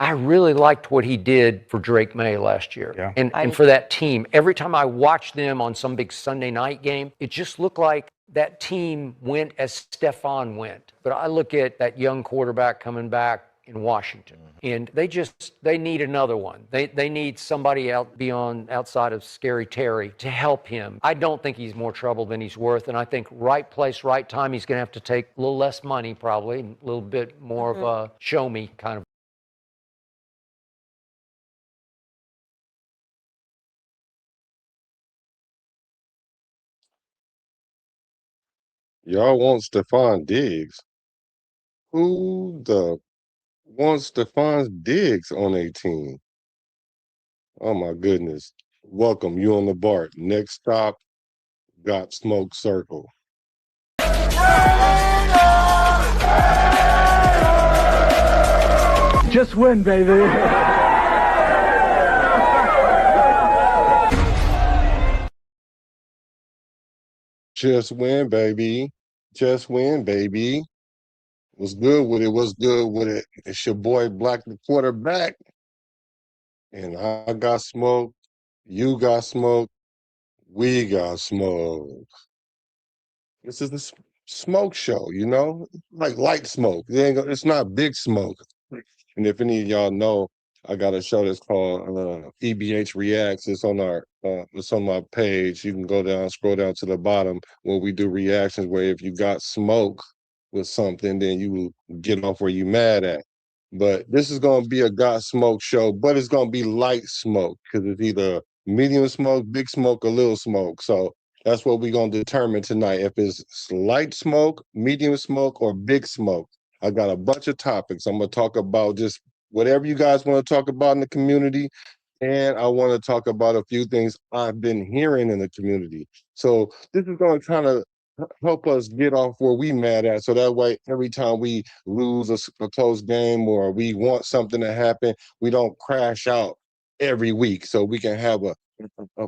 I really liked what he did for Drake May last year. Yeah. And for that team. Every time I watched them on some big Sunday night game, it just looked like that team went as Stefon went. But I look at that young quarterback coming back in Washington, and they need another one. They need somebody outside of Scary Terry to help him. I don't think he's more trouble than he's worth, and I think right place, right time, he's going to have to take a little less money probably, a little bit more of a show me kind of. Y'all want Stefon Diggs? Who the wants Stefon Diggs on a team? Oh my goodness. Welcome, you on the BART. Next stop, Got Smoke Circle. Just win, baby. Just win, baby. Just win, baby. What's good with it? What's good with it? It's your boy Black the quarterback. And I got smoke. You got smoke. We got smoke. This is the smoke show, you know? Like light smoke. It's not big smoke. And if any of y'all know, I got a show that's called EBH Reacts. It's on my page. You can go down, scroll down to the bottom where we do reactions where if you got smoke with something, then you get off where you mad at. But this is gonna be a got smoke show, but it's gonna be light smoke because it's either medium smoke, big smoke, or little smoke. So that's what we're gonna determine tonight. If it's light smoke, medium smoke, or big smoke. I got a bunch of topics. I'm gonna talk about just whatever you guys want to talk about in the community. And I want to talk about a few things I've been hearing in the community. So this is going to kind of help us get off where we mad at. So that way, every time we lose a close game or we want something to happen, we don't crash out every week. So we can have a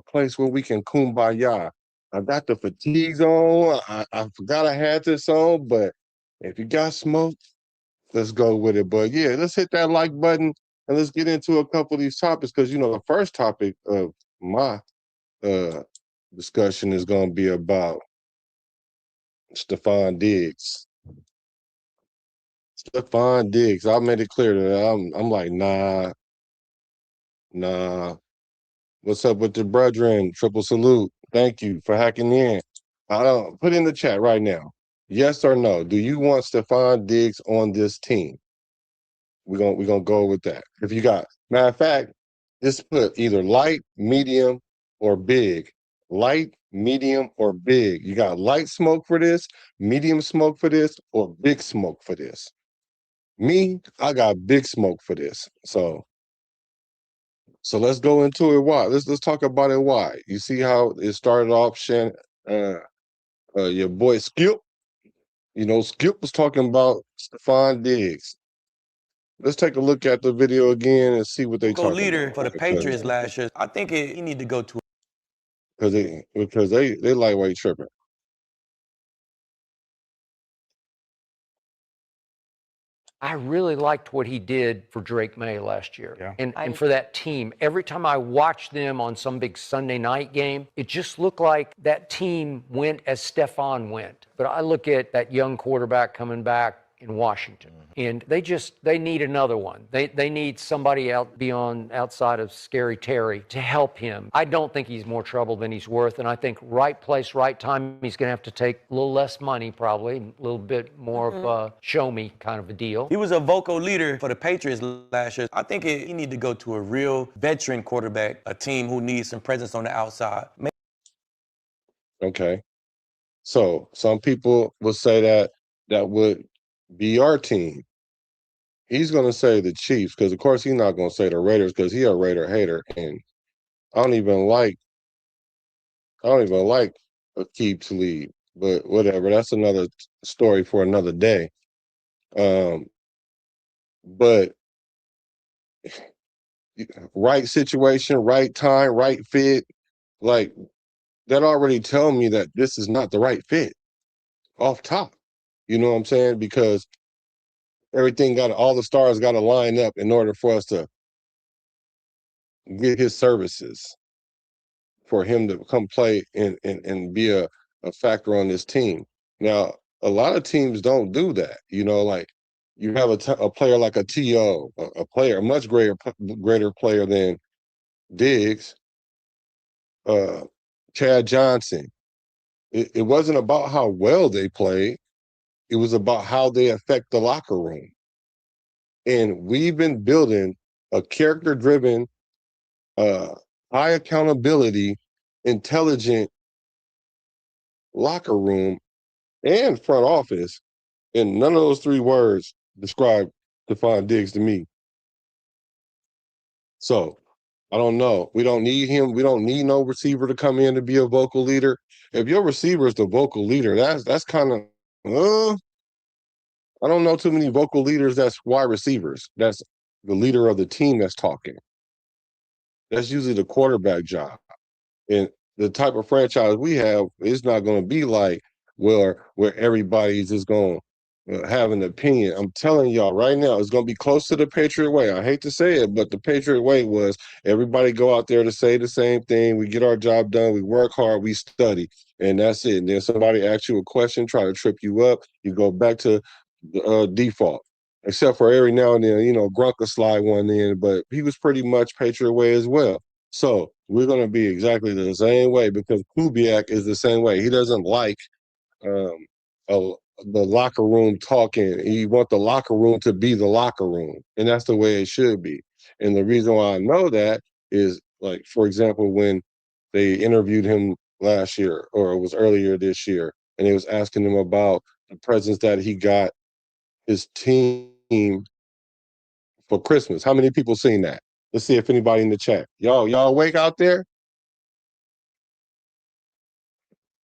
place where we can kumbaya. I got the fatigues on. I forgot I had this on, but if you got smoke, let's go with it. But yeah, let's hit that like button and let's get into a couple of these topics because the first topic of my discussion is going to be about Stefon Diggs. Stefon Diggs. I made it clear that I'm like, nah. What's up with the brethren? Triple salute. Thank you for hacking in. I don't put in the chat right now. Yes or no? Do you want Stefon Diggs on this team? We're gonna go with that. If you got matter of fact, just put either light, medium, or big. Light, medium, or big. You got light smoke for this, medium smoke for this, or big smoke for this. Me, I got big smoke for this. So let's go into it. Why? Let's talk about it. Why? You see how it started off, your boy Skip. Skip was talking about Stefon Diggs. Let's take a look at the video again and see what they talking Leader about. for the Patriots last year. I think he need to go to because they lightweight tripping. I really liked what he did for Drake May last year. Yeah. And for that team. Every time I watched them on some big Sunday night game, it just looked like that team went as Stefon went. But I look at that young quarterback coming back in Washington, and they need another one. They need somebody outside of Scary Terry to help him. I don't think he's more trouble than he's worth, and I think right place, right time, he's going to have to take a little less money probably, a little bit more of a show me kind of a deal. He was a vocal leader for the Patriots last year. I think he need to go to a real veteran quarterback, a team who needs some presence on the outside. Okay. So some people will say that would be our team. He's going to say the Chiefs because, of course, he's not going to say the Raiders because he's a Raider hater, and I don't even like Aqib Talib. But whatever, that's another story for another day. But right situation, right time, right fit, like that already tell me that this is not the right fit off top. You know what I'm saying? Because all the stars got to line up in order for us to get his services, for him to come play and be a factor on this team. Now, a lot of teams don't do that. Like you have a player like a T.O., a player, a much greater player than Diggs, uh, Chad Johnson. It wasn't about how well they played. It was about how they affect the locker room. And we've been building a character-driven, uh, high accountability, intelligent locker room and front office, and none of those three words describe Stefon Diggs to me. So I don't know. We don't need him. We don't need no receiver to come in to be a vocal leader. If your receiver is the vocal leader, that's kind of I don't know too many vocal leaders that's wide receivers. That's the leader of the team that's talking. That's usually the quarterback job. And the type of franchise we have is not going to be like where everybody's just going to have an opinion. I'm telling y'all right now, it's going to be close to the Patriot way. I hate to say it, but the Patriot way was everybody go out there to say the same thing. We get our job done. We work hard. We study. And that's it. And then somebody asks you a question, try to trip you up. You go back to default. Except for every now and then, Gronk will slide one in, but he was pretty much Patriot way as well. So we're going to be exactly the same way because Kubiak is the same way. He doesn't like um, a, the locker room talking. He wants the locker room to be the locker room, and that's the way it should be. And the reason why I know that is, like, for example, when they interviewed him last year, or it was earlier this year, and they was asking him about the presents that he got his team for Christmas. How many people seen that? Let's see if anybody in the chat. Y'all awake out there?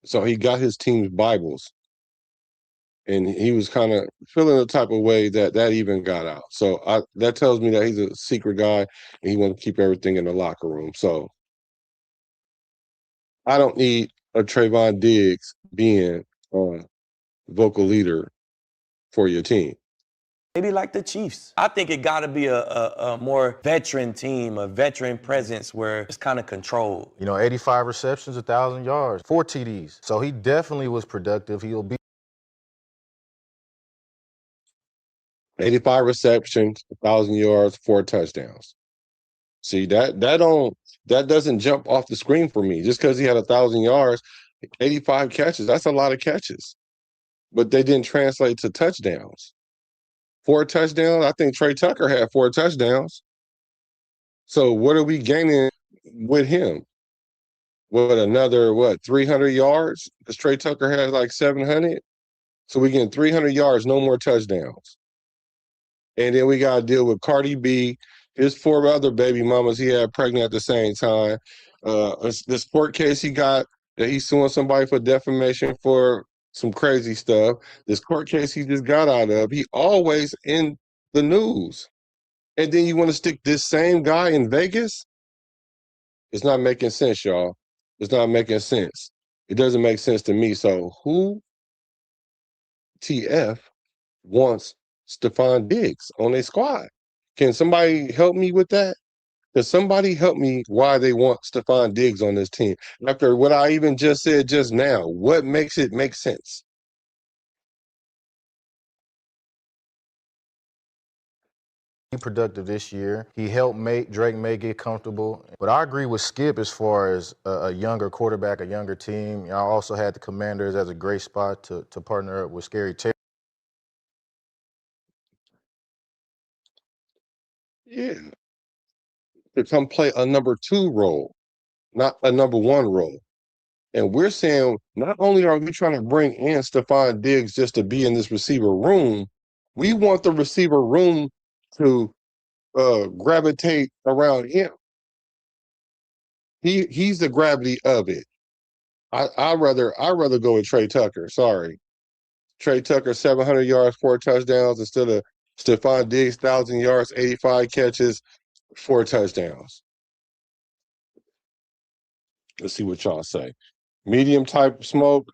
So he got his team's Bibles, and he was kind of feeling the type of way that even got out. So that tells me that he's a secret guy, and he wants to keep everything in the locker room. So I don't need a Trayvon Diggs being a vocal leader for your team. Maybe like the Chiefs. I think it got to be a more veteran team, a veteran presence where it's kind of controlled. 85 receptions, 1,000 yards, 4 TDs. So he definitely was productive. He'll be 85 receptions, 1,000 yards, 4 touchdowns. See, that doesn't jump off the screen for me. Just because he had 1,000 yards, 85 catches, that's a lot of catches. But they didn't translate to touchdowns. 4 touchdowns, I think Trey Tucker had 4 touchdowns. So what are we gaining with him? What, another, 300 yards? Because Trey Tucker has like 700. So we getting 300 yards, no more touchdowns. And then we got to deal with Cardi B, his 4 other baby mamas he had pregnant at the same time. This court case he got that he's suing somebody for defamation for some crazy stuff. This court case he just got out of, he always in the news. And then you want to stick this same guy in Vegas? It's not making sense, y'all. It's not making sense. It doesn't make sense to me. So who TF wants Stefon Diggs on their squad? Can somebody help me with that? Can somebody help me why they want Stefon Diggs on this team? After what I even just said just now, what makes it make sense? productive this year. He helped Drake May get comfortable. But I agree with Skip as far as a younger quarterback, a younger team. I also had the Commanders as a great spot to partner up with Scary Terry. Yeah, to come play a number 2 role, not a number 1 role. And we're saying not only are we trying to bring in Stefon Diggs just to be in this receiver room, we want the receiver room to gravitate around him. He's the gravity of it. I'd rather go with Trey Tucker. Sorry. Trey Tucker, 700 yards, 4 touchdowns, instead of Stefon Diggs, 1,000 yards, 85 catches, 4 touchdowns. Let's see what y'all say. Medium type smoke.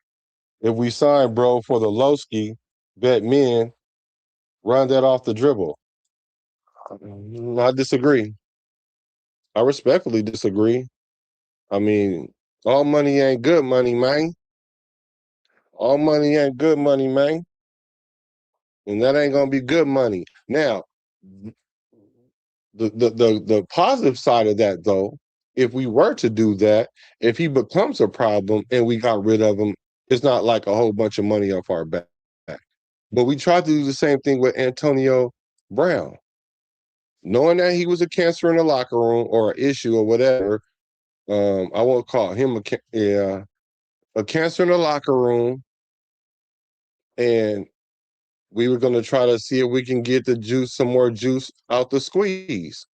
If we sign, bro, for the Lowski, bet men, run that off the dribble. I disagree. I respectfully disagree. I mean, all money ain't good money, man. All money ain't good money, man. And that ain't gonna be good money. Now, the positive side of that though, if we were to do that, if he becomes a problem and we got rid of him, it's not like a whole bunch of money off our back. But we tried to do the same thing with Antonio Brown. Knowing that he was a cancer in the locker room or an issue or whatever, I won't call him a cancer in the locker room, and we were going to try to see if we can get the juice, some more juice out the squeeze.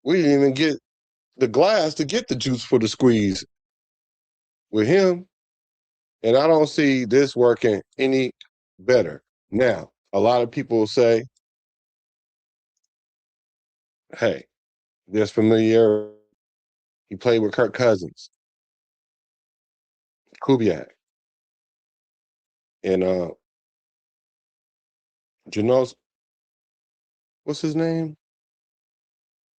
We didn't even get the glass to get the juice for the squeeze with him, and I don't see this working any better. Now, a lot of people will say, "Hey, there's familiarity. He played with Kirk Cousins, Kubiak, and Janos. What's his name?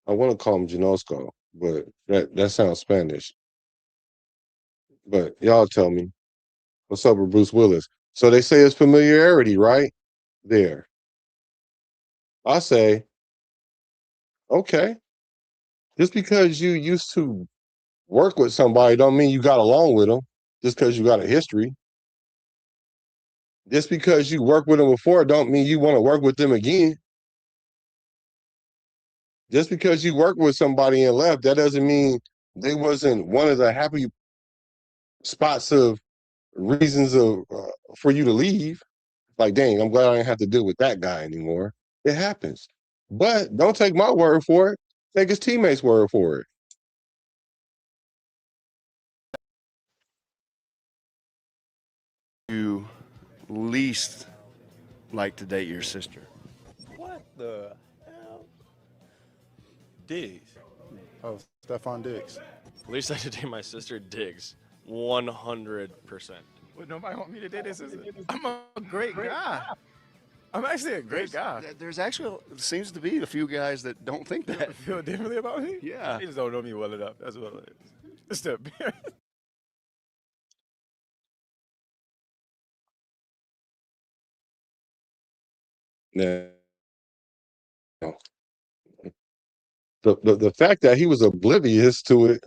I want to call him Janosco, but that sounds Spanish. But y'all tell me, what's up with Bruce Willis? So they say it's familiarity, right? There. I say, okay, just because you used to work with somebody don't mean you got along with them. Just because you got a history. Just because you worked with them before don't mean you want to work with them again. Just because you worked with somebody and left, that doesn't mean they wasn't one of the happy spots of reasons of for you to leave. Like, dang, I'm glad I didn't have to deal with that guy anymore. It happens. But don't take my word for it. Take his teammates' word for it. You least like to date your sister? What the hell? Diggs. Oh, Stefon Diggs. Least I should date my sister, Diggs. 100%. Well, nobody want me to date this. I'm a great guy. I'm actually a great guy. There's actually seems to be a few guys that don't think that. Feel differently about me? Yeah. They just don't know me well enough. That's what it is. It's the Now, the fact that he was oblivious to it,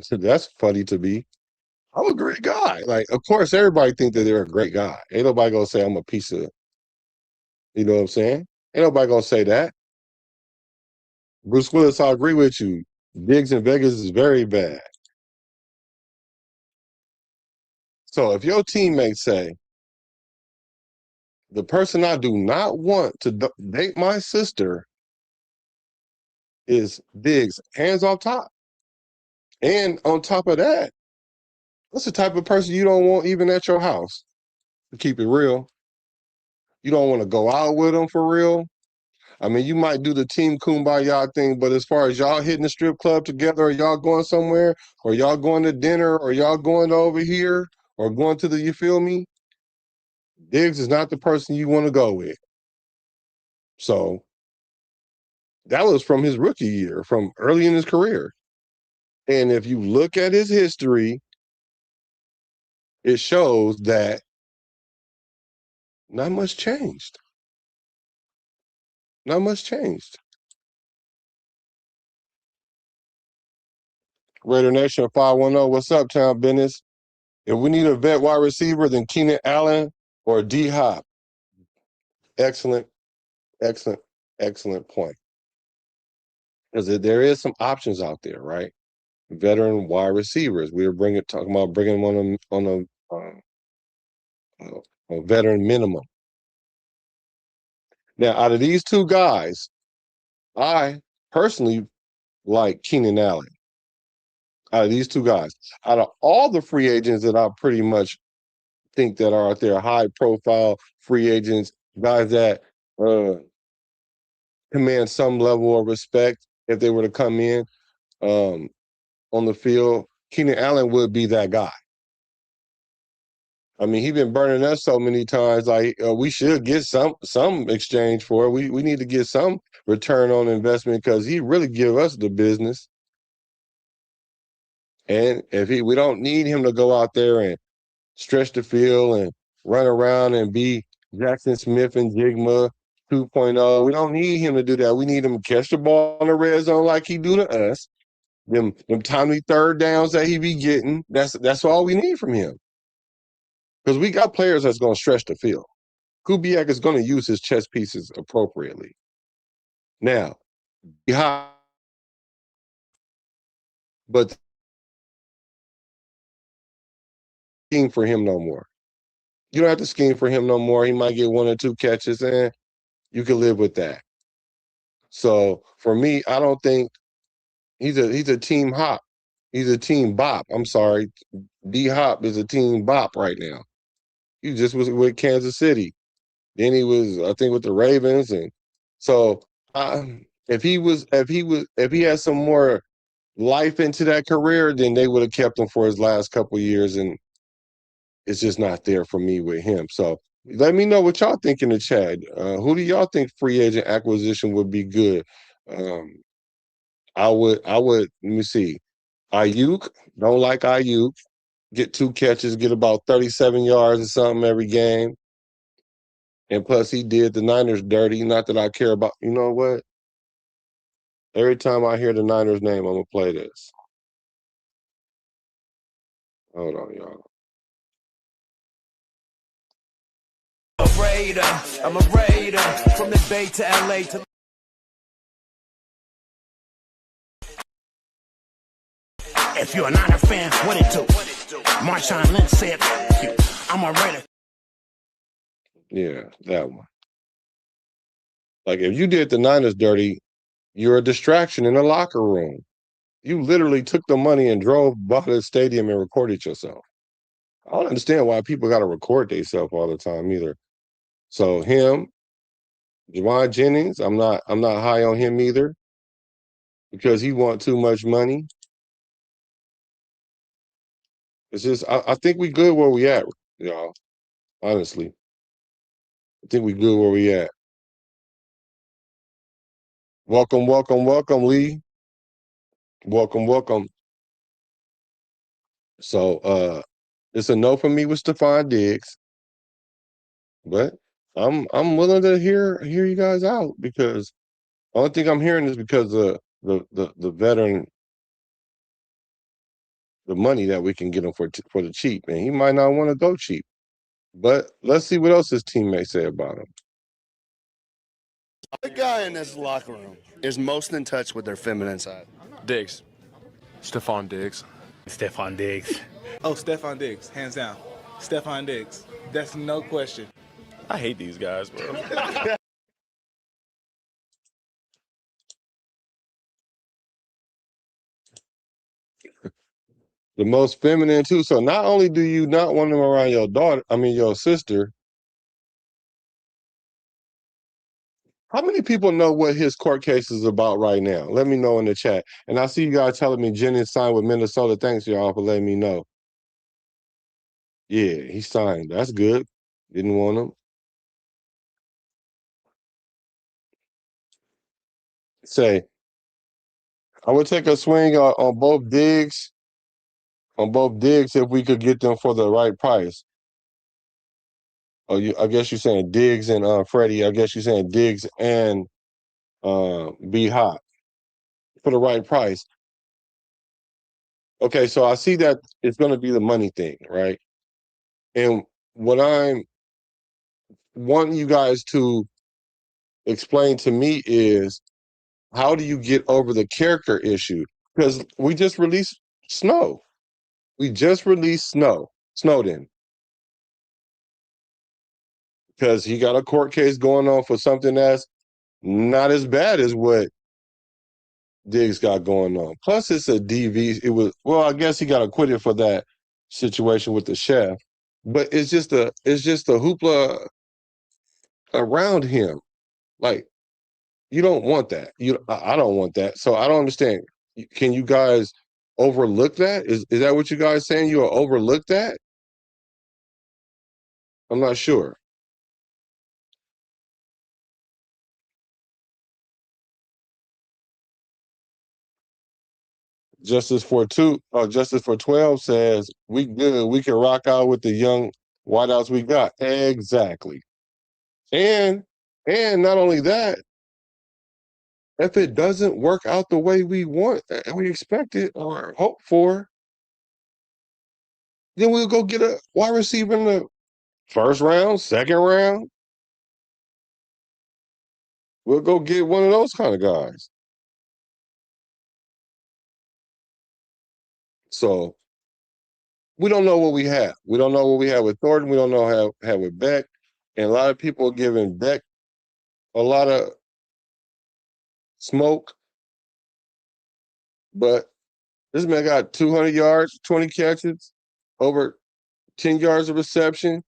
that's funny to me. I'm a great guy. Like, of course, everybody think that they're a great guy. Ain't nobody gonna say I'm a piece of, you know what I'm saying? Ain't nobody gonna say that. Bruce Willis, I agree with you. Diggs in Vegas is very bad. So if your teammates say, the person I do not want to date my sister is Diggs, hands off top. And on top of that, that's the type of person you don't want even at your house, to keep it real. You don't want to go out with them for real. I mean, you might do the team kumbaya thing, but as far as y'all hitting the strip club together, or y'all going somewhere, or y'all going to dinner, or y'all going over here, or going to the, you feel me? Diggs is not the person you want to go with. So that was from his rookie year, from early in his career. And if you look at his history, it shows that not much changed. Not much changed. Raider Nation 510, what's up, town business? If we need a vet wide receiver, then Keenan Allen or D Hop. Excellent, excellent, excellent point. Because there is some options out there, right? Veteran wide receivers. We were talking about bringing one on a veteran minimum. Now, out of these two guys, I personally like Keenan Allen. Out of these two guys, out of all the free agents that I pretty much think that are out there, high profile free agents, guys that command some level of respect if they were to come in on the field, Keenan Allen would be that guy. I mean, he been burning us so many times. Like we should get some exchange for it. We need to get some return on investment because he really give us the business. And if we don't need him to go out there and stretch the field and run around and be Jackson Smith and Jigma 2.0. We don't need him to do that. We need him to catch the ball in the red zone like he do to us. Them timely third downs that he be getting. That's all we need from him. Because we got players that's going to stretch the field. Kubiak is going to use his chess pieces appropriately. Now, but scheme for him no more. You don't have to scheme for him no more. He might get 1 or 2 catches, and you can live with that. So for me, I don't think he's a team hop. He's a team bop. I'm sorry. D Hop is a team bop right now. He just was with Kansas City. Then he was, I think, with the Ravens. And so if he had some more life into that career, then they would have kept him for his last couple of years. And it's just not there for me with him. So let me know what y'all think in the chat. Who do y'all think free agent acquisition would be good? I would, let me see. Ayuk, don't like Ayuk. Get 2 catches, get about 37 yards or something every game. And plus, he did the Niners dirty. Not that I care about. You know what? Every time I hear the Niners name, I'm going to play this. Hold on, y'all. I'm a Raider from the Bay to LA to. If you're a Niner fan, what it do? Marshawn Lynch said, I'm a Raider. Yeah, that one. Like, if you did the Niners dirty, you're a distraction in the locker room. You literally took the money and drove by the stadium and recorded yourself. I don't understand why people got to record themselves all the time either. So him, Juwan Jennings, I'm not high on him either because he want too much money. It's just I think we good where we at, y'all. Honestly, I think we good where we at. Welcome, Lee. Welcome. So it's a no for me with Stefon Diggs, but I'm willing to hear you guys out because the only thing I'm hearing is because of the veteran, the money that we can get him for the cheap, and he might not want to go cheap. But let's see what else his teammates say about him. The guy in this locker room is most in touch with their feminine side. Diggs. Stefon Diggs. Stefon Diggs. Oh, Stefon Diggs, hands down. Stefon Diggs. That's no question. I hate these guys, bro. The most feminine too. So not only do you not want him around your sister. How many people know what his court case is about right now? Let me know in the chat. And I see you guys telling me Jennings signed with Minnesota. Thanks, y'all, for letting me know. Yeah, he signed. That's good. Didn't want him. Say, I would take a swing on both Diggs. On both Diggs, if we could get them for the right price. Oh, I guess you're saying Diggs and Freddie. I guess you're saying Diggs and B Hop for the right price. Okay, so I see that it's going to be the money thing, right? And what I'm wanting you guys to explain to me is how do you get over the character issue? Because we just released Snow. We just released Snowden. Because he got a court case going on for something that's not as bad as what Diggs got going on. Plus, it's a DV. I guess he got acquitted for that situation with the chef. But it's just a hoopla around him. Like, you don't want that. I don't want that. So I don't understand. Can you guys overlook that? Is that what you guys saying? You'll overlook that? I'm not sure. Justice for 12 says, we good. We can rock out with the young wideouts we got. Exactly. And not only that, if it doesn't work out the way we want and we expect it or hope for, then we'll go get a wide receiver in the first round, second round. We'll go get one of those kind of guys. So we don't know what we have. We don't know what we have with Thornton. We don't know how have with Beck. And a lot of people are giving Beck a lot of smoke. But this man got 200 yards, 20 catches, over 10 yards of reception.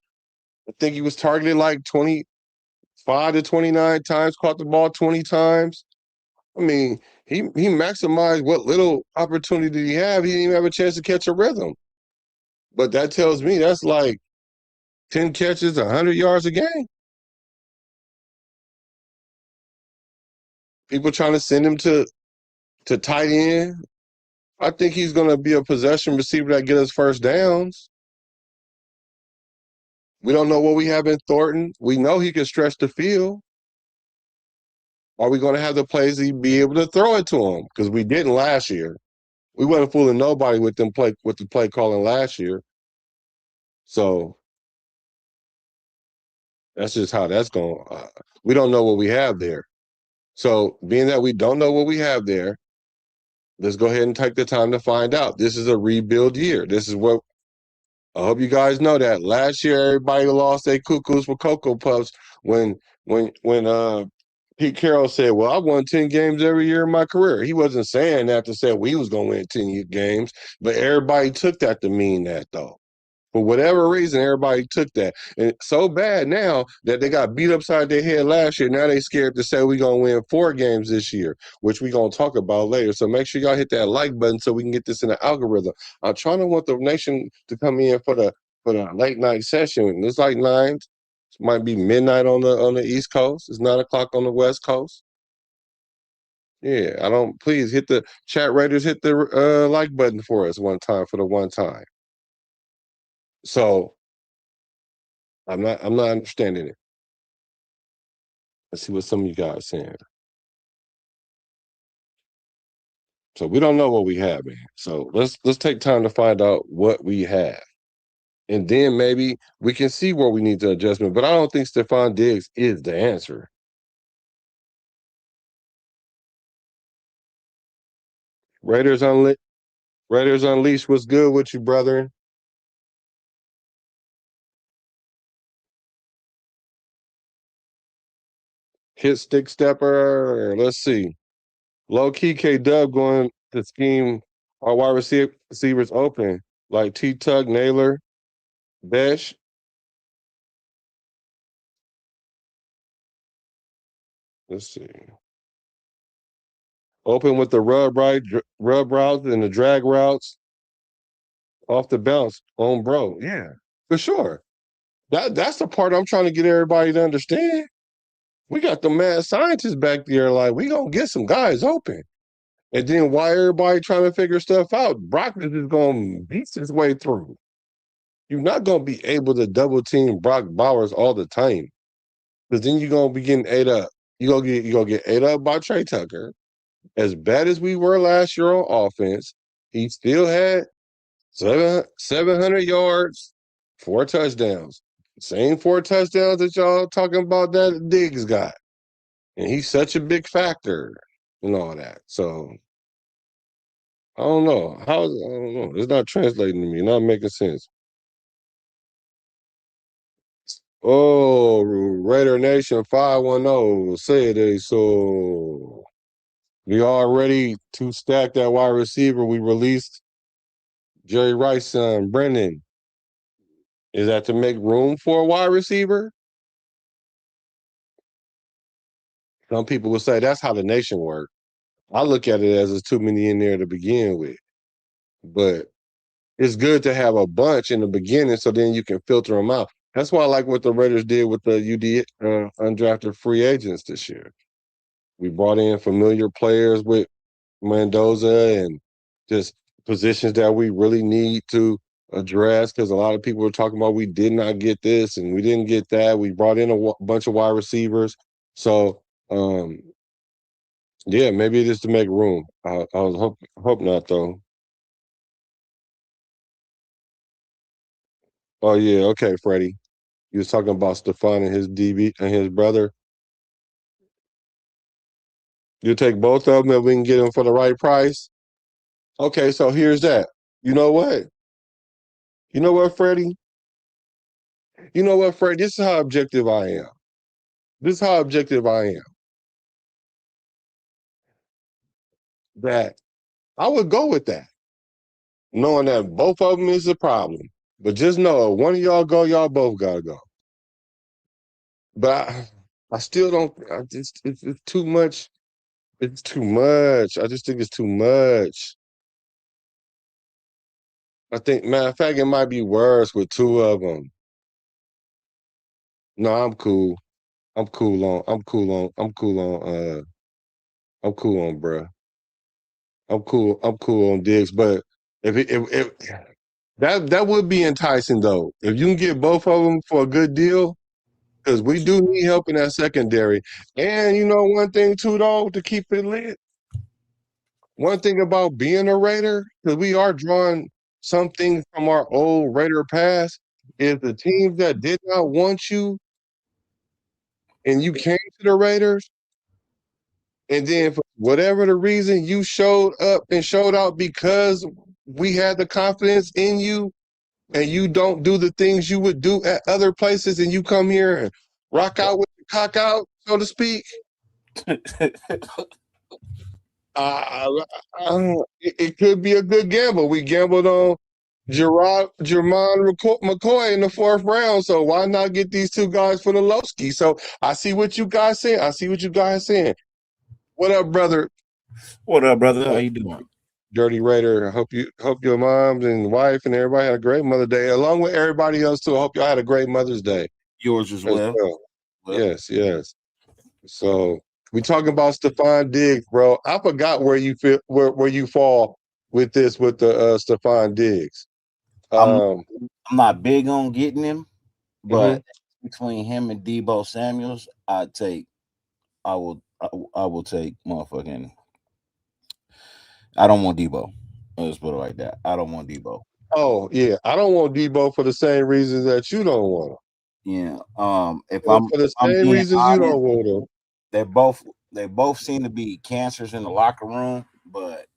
I think he was targeted like 25 to 29 times, caught the ball 20 times. I mean, he maximized what little opportunity did he have. He didn't even have a chance to catch a rhythm. But that tells me that's like 10 catches, 100 yards a game. People trying to send him to tight end. I think he's going to be a possession receiver that get us first downs. We don't know what we have in Thornton. We know he can stretch the field. Are we going to have the plays to be able to throw it to him? Because we didn't last year. We wasn't fooling nobody with the play calling last year. So that's just how that's going. We don't know what we have there. So being that we don't know what we have there, let's go ahead and take the time to find out. This is a rebuild year. This is what I hope you guys know that. Last year, everybody lost their cuckoos for Cocoa Puffs when Pete Carroll said, well, I won 10 games every year in my career. He wasn't saying that to say we was going to win 10 games, but everybody took that to mean that, though. For whatever reason, everybody took that. And it's so bad now that they got beat upside their head last year. Now they scared to say we're going to win 4 games this year, which we're going to talk about later. So make sure y'all hit that like button so we can get this in the algorithm. I'm trying to want the nation to come in for the late night session. It's like 9. It might be midnight on the East Coast. It's 9 o'clock on the West Coast. Yeah, please hit the chat raiders, hit the like button for us one time for the one time. So I'm not understanding it. Let's see what some of you guys saying. So we don't know what we have, man. So let's take time to find out what we have. And then maybe we can see where we need the adjustment. But I don't think Stefon Diggs is the answer. Raiders Unleashed, what's good with you, brethren? Hit stick stepper. Let's see. Low key K Dub going to scheme our wide receivers open, like T Tug, Naylor, Besh. Let's see. Open with the rub routes and the drag routes off the bounce on bro. Yeah, for sure. That's the part I'm trying to get everybody to understand. We got the mad scientists back there, like we gonna get some guys open. And then why everybody trying to figure stuff out? Brock is just gonna beat his way through. You're not gonna be able to double team Brock Bowers all the time. Because then you're gonna be getting ate up. You're gonna get ate up by Trey Tucker. As bad as we were last year on offense, he still had 700 yards, 4 touchdowns. Same 4 touchdowns that y'all talking about that Diggs got. And he's such a big factor and all that. So I don't know. I don't know. It's not translating to me, not making sense. Oh, Raider Nation 510 said they so we all ready to stack that wide receiver. We released Jerry Rice's son, Brendan. Is that to make room for a wide receiver? Some people will say that's how the nation works. I look at it as there's too many in there to begin with. But it's good to have a bunch in the beginning so then you can filter them out. That's why I like what the Raiders did with the undrafted free agents this year. We brought in familiar players with Mendoza and just positions that we really need to address, because a lot of people were talking about we did not get this and we didn't get that. We brought in a bunch of wide receivers. So, yeah, maybe it is to make room. I hope not, though. Oh, yeah. Okay, Freddie. You was talking about Stefon and his DB and his brother. You take both of them and we can get them for the right price. Okay, so here's that. You know what? You know what, Freddie? You know what, Freddie? This is how objective I am. This is how objective I am. That I would go with that, knowing that both of them is a problem. But just know, one of y'all go, y'all both gotta go. But I still don't. It's too much. It's too much. I just think it's too much. I think, matter of fact, it might be worse with two of them. No, I'm cool. I'm cool on. I'm cool on. I'm cool on. I'm cool on, bruh. I'm cool. I'm cool on Diggs. But if that would be enticing though. If you can get both of them for a good deal, because we do need help in that secondary. And you know one thing too, though, to keep it lit. One thing about being a Raider, because we are drawing some things from our old Raider past, is the teams that did not want you and you came to the Raiders, and then for whatever the reason you showed up and showed out because we had the confidence in you, and you don't do the things you would do at other places, and you come here and rock out with the cock out, so to speak. It could be a good gamble. We gambled on Jermon McCoy in the 4th round, so why not get these two guys for the Lowski? So I see what you guys saying. I see what you guys saying. What up, brother? What up, brother? How you doing? Dirty Raider. I hope your moms and wife and everybody had a great Mother's Day, along with everybody else too. I hope y'all had a great Mother's Day. Yours as well. Yes. So we talking about Stefon Diggs, bro. I forgot where you feel where you fall with this with the Stefon Diggs. I'm not big on getting him, but between him and Debo Samuels, I will take motherfucking. I don't want Debo. Let's put it like that. I don't want Debo. Oh yeah, I don't want Debo for the same reasons that you don't want him. Yeah. If for I'm the I'm same being reasons honest, you don't want him. they both seem to be cancers in the locker room, but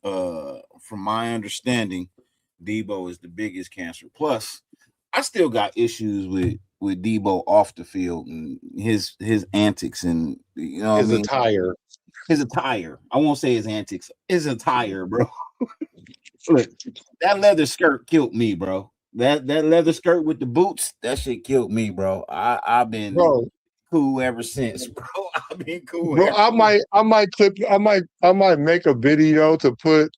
from my understanding, Debo is the biggest cancer. Plus, I still got issues with Debo off the field and his antics, and you know His what I mean? attire. His attire. I won't say his antics. His attire, bro. Look, that leather skirt killed me, bro. That leather skirt with the boots, that shit killed me, bro. I've been cool ever since, bro. I've been cool. Bro, I might make a video to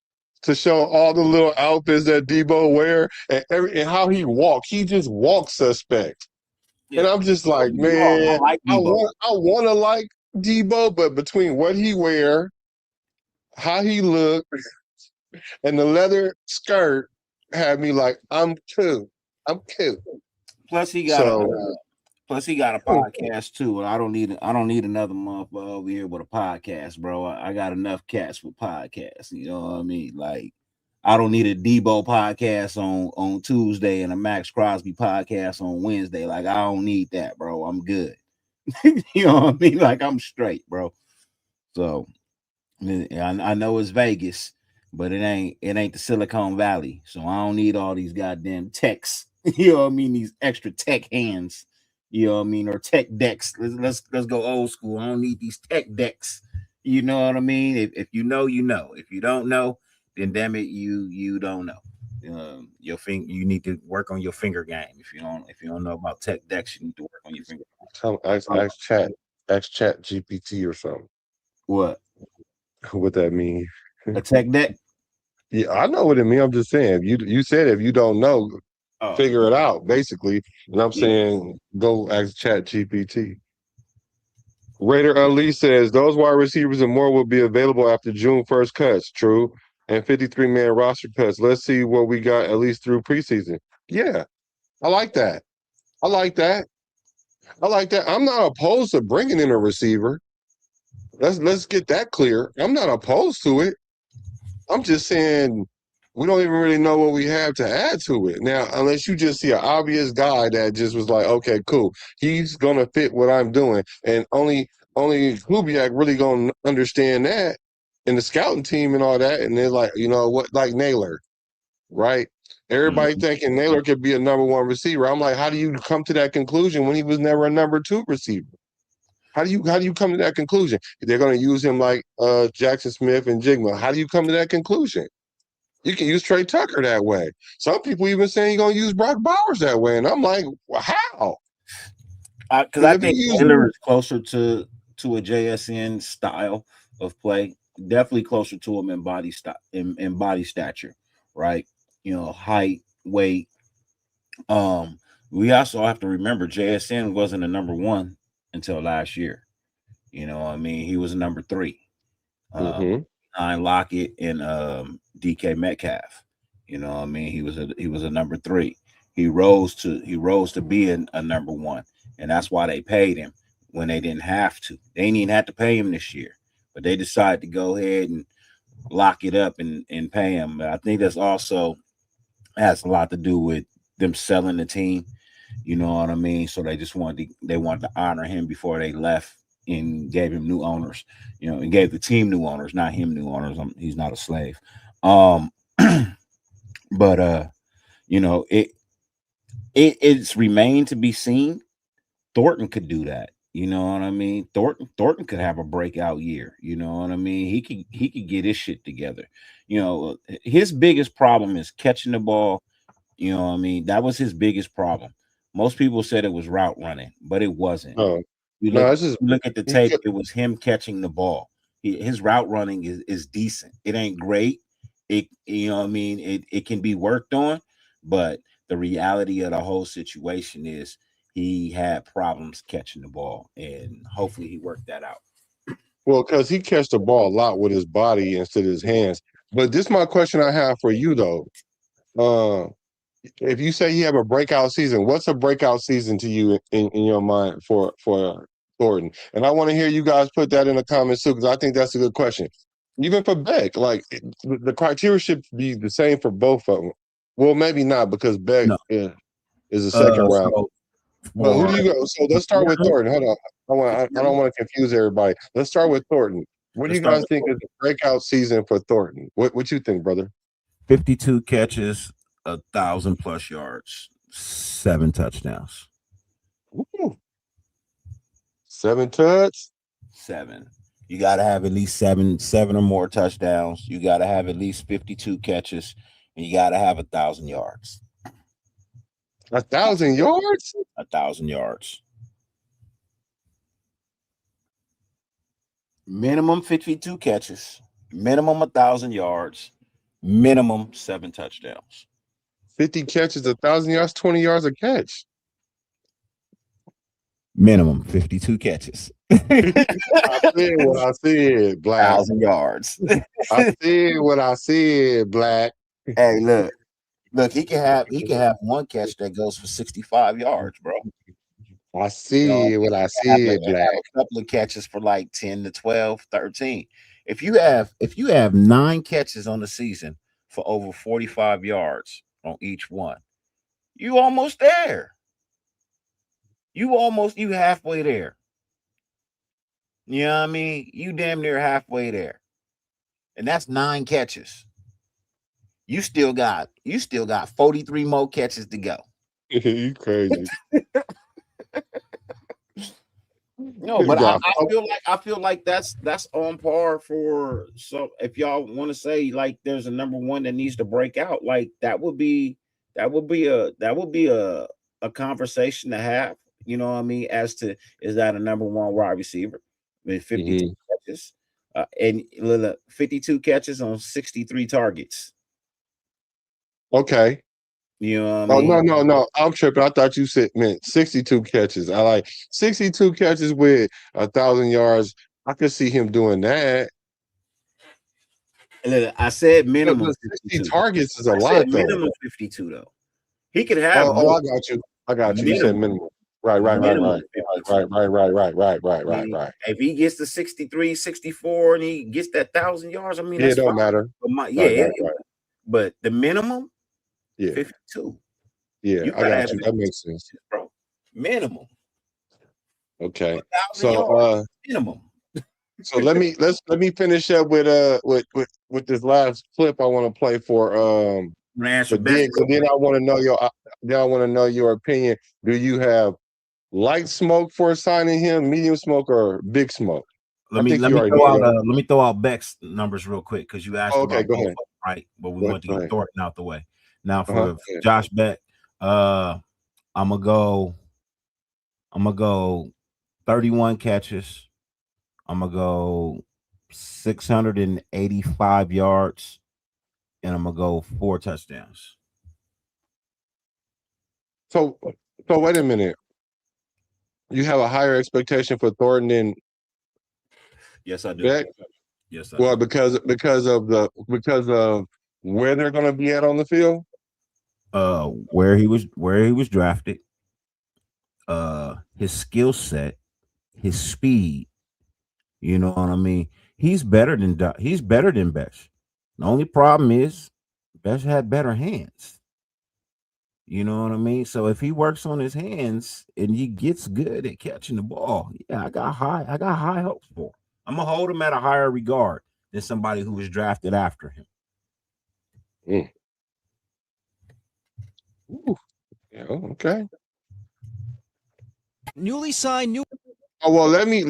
show all the little outfits that Debo wear and how he walk. He just walks suspect. Yeah. And I'm just like, man, I want to like Debo, but between what he wear, how he look, and the leather skirt had me like, I'm cool. Plus he got a podcast too. I don't need another motherfucker over here with a podcast, bro. I got enough cats with podcasts. You know what I mean? Like, I don't need a Debo podcast on Tuesday and a Maxx Crosby podcast on Wednesday. Like, I don't need that, bro. I'm good. You know what I mean? Like, I'm straight, bro. So I know it's Vegas, but it ain't the Silicon Valley. So I don't need all these goddamn techs. You know what I mean? These extra tech hands. You know what I mean? Or tech decks. Let's go old school. I don't need these tech decks. You know what I mean? If you know, you know. If you don't know, then damn it, you don't know. You need to work on your finger game. If you don't know about tech decks, you need to work on your finger game. Ask chat GPT or something. What that mean? A tech deck? Yeah, I know what it means. I'm just saying. You said if you don't know, figure it out, basically. And I'm Yeah. saying go ask Chat GPT. Raider Ali says those wide receivers and more will be available after June 1st cuts. True. And 53-man roster cuts. Let's see what we got at least through preseason. Yeah, I like that. I like that. I like that. I'm not opposed to bringing in a receiver. Let's get that clear. I'm not opposed to it. I'm just saying we don't even really know what we have to add to it. Now, unless you just see an obvious guy that just was like, okay, cool. He's gonna fit what I'm doing. And only Kubiak really gonna understand that and the scouting team and all that. And they're like, you know what, like Naylor, right? Everybody thinking Naylor could be a number one receiver. I'm like, how do you come to that conclusion when he was never a number two receiver? How do you come to that conclusion? They're going to use him like Jackson Smith and Jigma. How do you come to that conclusion? You can use Trey Tucker that way. Some people even saying you're going to use Brock Bowers that way, and I'm like, well, how? Because I think Taylor is closer to a JSN style of play. Definitely closer to him in body stature, right? Height, weight. We also have to remember JSN wasn't a number one until last year. You know what I mean? He was a number three. Behind Lockett and DK Metcalf. You know what I mean? He was a number three. He rose to be a number one. And that's why they paid him when they didn't have to. They didn't even have to pay him this year. But they decided to go ahead and lock it up and pay him. But I think that's also has a lot to do with them selling the team. You know what I mean? So they just wanted to honor him before they left and gave him new owners, and gave the team new owners, not him new owners. He's not a slave. But it's remained to be seen. Thornton could do that. You know what I mean? Thornton could have a breakout year. You know what I mean? He could get his shit together. His biggest problem is catching the ball. You know what I mean? That was his biggest problem. Most people said it was route running, but it wasn't. You look at the tape, it was him catching the ball. His route running is decent. It ain't great. You know what I mean? It can be worked on, but the reality of the whole situation is he had problems catching the ball, and hopefully he worked that out. Well, because he catch the ball a lot with his body instead of his hands. But this is my question I have for you, though. If you say you have a breakout season, what's a breakout season to you in your mind for Thornton? And I want to hear you guys put that in the comments too, because I think that's a good question. Even for Beck, like the criteria should be the same for both of them. Well, maybe not because Beck is a second round. But who do you go? So let's start with Thornton. Hold on, I don't want to confuse everybody. Let's start with Thornton. What do you guys think is a breakout season for Thornton? What you think, brother? 52 catches, 1,000+ yards, 7 touchdowns. Ooh. 7 touchdowns? 7. You got to have at least seven or more touchdowns. You got to have at least 52 catches, and you got to have 1,000 yards. 1,000 yards? 1,000 yards. Minimum 52 catches, minimum 1,000 yards, minimum 7 touchdowns. 50 catches, 1,000 yards, 20 yards a catch. Minimum 52 catches. I said what I said, Black. 1,000 yards. I said what I said, Black. Hey, look, he can have one catch that goes for 65 yards, bro. I see what I said, Black. A couple of catches for like 10 to 12, 13. If you have 9 catches on the season for over 45 yards on each one, you almost there. You halfway there. You know what I mean? You damn near halfway there. And that's 9 catches. You still got 43 more catches to go. You crazy. No, but I feel like that's on par for. So if y'all want to say like there's a number one that needs to break out, like that would be a conversation to have. You know what I mean? As to is that a number one wide receiver with 52 catches and 52 catches on 63 targets. Okay. You know what I Oh mean? no! I'm tripping. I thought you said meant 62 catches. I like 62 catches with 1,000 yards. I could see him doing that. Look, I said minimum But 60 52. targets is a I said lot, though. minimum 52 though. He could have Oh, more. I got you. I got you. You said Minimum. minimum. Right. Minimum 52. I mean, Right. if he gets to 63, 64, and he gets that 1,000 yards, I mean, Yeah, it that's don't fine. matter. But Right. but the minimum, Yeah, 52. yeah, You I gotta got have you. That makes sense. bro. Minimum. Okay. 1,000 So yards. Minimum. so let me finish up with this last clip I want to play I'm gonna answer best. Diggs, and then I want to know your opinion. Do you have light smoke for signing him, medium smoke, or big smoke? I think you already know. Let me throw out Beck's numbers real quick because you asked Okay, about go both ahead. of them, right? But we Go want to get ahead. Thornton out the way. Now Uh-huh. for Josh Beck, I'm gonna go 31 catches. I'm gonna go 685 yards, and I'm gonna go 4 touchdowns. So wait a minute. You have a higher expectation for Thornton than Yes, I do. Beck? Yes, I Well, do. because of where they're going to be at on the field. Where he was drafted, his skill set, his speed. You know what I mean? He's better than Besh. The only problem is Besh had better hands. You know what I mean? So if he works on his hands and he gets good at catching the ball, yeah, I got high hopes for him. I'm gonna hold him at a higher regard than somebody who was drafted after him. Ooh. Yeah, okay. Newly signed Oh well, let me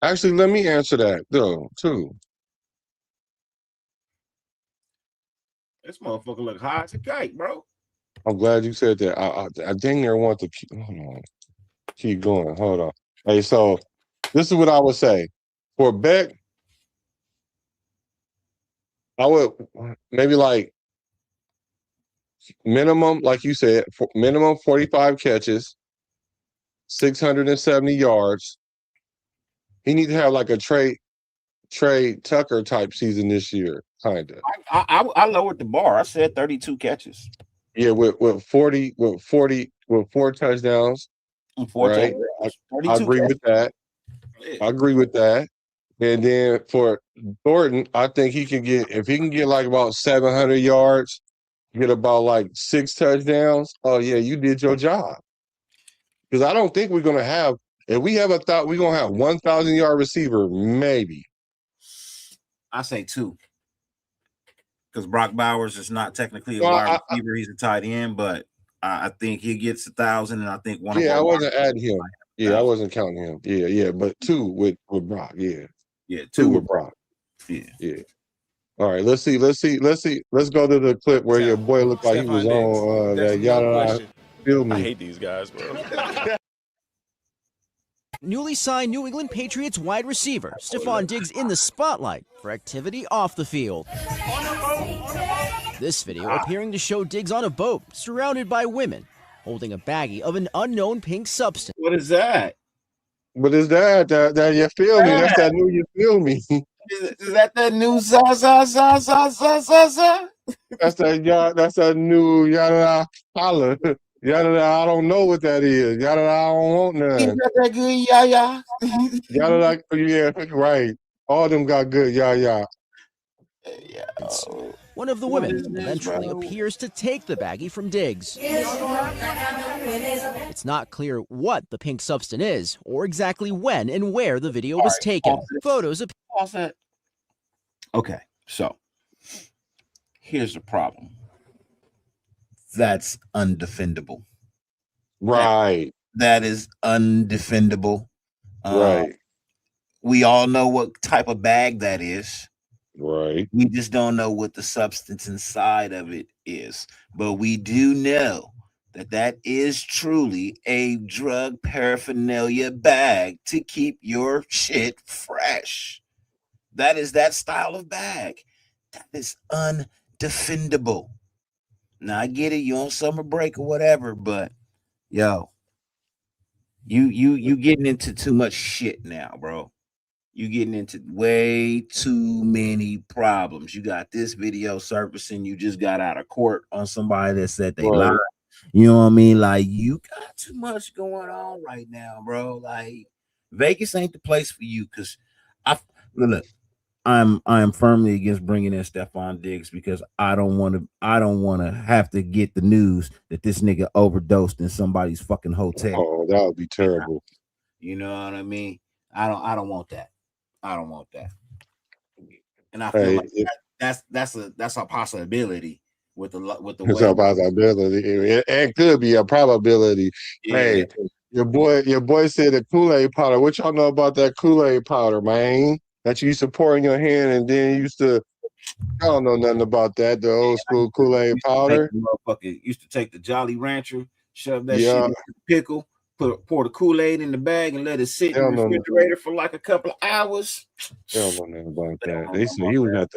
actually let me answer that though too. This motherfucker look high as a kite, bro. I'm glad you said that. I dang near want to keep going. Hold on. Hey, so this is what I would say for Beck. I would maybe like minimum, like you said, minimum 45 catches, 670 yards. He needs to have like a Trey Tucker type season this year, kind of. I lowered the bar. I said 32 catches. Yeah, with 4 touchdowns. And 4 Right. I agree with that. I agree with that. And then for Thornton, I think he can get, if he can get like about 700 yards, get about like 6 touchdowns. Oh yeah, you did your job. Because I don't think we're gonna have. If we have thought we're gonna have 1,000-yard receiver, maybe. I say 2. Because Brock Bowers is not technically a wide receiver; he's a tight end. But I think he gets 1,000, and I think one. Yeah, I wasn't adding him. Yeah, I wasn't counting him. Yeah. But 2 with Brock. Yeah. 2 with Brock. Yeah. All right, let's see. Let's go to the clip where your boy looked like he was on that yada. Feel me. I hate these guys, bro. Newly signed New England Patriots wide receiver Stefon Diggs in the spotlight for activity off the field. This video appearing to show Diggs on a boat surrounded by women holding a baggie of an unknown pink substance. What is that? What is that? That you feel me? That's that new you feel me. Is that new za? That's that new yada holla. Yada, I don't know what that is. Yada, I don't want none. You got that good Yada, yeah, right. All them got good yeah. One of the women eventually appears to take the baggie from Diggs. It's not clear what the pink substance is or exactly when and where the video was taken. Photos of Okay, so here's the problem. That's undefendable. Right. That is undefendable. Right. We all know what type of bag that is. Right. We just don't know what the substance inside of it is. But we do know that is truly a drug paraphernalia bag to keep your shit fresh. That is that style of bag. That is undefendable. Now I get it, you on summer break or whatever, but yo, you getting into too much shit now, bro. You getting into way too many problems. You got this video surfacing. You just got out of court on somebody that said they lied. You know what I mean? Like, you got too much going on right now, bro. Like, Vegas ain't the place for you. Cause look, I am firmly against bringing in Stefon Diggs because I don't want to have to get the news that this nigga overdosed in somebody's fucking hotel. Oh, that would be terrible. You know what I mean? I don't want that. I don't want that. And I feel like that's a possibility with the it's way. a possibility. It could be a probability. Yeah. Hey, your boy said the Kool-Aid powder. What y'all know about that Kool-Aid powder, man? That you used to pour in your hand and then used to. I don't know nothing about that. The old school Kool-Aid powder. Used to take the Jolly Rancher, shove that shit in the pickle, pour the Kool-Aid in the bag, and let it sit in the refrigerator for like a couple of hours. They don't know nothing about that. They said he was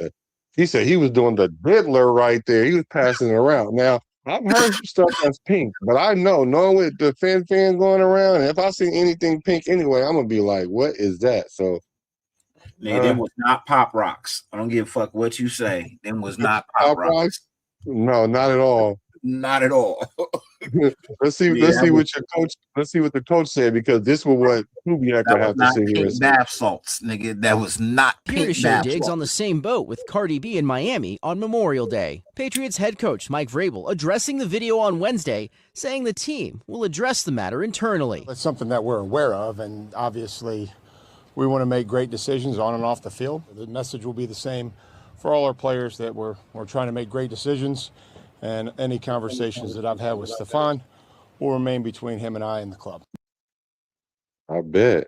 he said he was doing the diddler right there. He was passing it around. Now, I've heard stuff that's pink, but I knowing with the fan going around, and if I see anything pink anyway, I'm gonna be like, what is that? So nigga, them was not Pop Rocks. I don't give a fuck what you say. Them was not Pop Rocks. No, not at all. Not at all. Let's see what the coach said, because this was what Kubiak would have to sit here and say. Bath salts, nigga. That was not Here pink to show bath Diggs salts. on the same boat with Cardi B in Miami on Memorial Day. Patriots head coach Mike Vrabel addressing the video on Wednesday, saying the team will address the matter internally. It's something that we're aware of, and obviously we want to make great decisions on and off the field. The message will be the same for all our players, that we're trying to make great decisions, and any conversations that I've had with Stefon will remain between him and I and the club. I bet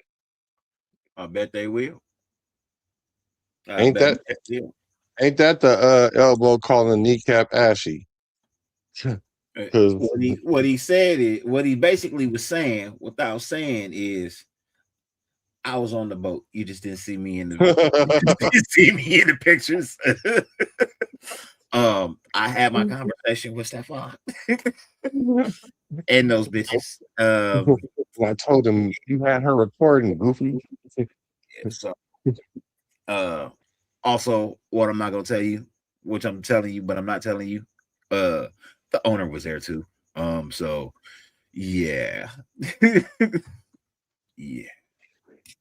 they will. Ain't that the elbow calling kneecap ashy? What he said is, what he basically was saying without saying is, I was on the boat. You just didn't see me in the pictures. I had my conversation with Stefon and those bitches. I told him you had her recording, goofy. So, also, what I'm not gonna tell you, which I'm telling you, but I'm not telling you, the owner was there too. So yeah. Yeah.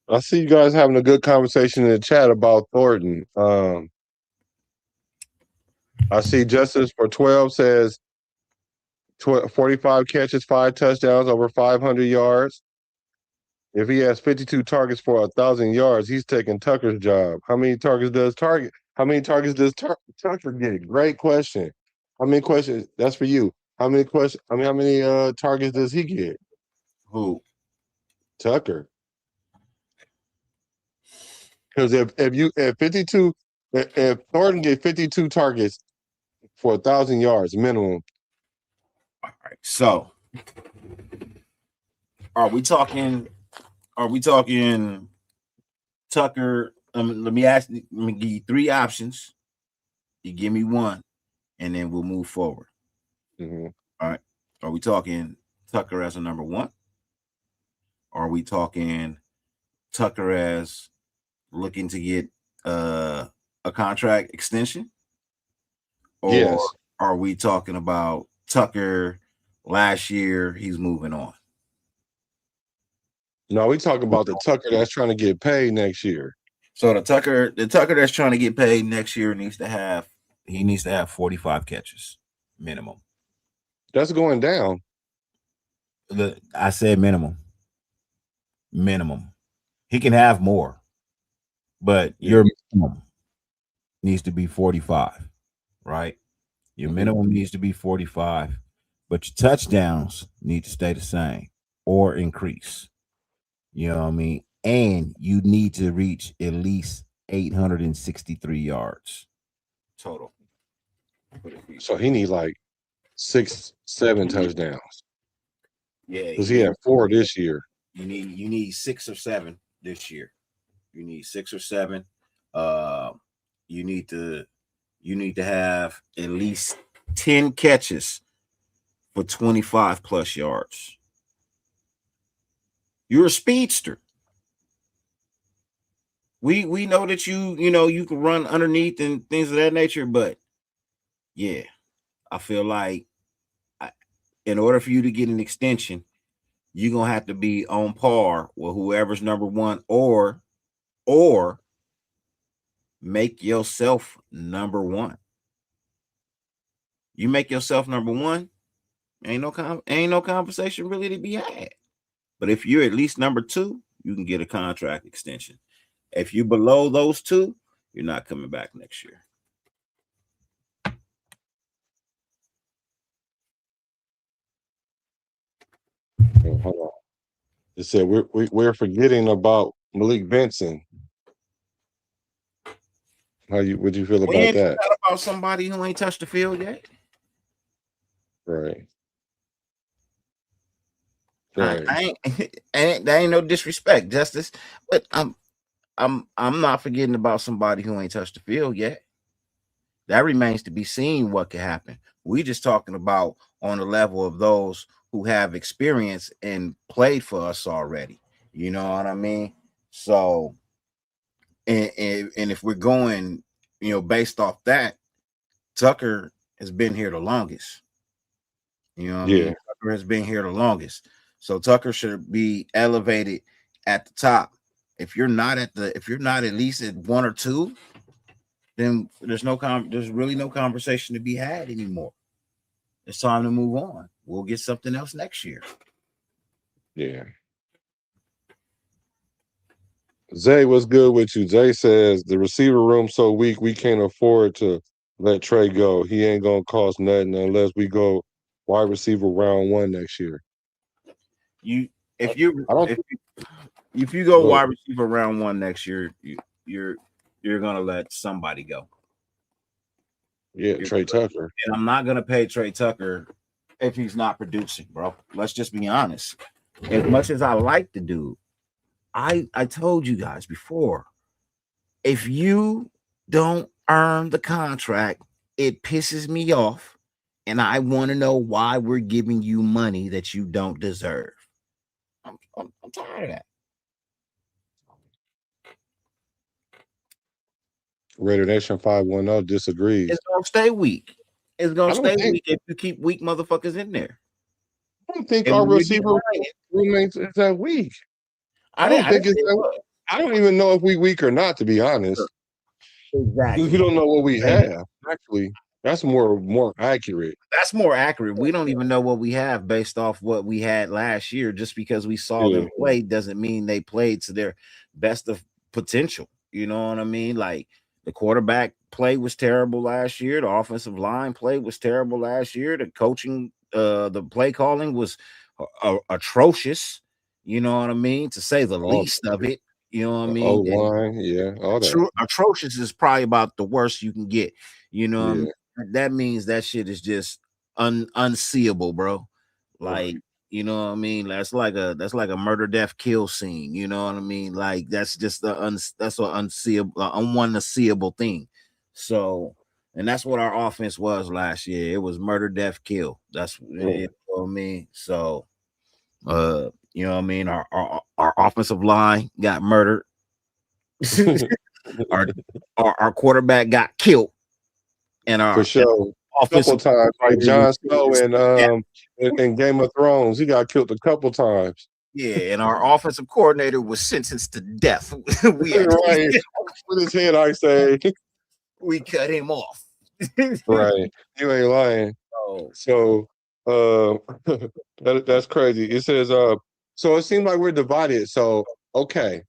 I see you guys having a good conversation in the chat about Thornton. I see Justice for 12 says 45 catches, 5 touchdowns, over 500 yards. If he has 52 targets for 1,000 yards, he's taking Tucker's job. How many targets does Tucker get? Great question. How many questions? That's for you. How many targets does he get? Who? Tucker. Because if Thornton get 52 targets for 1,000 yards minimum. All right. So are we talking Tucker? Let me give you 3 options. You give me one, and then we'll move forward. Mm-hmm. All right. Are we talking Tucker as a number 1? Or are we talking Tucker as looking to get a contract extension? Or yes. Are we talking about Tucker last year, he's moving on? No, we talking about the Tucker that's trying to get paid next year. So the Tucker that's trying to get paid next year needs to have 45 catches minimum. That's going down. I said minimum. Minimum. He can have more, but your minimum needs to be 45, right? Your minimum needs to be 45, but your touchdowns need to stay the same or increase. You know what I mean? And you need to reach at least 863 yards total. So he needs like 6, 7 touchdowns. Yeah, because he had 4 this year. You need 6 or 7 this year. You need 6 or 7. You need to have at least 10 catches for 25 plus yards. You're a speedster. We know that you can run underneath and things of that nature, but yeah, I feel like in order for you to get an extension, you're gonna have to be on par with whoever's number one, or make yourself number one. You make yourself number one, ain't no conversation really to be had. But if you're at least number two, you can get a contract extension. If you're below those two, you're not coming back next year. Hold on. It said we're forgetting about Malik Benson. What do you feel about ain't that? About somebody who ain't touched the field yet. Right. I ain't that ain't no disrespect, Justice, but I'm not forgetting about somebody who ain't touched the field yet. That remains to be seen what could happen. We just talking about on the level of those who have experience and played for us already. You know what I mean? So, and if we're going, based off that, Tucker has been here the longest. You know what I mean? Tucker has been here the longest. So Tucker should be elevated at the top. If you're not at least at one or two, then there's really no conversation to be had anymore. It's time to move on. We'll get something else next year. Yeah. Zay, what's good with you? Zay says the receiver room so weak we can't afford to let Trey go. He ain't gonna cost nothing unless we go wide receiver round 1 next year. If you go wide receiver round 1 next year, you're gonna let somebody go. Yeah, Trey Tucker. And I'm not gonna pay Trey Tucker if he's not producing, bro. Let's just be honest. As much as I like the dude, I told you guys before, if you don't earn the contract, it pisses me off, and I want to know why we're giving you money that you don't deserve. I'm tired of that. Raider Nation 510 disagrees. It's gonna stay weak. It's gonna stay weak if you keep weak motherfuckers in there. I don't think our receiver roommates is that weak. I don't even know if we weak or not, to be honest. Exactly. You don't know what we have. Actually, that's more accurate. That's more accurate. We don't even know what we have based off what we had last year. Just because we saw them play doesn't mean they played to their best of potential. You know what I mean? Like, the quarterback play was terrible last year. The offensive line play was terrible last year. The coaching, the play calling was atrocious. You know what I mean? To say the least of it. You know what I mean? Line, all that. Atrocious is probably about the worst you can get. You know what I mean? That means that shit is just unseeable, bro. Like, you know what I mean? That's like a murder, death, kill scene. You know what I mean? Like, that's just that's an unseeable thing. So, and that's what our offense was last year. It was murder, death, kill. That's you know what I mean. So, you know what I mean? Our offensive line got murdered. our quarterback got killed, and our for sure. A couple times, like Jon Snow in Game of Thrones, he got killed a couple times. Yeah, and our offensive coordinator was sentenced to death. Right, with his head, I say, we cut him off. Right, you ain't lying. So, that's crazy. It says, so it seems like we're divided. So, okay,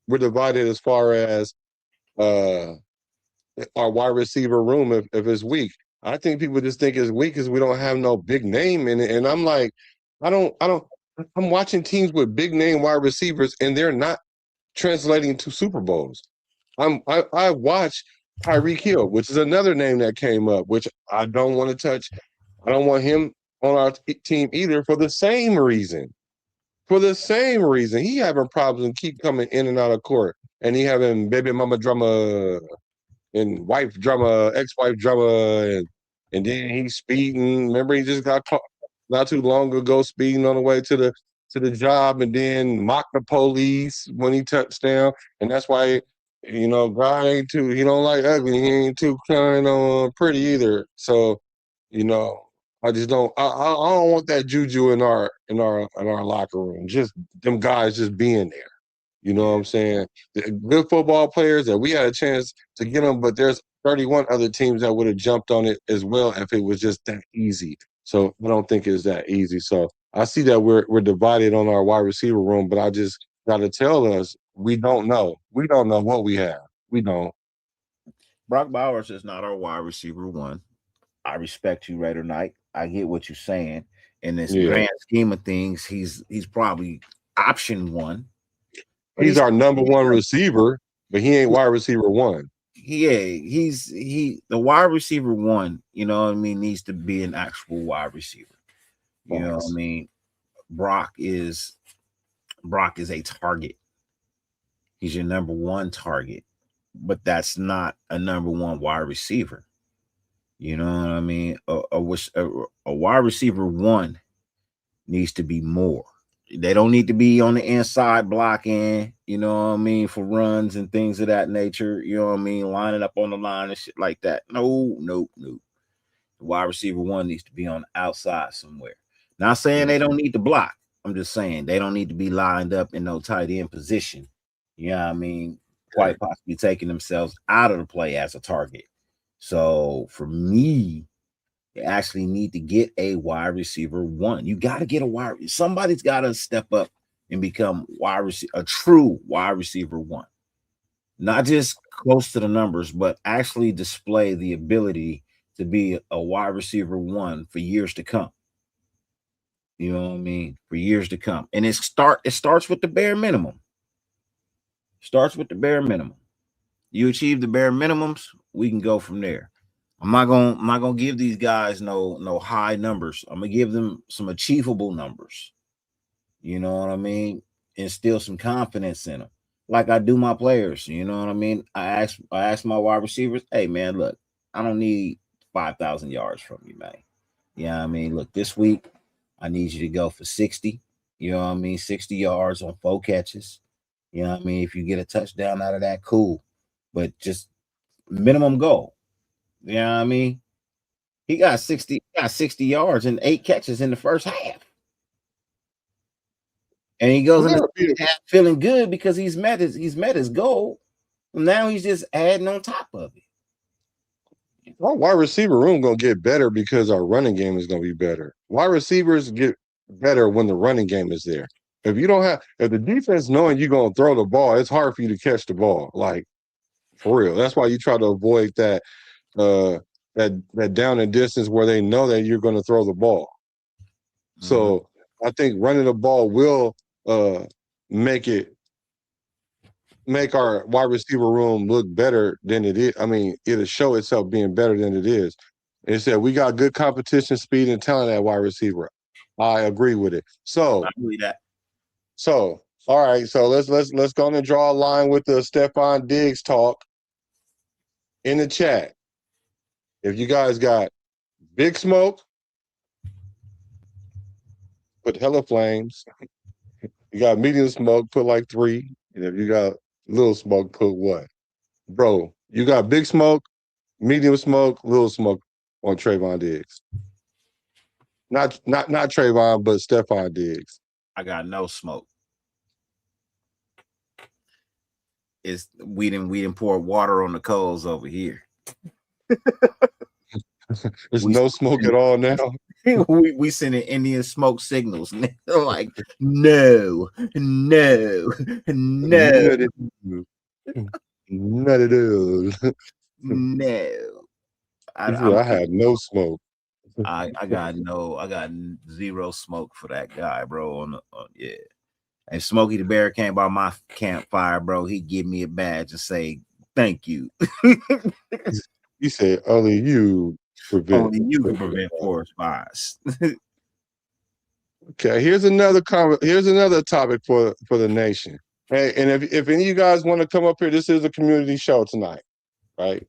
we're divided as far as our wide receiver room if it's weak. I think people just think it's weak because we don't have no big name in it. And I'm like, I'm watching teams with big name wide receivers and they're not translating to Super Bowls. I watch Tyreek Hill, which is another name that came up, which I don't want to touch. I don't want him on our team either for the same reason. For the same reason. He having problems and keep coming in and out of court. And he having baby mama drama and wife drama, ex-wife drama, and and then he's speeding. Remember, he just got caught not too long ago speeding on the way to the job, and then mocked the police when he touched down, and that's why. God ain't too. He don't like ugly. He ain't too kind of pretty either. So, I just don't. I don't want that juju in our locker room. Just them guys just being there. You know what I'm saying? The good football players that we had a chance to get them, but there's 31 other teams that would have jumped on it as well if it was just that easy. So I don't think it's that easy. So I see that we're divided on our wide receiver room, but I just got to tell us we don't know. We don't know what we have. We don't. Brock Bowers is not our wide receiver one. I respect you, Raider Knight. I get what you're saying. In this grand scheme of things, he's probably option one. He's our number one receiver, but he ain't wide receiver one. Yeah, the wide receiver one, you know what I mean, needs to be an actual wide receiver. You know what I mean? Brock is a target. He's your number one target, but that's not a number one wide receiver. You know what I mean? A wide receiver one needs to be more. They don't need to be on the inside blocking, you know what I mean, for runs and things of that nature. You know what I mean? Lining up on the line and shit like that. No. The wide receiver one needs to be on the outside somewhere. Not saying they don't need to block. I'm just saying they don't need to be lined up in no tight end position. You know what I mean? Quite possibly taking themselves out of the play as a target. So for me, you actually need to get a wide receiver one. You got to get somebody's got to step up and become a true wide receiver one. Not just close to the numbers, but actually display the ability to be a wide receiver one for years to come. You know what I mean? For years to come. And it starts with the bare minimum. You achieve the bare minimums, we can go from there. I'm not gonna give these guys no high numbers. I'm gonna give them some achievable numbers. You know what I mean? Instill some confidence in them, like I do my players. You know what I mean? I ask my wide receivers, hey man, look, I don't need 5,000 yards from you, man. You know what I mean? Look, this week I need you to go for 60. You know what I mean? 60 yards on 4 catches. You know what I mean? If you get a touchdown out of that, cool. But just minimum goal. You know what I mean? He got 60 yards and 8 catches in the first half. And he goes in the second half feeling good because he's met his goal. Now he's just adding on top of it. Our wide receiver room gonna get better because our running game is gonna be better. Wide receivers get better when the running game is there. If the defense knowing you're gonna throw the ball, it's hard for you to catch the ball. Like for real. That's why you try to avoid that down and distance where they know that you're going to throw the ball. So I think running the ball will make our wide receiver room look better than it is. I mean, it'll show itself being better than it is. It said we got good competition, speed, and talent at wide receiver. I agree with it. So I believe that. So all right, so let's go and draw a line with the Stefon Diggs talk in the chat. If you guys got big smoke, put hella flames. You got medium smoke, put like 3. And if you got little smoke, put what? Bro, you got big smoke, medium smoke, little smoke on Trayvon Diggs. Not Trayvon, but Stefon Diggs. I got no smoke. We didn't pour water on the coals over here. There's no smoke at all now. we sending Indian smoke signals. They're like, no. None of those. No. I had no smoke. I got zero smoke for that guy, bro. Yeah. And Smokey the Bear came by my campfire, bro. He'd give me a badge and say, thank you. He said, only you can prevent forest fires. Okay, here's another topic for the nation. Hey, and if any of you guys want to come up here, this is a community show tonight, right?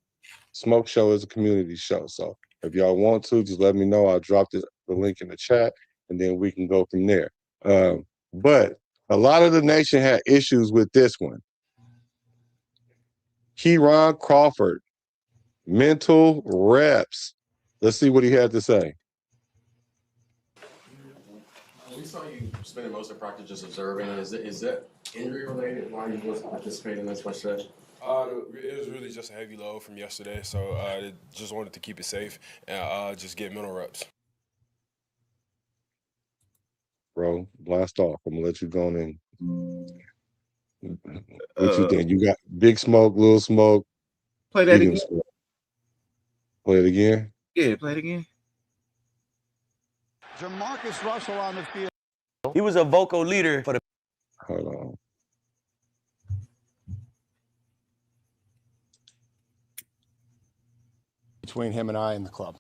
Smoke Show is a community show. So If y'all want to, just let me know. I'll drop the link in the chat, and then we can go from there. But a lot of the nation had issues with this one. Keyron Crawford, mental reps. Let's see what he had to say. We saw you spending most of practice just observing. Is that injury related? Why you wasn't participating as much today? It was really just a heavy load from yesterday, so I just wanted to keep it safe and just get mental reps. Bro, blast off. I'm gonna let you go in. What you think? You got big smoke, little smoke? Play that again. Smoke. Play it again? Yeah, play it again. Jamarcus Russell on the field. He was a vocal leader for the. Hold on. Between him and I and the club.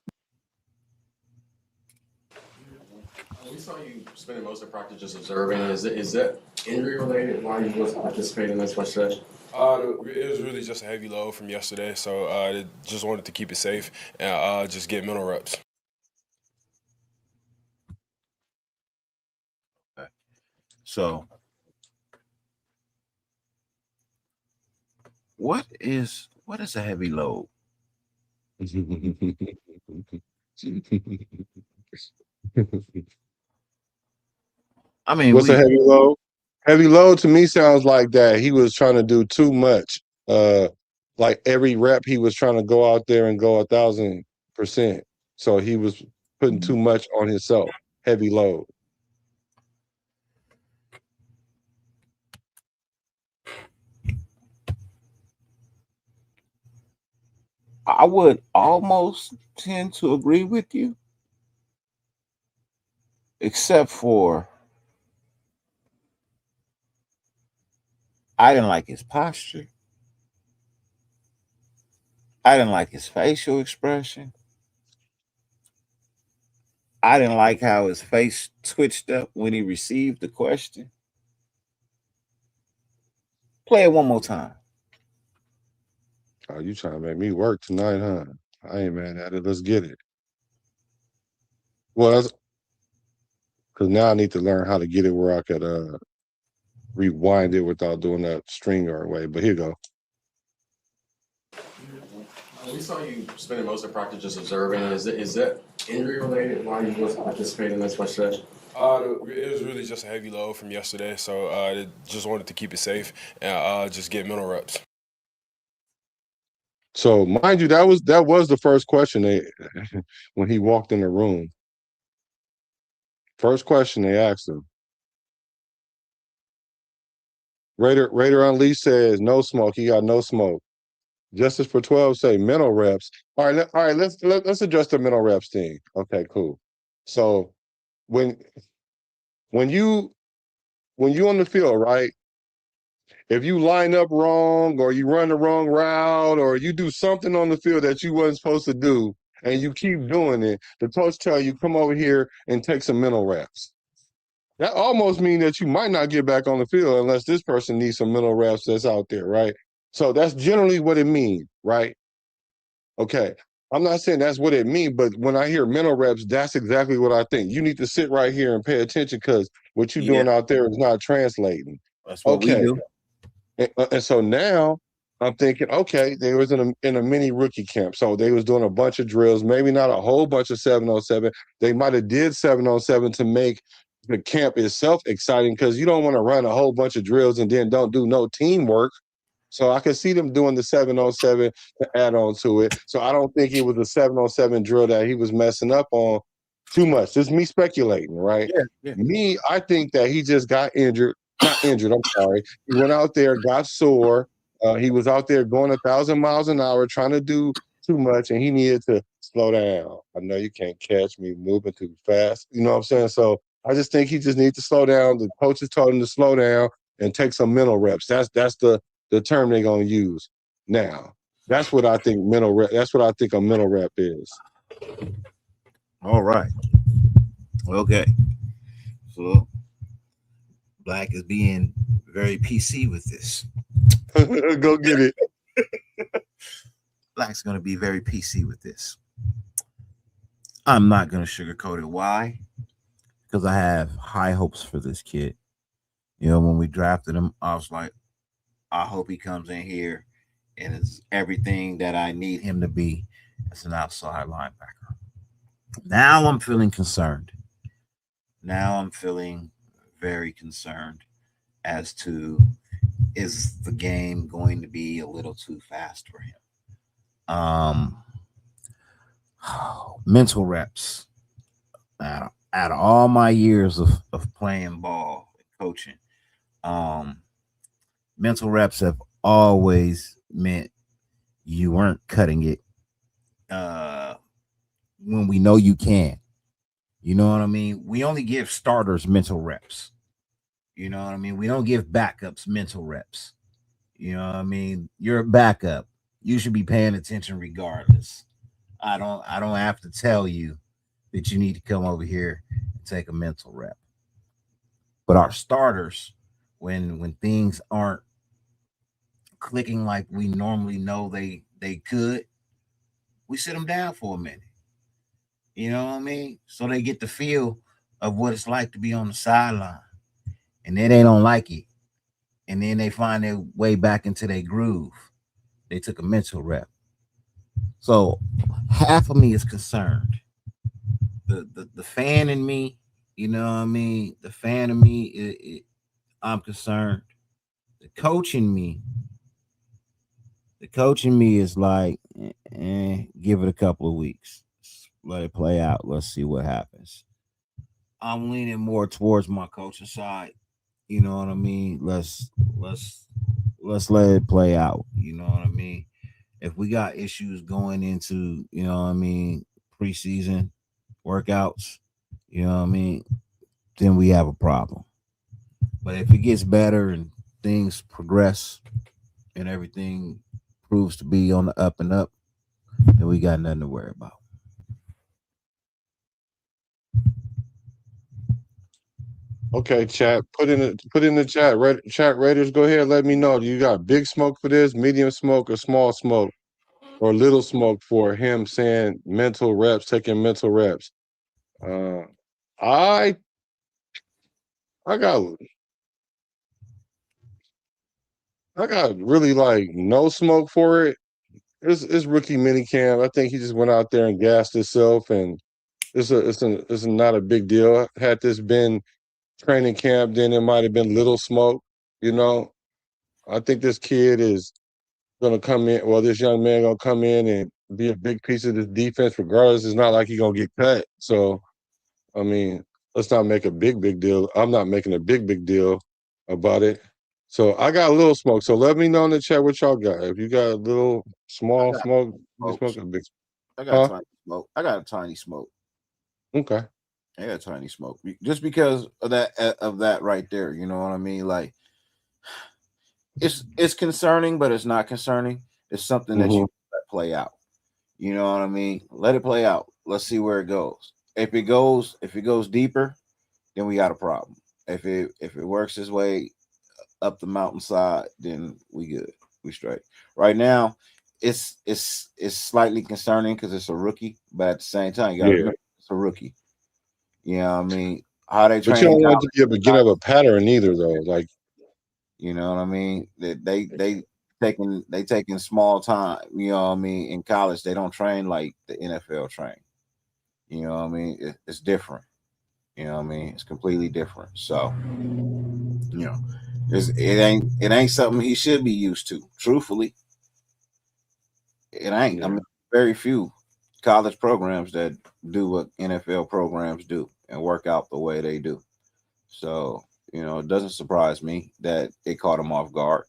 We saw you spending most of practice just observing. Is that injury related? Why you wasn't participating as much today? It was really just a heavy load from yesterday, so I just wanted to keep it safe and just get mental reps. Okay. So, what is a heavy load? I mean, what's a heavy load? Heavy load to me sounds like that he was trying to do too much. Like every rep, he was trying to go out there and go 1,000%. So he was putting too much on himself. Heavy load. I would almost tend to agree with you, except for I didn't like his posture. I didn't like his facial expression. I didn't like how his face twitched up when he received the question. Play it one more time. Oh, you trying to make me work tonight, huh? I ain't mad at it. Let's get it. Well, that's because now I need to learn how to get it where I could rewind it without doing that StreamYard way. But here you go. We saw you spending most of practice just observing. Is that injury related? Why you wasn't participating as much today? It was really just a heavy load from yesterday, so I just wanted to keep it safe and just get mental reps. So mind you, that was the first question when he walked in the room. First question they asked him. Raider Unleashed says no smoke. He got no smoke. Justice for 12 say mental reps. All right. Let's address the mental reps thing. Okay, cool. So when you on the field, right? If you line up wrong or you run the wrong route or you do something on the field that you wasn't supposed to do and you keep doing it, the coach tell you come over here and take some mental reps. That almost means that you might not get back on the field unless this person needs some mental reps that's out there, right? So that's generally what it means, right? Okay. I'm not saying that's what it means, but when I hear mental reps, that's exactly what I think. You need to sit right here and pay attention because what you're doing out there is not translating. That's what we do. And so now I'm thinking, okay, they was in a mini rookie camp. So they was doing a bunch of drills, maybe not a whole bunch of 7-on-7. They might have did 7-on-7 to make the camp itself exciting because you don't want to run a whole bunch of drills and then don't do no teamwork. So I can see them doing the 7-on-7 to add on to it. So I don't think it was a 7-on-7 drill that he was messing up on too much. Just me speculating, right? Yeah. Me, I think that he just got injured. Not injured, I'm sorry. He went out there, got sore. He was out there going 1,000 miles an hour, trying to do too much, and he needed to slow down. I know you can't catch me moving too fast. You know what I'm saying? So I just think he just needs to slow down. The coaches told him to slow down and take some mental reps. That's the term they're gonna use now. That's what I think mental rep. That's what I think a mental rep is. All right. Okay. So Black is being very PC with this. Go get it. Black's going to be very PC with this. I'm not gonna sugarcoat it. Why? Because I have high hopes for this kid. You know, when we drafted him, I was like, I hope he comes in here and is everything that I need him to be as an outside linebacker. Now I'm feeling concerned. Now I'm feeling very concerned as to, is the game going to be a little too fast for him? Mental reps. Out of all my years of playing ball and coaching, mental reps have always meant you weren't cutting it when we know you can. You know what I mean? We only give starters mental reps. You know what I mean? We don't give backups mental reps. You know what I mean? You're a backup. You should be paying attention regardless. I don't have to tell you that you need to come over here and take a mental rep. But our starters, when things aren't clicking like we normally know they could, we sit them down for a minute. You know what I mean? So they get the feel of what it's like to be on the sideline. And then they don't like it. And then they find their way back into their groove. They took a mental rep. So half of me is concerned. The fan in me, you know what I mean? The fan in me, I'm concerned. The coach in me, is like, give it a couple of weeks. Let it play out. Let's see what happens. I'm leaning more towards my coaching side. You know what I mean? Let's let it play out. You know what I mean? If we got issues going into, you know what I mean, preseason workouts, you know what I mean, then we have a problem. But if it gets better and things progress and everything proves to be on the up and up, then we got nothing to worry about. Okay, chat. Put in the chat. Chat Raiders, go ahead. Let me know. Do you got big smoke for this, medium smoke, or small smoke, or little smoke for him saying mental reps, taking mental reps? Uh, I I got really like no smoke for it. It's rookie minicamp. I think he just went out there and gassed himself, and it's not a big deal. Had this been training camp, then it might have been little smoke. You know, I think this kid is gonna come in. Well, this young man gonna come in and be a big piece of this defense. Regardless, it's not like he's gonna get cut. So, I mean, let's not make a big deal. I'm not making a big deal about it. So I got a little smoke. So let me know in the chat what y'all got. If you got a little I small got smoke, you can smokes. smoke a big. I got Huh? tiny smoke. I got a tiny smoke. Okay. I got tiny smoke just because of that right there. You know what I mean? Like it's concerning, but it's not concerning. It's something that you let play out. You know what I mean? Let it play out. Let's see where it goes. If it goes deeper, then we got a problem. If it works its way up the mountainside, then we good. We straight. Right now, it's slightly concerning because it's a rookie, but at the same time, you got to Yeah. remember it's a rookie. You know what I mean? How they But train you in don't want college, it to be a beginning of a pattern either, though. Like, you know what I mean? They taking small time. You know what I mean? In college, they don't train like the NFL train. You know what I mean? It's different. You know what I mean? It's completely different. So, you know, it ain't something he should be used to. Truthfully, it ain't. I mean, very few college programs that do what NFL programs do and work out the way they do. So, you know, it doesn't surprise me that it caught him off guard.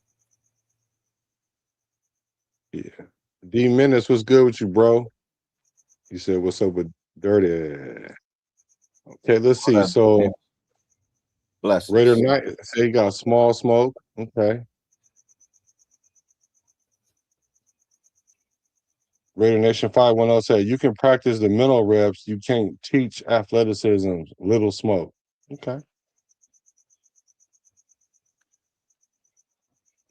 yeah. D Menace, what's good with you, bro? He said, "What's up with Dirty?" Okay, let's see. So Raider Blessings. Knight say he got small smoke. Okay. Raider Nation 510 said you can practice the mental reps, you can't teach athleticism. Little smoke. Okay.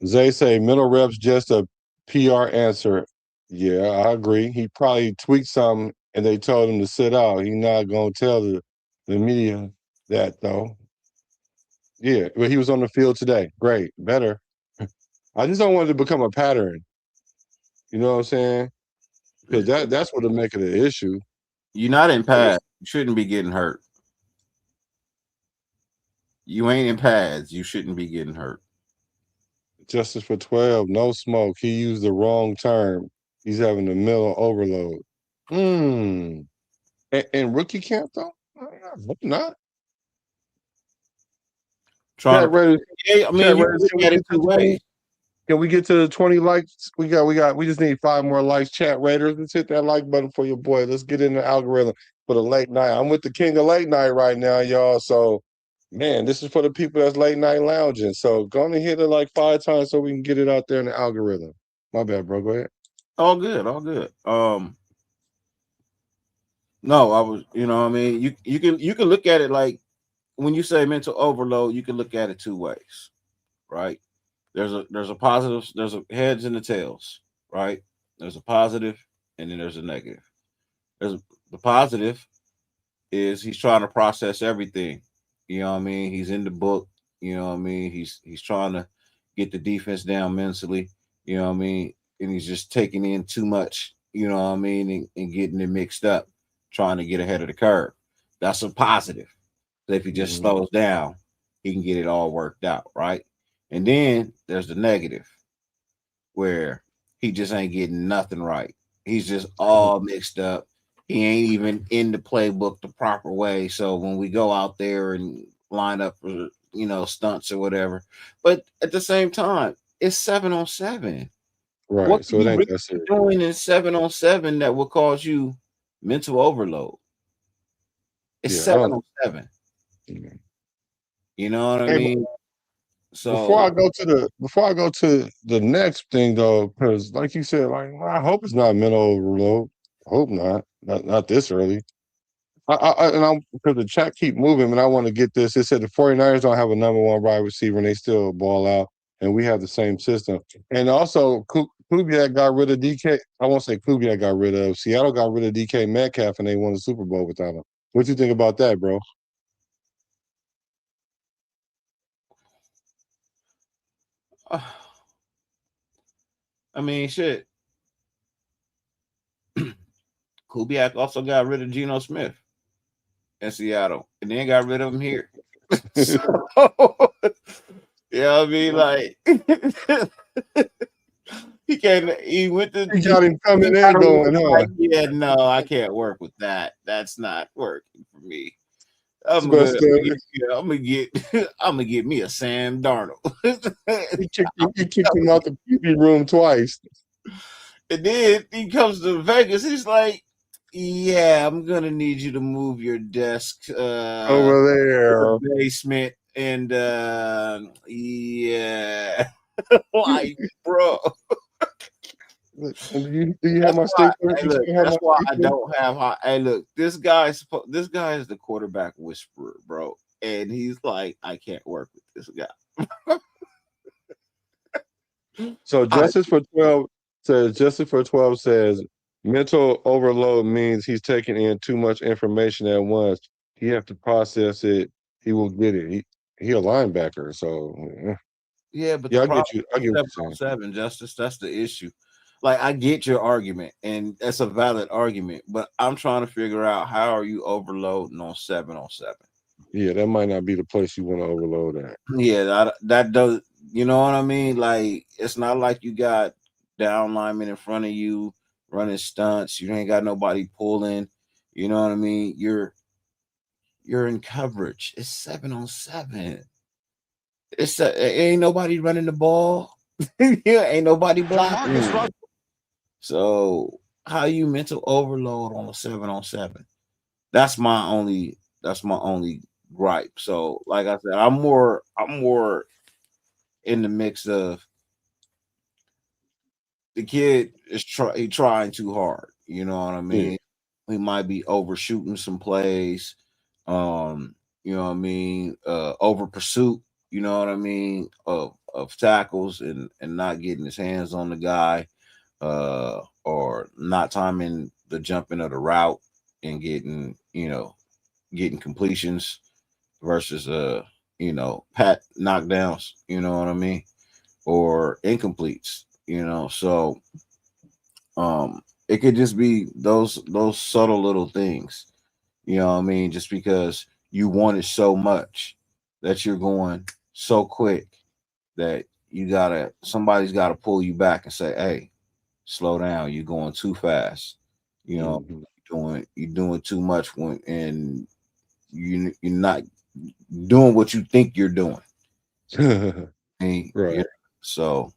Zay say mental reps just a PR answer. Yeah, I agree. He probably tweaked some and they told him to sit out. He's not gonna tell the media that though. Yeah, but he was on the field today. Great, better. I just don't want it to become a pattern. You know what I'm saying? Because that's what'll make it an issue. You're not in pads. You shouldn't be getting hurt. You ain't in pads. You shouldn't be getting hurt. Justice for 12, no smoke. He used the wrong term. He's having a mental overload. And rookie camp though? I hope not. Trying Chat Raiders, yeah, I mean, Chat you Raiders, look can we at get it to two 20? ways. Can we get to the 20 likes? We just need 5 more likes. Chat Raiders, let's hit that like button for your boy. Let's get in the algorithm for the late night. I'm with the king of late night right now, y'all. So, man, this is for the people that's late night lounging. So go on and hit it like 5 times so we can get it out there in the algorithm. My bad, bro. Go ahead. All good, all good. No, I was, you know what I mean? You can look at it like when you say mental overload, you can look at it two ways, right? There's a positive, there's a heads and the tails, right? There's a positive and then there's a negative. There's the positive is he's trying to process everything. You know what I mean? He's in the book, you know what I mean? He's trying to get the defense down mentally, you know what I mean? And he's just taking in too much, you know what I mean, and getting it mixed up, trying to get ahead of the curve. That's a positive. So if he just slows down, he can get it all worked out, right? And then there's the negative where he just ain't getting nothing right. He's just all mixed up. He ain't even in the playbook the proper way. So when we go out there and line up for, you know, stunts or whatever, but at the same time, it's 7-on-7. Right. What So can it you ain't really that be serious. doing in 7-on-7 that will cause you mental overload? It's Yeah, I don't. 7-on-7. You know what I Hey, mean? before I So go to the next thing though, because like you said, like I hope it's not mental overload. I hope not this early. And I'm because the chat keep moving, and I want to get this. It said the 49ers don't have a number one wide receiver, and they still ball out, and we have the same system. And also, Kubiak got rid of DK. I won't say Kubiak got rid of. Seattle got rid of DK Metcalf, and they won the Super Bowl without him. What you think about that, bro? I mean, shit. Kubiak also got rid of Geno Smith in Seattle, and then got rid of him here. So, yeah, I mean, like he can't. He went to. You got him He coming got and a going, huh? like, yeah, no, I can't work with that. That's not working for me. I'm But gonna, I'm gonna get, I'm gonna get me a Sam Darnold. he kicked him out the PB room twice. And then he comes to Vegas. He's like, "Yeah, I'm gonna need you to move your desk Over to there. the basement." And yeah, like, bro. Do you have That's my why. state? You Hey, look. still have That's my why I state? don't have. Hey, look. This guy is the quarterback whisperer, bro. And he's like, I can't work with this guy. So Justice for 12 says mental overload means he's taking in too much information at once. He have to process it. He will get it. He a linebacker, so Yeah, but the yeah, I problem get you. I is get what you're saying. 7-on-7, Justice. That's the issue. Like, I get your argument, and that's a valid argument, but I'm trying to figure out how are you overloading on 7-on-7? Yeah, that might not be the place you want to overload at. Yeah, that does. You know what I mean? Like, it's not like you got down linemen in front of you running stunts. You ain't got nobody pulling. You know what I mean? You're in coverage. It's 7-on-7. Ain't nobody running the ball. Yeah, ain't nobody blocking. So how you mental overload on a 7-on-7? That's my only gripe. So like I said, I'm more in the mix of the kid is trying too hard. You know what I Yeah. mean? He might be overshooting some plays. You know what I mean? Over pursuit, you know what I mean, of tackles and not getting his hands on the guy. or not timing the jumping of the route and getting completions versus pat knockdowns, you know what I mean, or incompletes, so it could just be those subtle little things, you know what I mean, just because you want it so much that you're going so quick that somebody's gotta pull you back and say, hey, slow down, you're going too fast, you're doing too much and you're not doing what you think you're doing. Right. So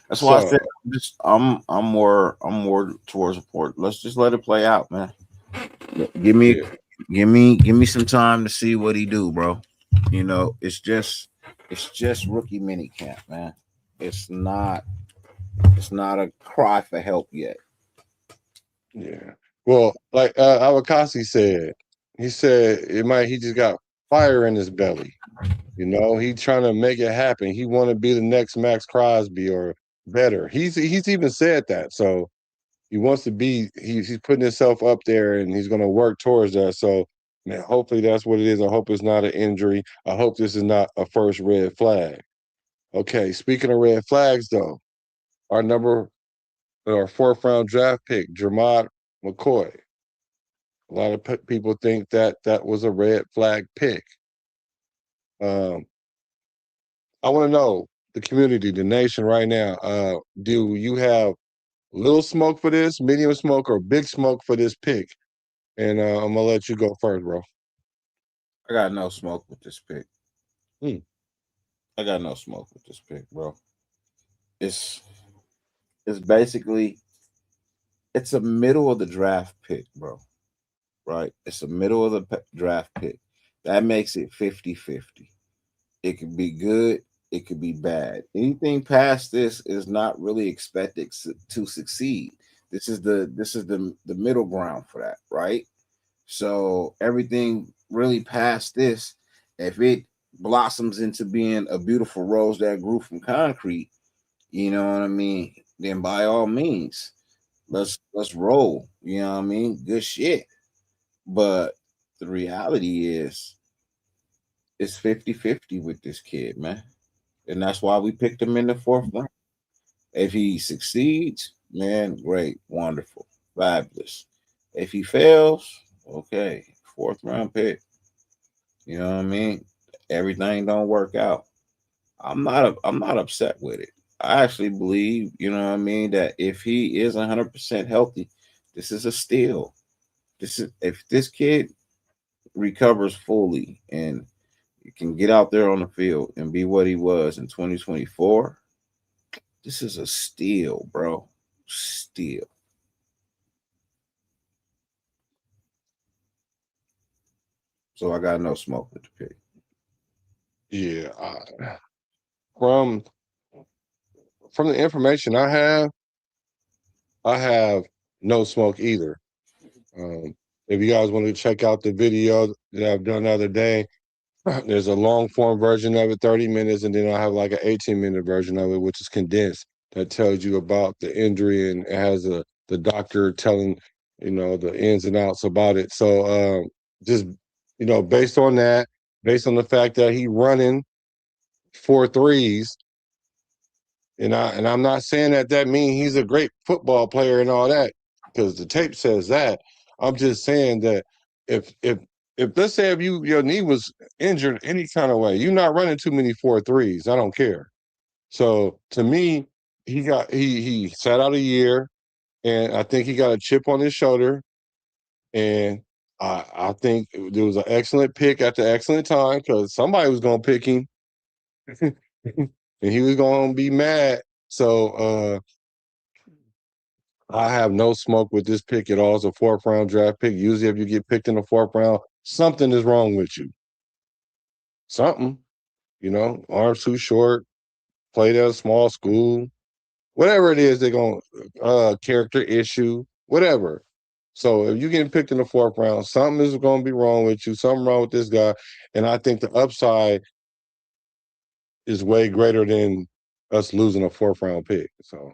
that's why I So said I'm more towards support. Let's just let it play out, man. Give me yeah. give me some time to see what he do, bro. It's just rookie mini camp, man. It's not a cry for help yet. Yeah. Well, like Awakasi said, he said he just got fire in his belly. He trying to make it happen. He want to be the next Maxx Crosby or better. He's even said that. So he wants to be. He's putting himself up there, and he's going to work towards that. So man, hopefully that's what it is. I hope it's not an injury. I hope this is not a first red flag. Okay. Speaking of red flags, though, our fourth round draft pick, Jermod McCoy. A lot of people think that was a red flag pick. Um, I want to know the community, the nation right now. Do you have little smoke for this, medium smoke, or big smoke for this pick? And I'm gonna let you go first, bro. I got no smoke with this pick. Hmm. I got no smoke with this pick, bro. It's it's basically it's a middle of the draft pick, bro. Right? It's a middle of the draft pick. That makes it 50-50. It could be good, it could be bad. Anything past this is not really expected to succeed. This is the middle ground for that, right? So everything really past this, if it blossoms into being a beautiful rose that grew from concrete, you know what I mean, then by all means, let's roll. You know what I mean? Good shit. But the reality is it's 50-50 with this kid, man. And that's why we picked him in the fourth round. If he succeeds, man, great, wonderful, fabulous. If he fails, okay, fourth round pick. You know what I mean? Everything don't work out. I'm not upset with it. I actually believe, you know what I mean, that if he is 100% healthy, this is a steal. This is if this kid recovers fully and can get out there on the field and be what he was in 2024, this is a steal, bro. Steal. So I got no smoke with the pick. Yeah. From from the information I have no smoke either. If you guys want to check out the video that I've done the other day, there's a long form version of it, 30 minutes, and then I have like an 18-minute version of it, which is condensed, that tells you about the injury and it has the doctor telling, the ins and outs about it. So just, based on that, based on the fact that he running 4 threes, and I'm not saying that means he's a great football player and all that, because the tape says that. I'm just saying that if let's say if your knee was injured any kind of way, you're not running too many 4 threes. I don't care. So to me, he sat out a year, and I think he got a chip on his shoulder, and I think there was an excellent pick at the excellent time, because somebody was gonna pick him, and he was gonna be mad. So I have no smoke with this pick at all. It's a fourth round draft pick. Usually, if you get picked in the fourth round, something is wrong with you. Something, arms too short, played at a small school, whatever it is, they're going character issue, whatever. So if you get picked in the fourth round, something is going to be wrong with you. Something wrong with this guy, and I think the upside is way greater than us losing a fourth round pick. So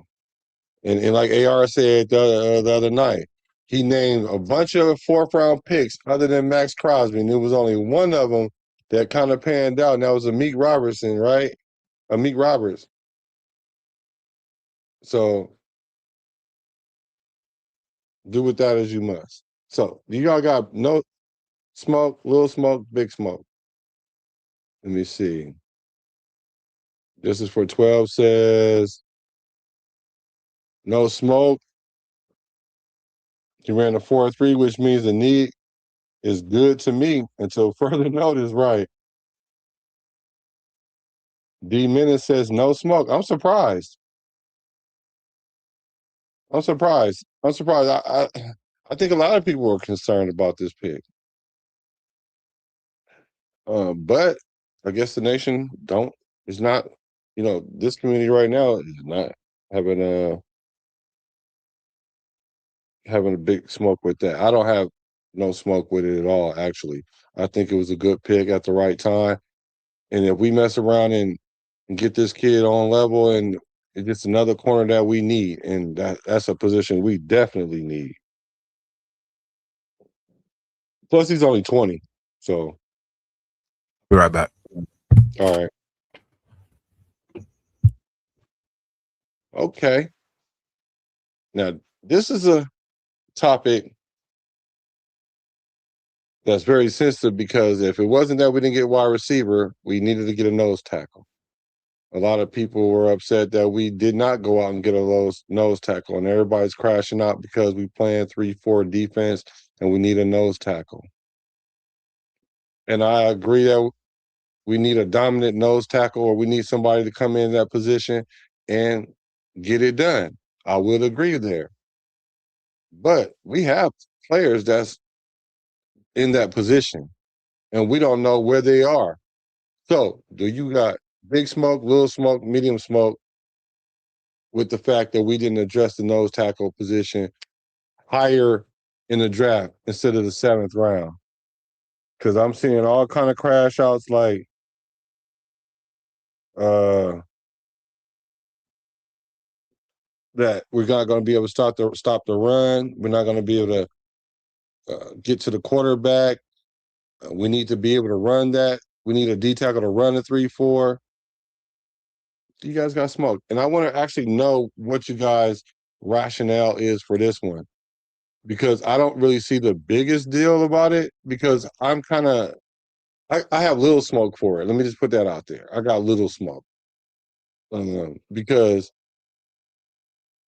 And like AR said the other night, he named a bunch of fourth-round picks other than Maxx Crosby, and there was only one of them that kind of panned out, and that was Amik Robertson, right? Amik Roberts. So do with that as you must. So you all got no smoke, little smoke, big smoke. Let me see. This is for 12 says no smoke. He ran a 4.3, which means the knee is good to me until further notice, right? D Menace says no smoke. I'm surprised. I'm surprised. I think a lot of people are concerned about this pick. But I guess the nation is not, this community right now is not having a big smoke with that. I don't have no smoke with it at all, actually. I think it was a good pick at the right time. And if we mess around and get this kid on level, and it's just another corner that we need, and that's a position we definitely need. Plus, he's only 20, so. Be right back. All right. Okay. Now, this is a topic that's very sensitive because if it wasn't that we didn't get wide receiver, we needed to get a nose tackle. A lot of people were upset that we did not go out and get a nose tackle, and everybody's crashing out because we playing 3-4 defense and we need a nose tackle. And I agree that we need a dominant nose tackle, or we need somebody to come in that position and get it done. I would agree there. But we have players that's in that position, and we don't know where they are. So, do you got big smoke, little smoke, medium smoke with the fact that we didn't address the nose tackle position higher in the draft instead of the 7th round? Because I'm seeing all kind of crash outs like that we're not going to be able to stop the run. We're not going to be able to get to the quarterback. We need to be able to run that. We need a D tackle to run a 3-4. You guys got smoked. And I want to actually know what you guys' rationale is for this one, because I don't really see the biggest deal about it, because I'm kind of, I have little smoke for it. Let me just put that out there. I got little smoke because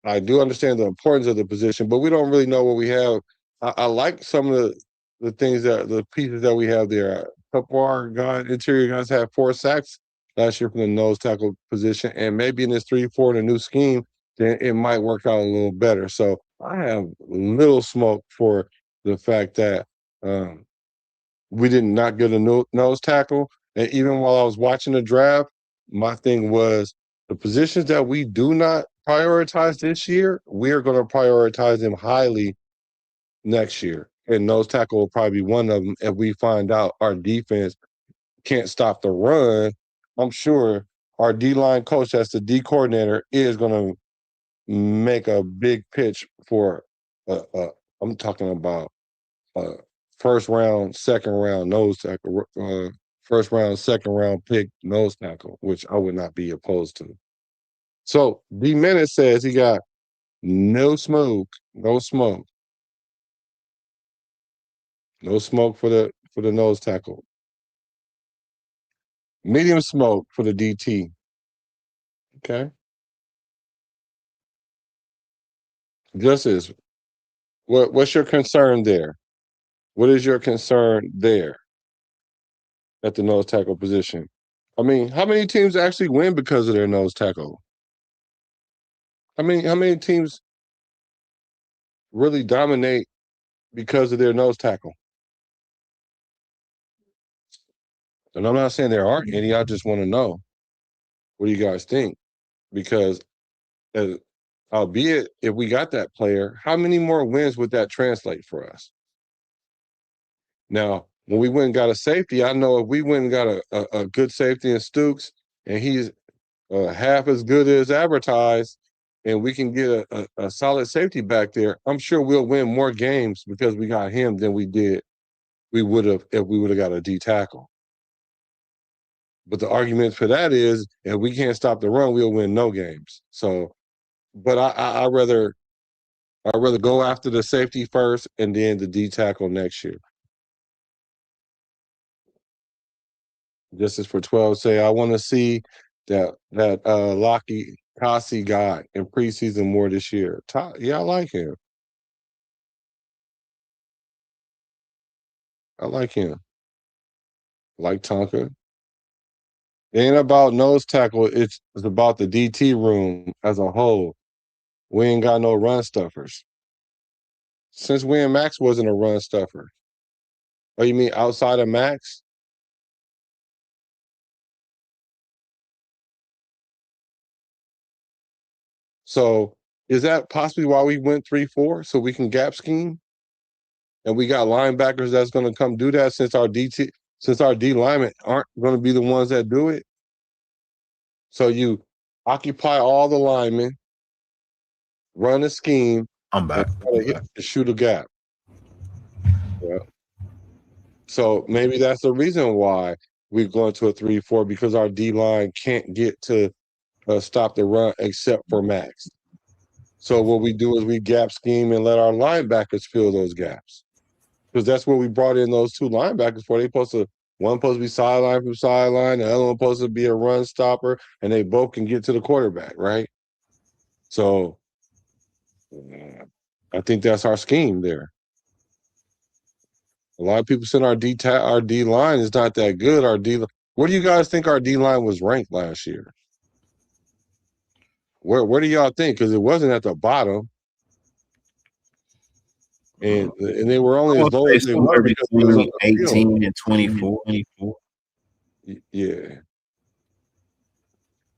I do understand the importance of the position, but we don't really know what we have. I like some of the things the pieces that we have there. A couple of our interior guys had 4 sacks last year from the nose tackle position, and maybe in this 3-4 in a new scheme, then it might work out a little better. So I have little smoke for the fact that we did not get a nose tackle. And even while I was watching the draft, my thing was the positions that we do not prioritize this year, we are going to prioritize them highly next year. And nose tackle will probably be one of them. If we find out our defense can't stop the run, I'm sure our D-line coach, that's the D coordinator, is going to make a big pitch for, I'm talking about first round, second round nose tackle, first round, second round pick nose tackle, which I would not be opposed to. So D Menace says he got no smoke for the nose tackle. Medium smoke for the DT. Okay. Justice, what's your concern there? What is your concern there at the nose tackle position? I mean, how many teams actually win because of their nose tackle? How many teams really dominate because of their nose tackle? And I'm not saying there aren't any. I just want to know, what do you guys think? Because albeit if we got that player, how many more wins would that translate for us? Now, when we went and got a safety, I know if we went and got a good safety in Stooks, and he's half as good as advertised, and we can get a solid safety back there, I'm sure we'll win more games because we got him than we would have if we would have got a D tackle. But the argument for that is if we can't stop the run, we'll win no games. So, but I rather go after the safety first and then the D tackle next year. This is for 12. Say I want to see that Lockie Kasi got in preseason more this year. Yeah, I like him. I like him. Like Tonka. It ain't about nose tackle. It's about the DT room as a whole. We ain't got no run stuffers. Since when Maxx wasn't a run stuffer? Oh, you mean outside of Maxx? So is that possibly why we went 3-4 so we can gap scheme? And we got linebackers that's going to come do that since our D linemen aren't going to be the ones that do it. So you occupy all the linemen, run a scheme, I'm back. and shoot a gap. Yeah. So maybe that's the reason why we're going to a 3-4 because our D line can't get to stop the run except for Maxx. So what we do is we gap scheme and let our linebackers fill those gaps. Because that's what we brought in those two linebackers for. One supposed to be sideline from sideline, the other one supposed to be a run stopper, and they both can get to the quarterback, right? So I think that's our scheme there. A lot of people saying our D line is not that good. Where do you guys think our D line was ranked last year? Where do y'all think? Because it wasn't at the bottom. And they were only as low as they were because it was on the 18 and 24. Yeah.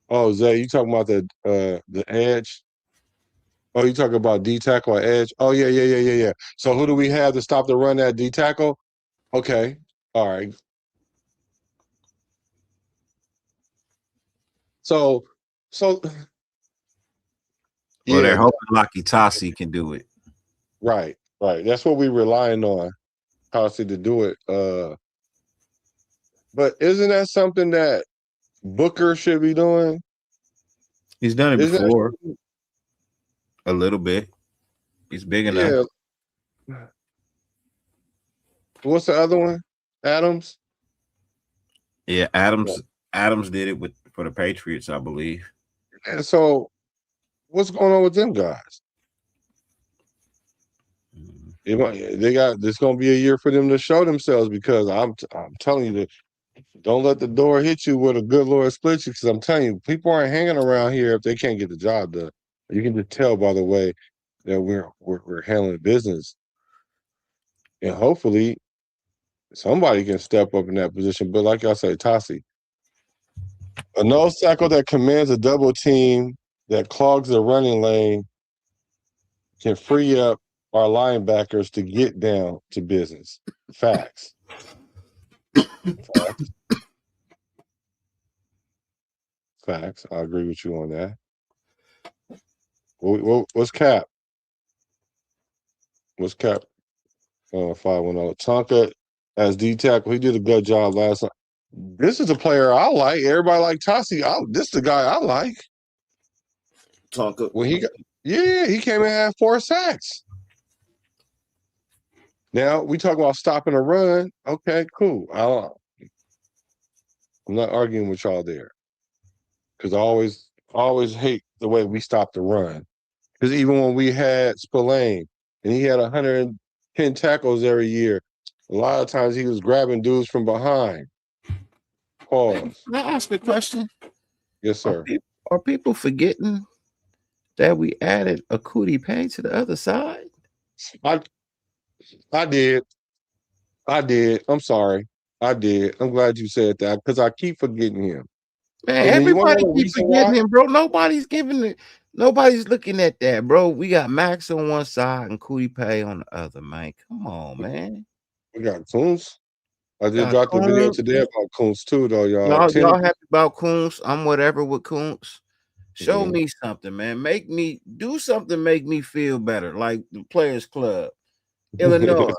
Oh, Zay, you talking about the edge? Oh, you talking about D tackle or edge? Oh, yeah. So who do we have to stop the run at D tackle? Okay. All right. So Well, they're yeah, hoping Lockie Tassi can do it. right. That's what we're relying on, Kelsey, to do it. But isn't that something that Booker should be doing? He's done it before. A little bit. He's big enough. Yeah. What's the other one? Adams? Yeah, Adams did it for the Patriots, I believe. And so what's going on with them guys? There's going to be a year for them to show themselves because I'm telling you that don't let the door hit you with a good Lord split you because I'm telling you, people aren't hanging around here if they can't get the job done. You can just tell by the way that we're handling business. And hopefully somebody can step up in that position. But like I say, Tassi, a nose tackle that commands a double team that clogs the running lane can free up our linebackers to get down to business. Facts. Facts. I agree with you on that. What's Cap? What's Cap? 510. Tonka as D tackle. He did a good job last night. This is a player I like. Everybody like Tassi. This is the guy I like. Tonka. When he came in and had 4 sacks. Now we talk about stopping a run. Okay, cool. I'm not arguing with y'all there. Because I always hate the way we stop the run. Because even when we had Spillane and he had 110 tackles every year, a lot of times he was grabbing dudes from behind. Pause. Can I ask a question? Yes, sir. Are people forgetting that we added a Kuti Pay to the other side? I did. I'm sorry. I did. I'm glad you said that because I keep forgetting him. Man, everybody keeps forgetting him, bro. Nobody's looking at that, bro. We got Maxx on one side and Kuti Pay on the other, man. Come on, man. We got Coons. I just dropped the video today about Coons too, though, y'all. Y'all happy about Coons? I'm whatever with Coons. Show me something, man. Make me do something, make me feel better. Like the Players Club, Illinois.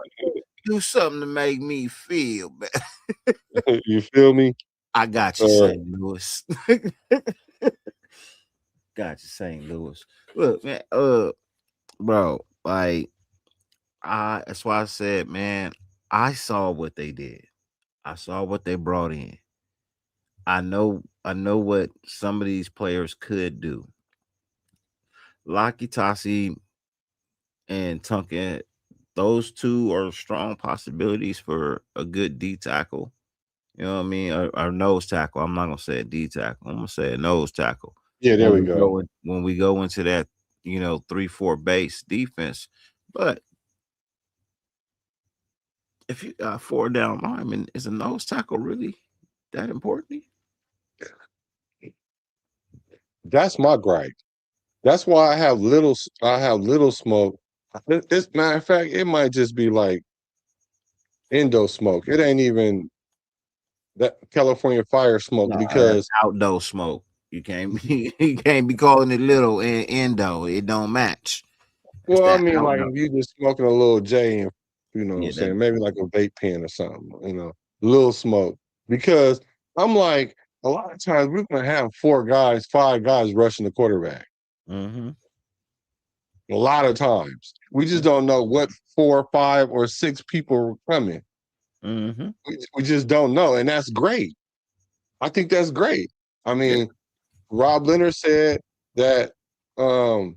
Do something to make me feel better. You feel me? I got you, St. Louis. Got you, St. Louis. Look, man, bro, like that's why I said, man, I saw what they did. I saw what they brought in. I know what some of these players could do. Lakitasi and Tunkin, those two are strong possibilities for a good D tackle. You know what I mean? Or nose tackle. I'm not gonna say a D tackle. I'm gonna say a nose tackle. Yeah, there we go. When we go into that, 3-4 base defense. But if you got 4 down linemen, is a nose tackle really that important? That's my gripe. That's why I have little smoke. This matter of fact, it might just be like endo smoke. It ain't even that California fire smoke No, because outdoor smoke. You can't be calling it little and endo. It don't match. well, I mean, like outdoor. if you just smoking a little J and what I'm Yeah, saying, maybe like a vape pen or something, little smoke. Because I'm like, a lot of times we're gonna have 5 guys rushing the quarterback. Mm-hmm. A lot of times. We just don't know what 4, 5, or 6 people are coming. Mm-hmm. We just don't know, and that's great. I think that's great. I mean, Rob Leonard said that, hey,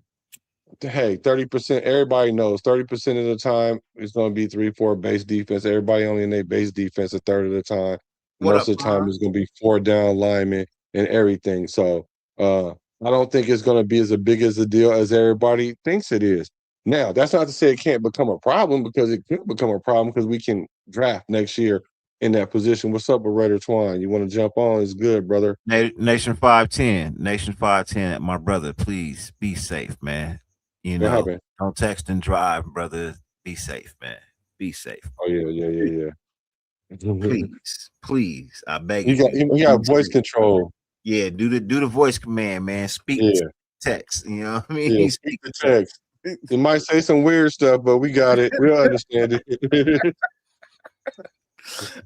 30%, everybody knows 30% of the time it's going to be 3-4 base defense. Everybody only in their base defense a third of the time. What Most up, of the time it's going to be 4 down linemen and everything. So I don't think it's going to be as big as a deal as everybody thinks it is. Now, that's not to say it can't become a problem, because it could become a problem because we can draft next year in that position. What's up with Raider Twine? You want to jump on? It's good, brother. Nation 510. Nation 510. My brother, please be safe, man. What happened? Don't text and drive, brother. Be safe, man. Be safe. Oh, yeah. Please. I beg You you. got voice control. Yeah, do the voice command, man. Speak Yeah. text. You know what I mean? Yeah, speak the text. It might say some weird stuff, but we got it. We'll understand it.